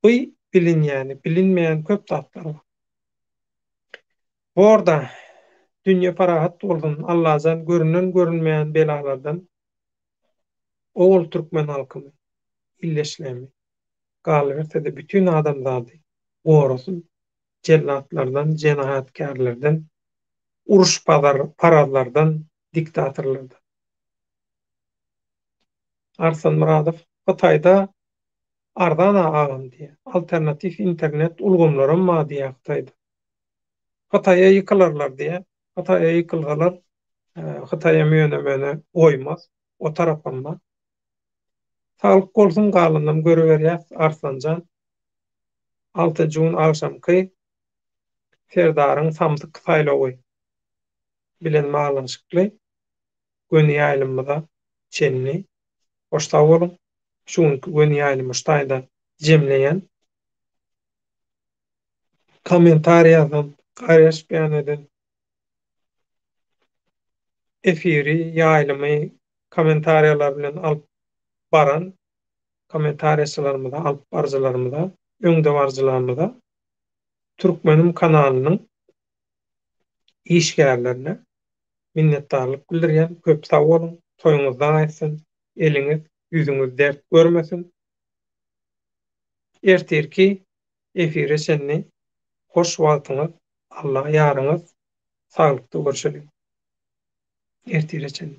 Bu bilinýäni, bilinmeýän köp zatlar bar. Orda dünýe parahat boldun, Allahdan görünen görünmeýän belalardan ol türkmen halkyny illeşlemi galy de bütün adamzady gorusun cellatlardan, jenahatkarlardan, uruş paradlardan, diktatorlardan. Arsan Muradow Hytaýda ardan agam diýe. Alternatif internet ulgamlarym ma diýe Hytaýda. Hytaýa ýykylarlar diýe. Hytaýa ýykylgalar, Hytaýa möne oýmaz. O tarapynda. Sağlyk bolsun galynam göreberýär Arsanjan. 6-njy gün agşamky Serdaryň samdyk saýlawy bilen maglanyşykly gönü ýaýlymyza çenli hoşta bolun. Şuňky gönü ýaýlymy ştaýda jemleýän kommentariýadan gaýraş beýan eden efiri ýaýlymy kommentariýalar bilen alyp baran kommentariýaçylarymyza, alyp barjylarymyza, öňde barjylarymyza Türkmenim kanalynyň işgärlerine minnetdarlyk bildirýän. Köp sag bolun. Toýuňuzdan aýtsyn. Eliňiz, ýüzüňiz dert görmesin. Ertirki efire senni hoş wagtyňyz, Allah ýaryňyz, saglykda görüşelim. Ertire senni.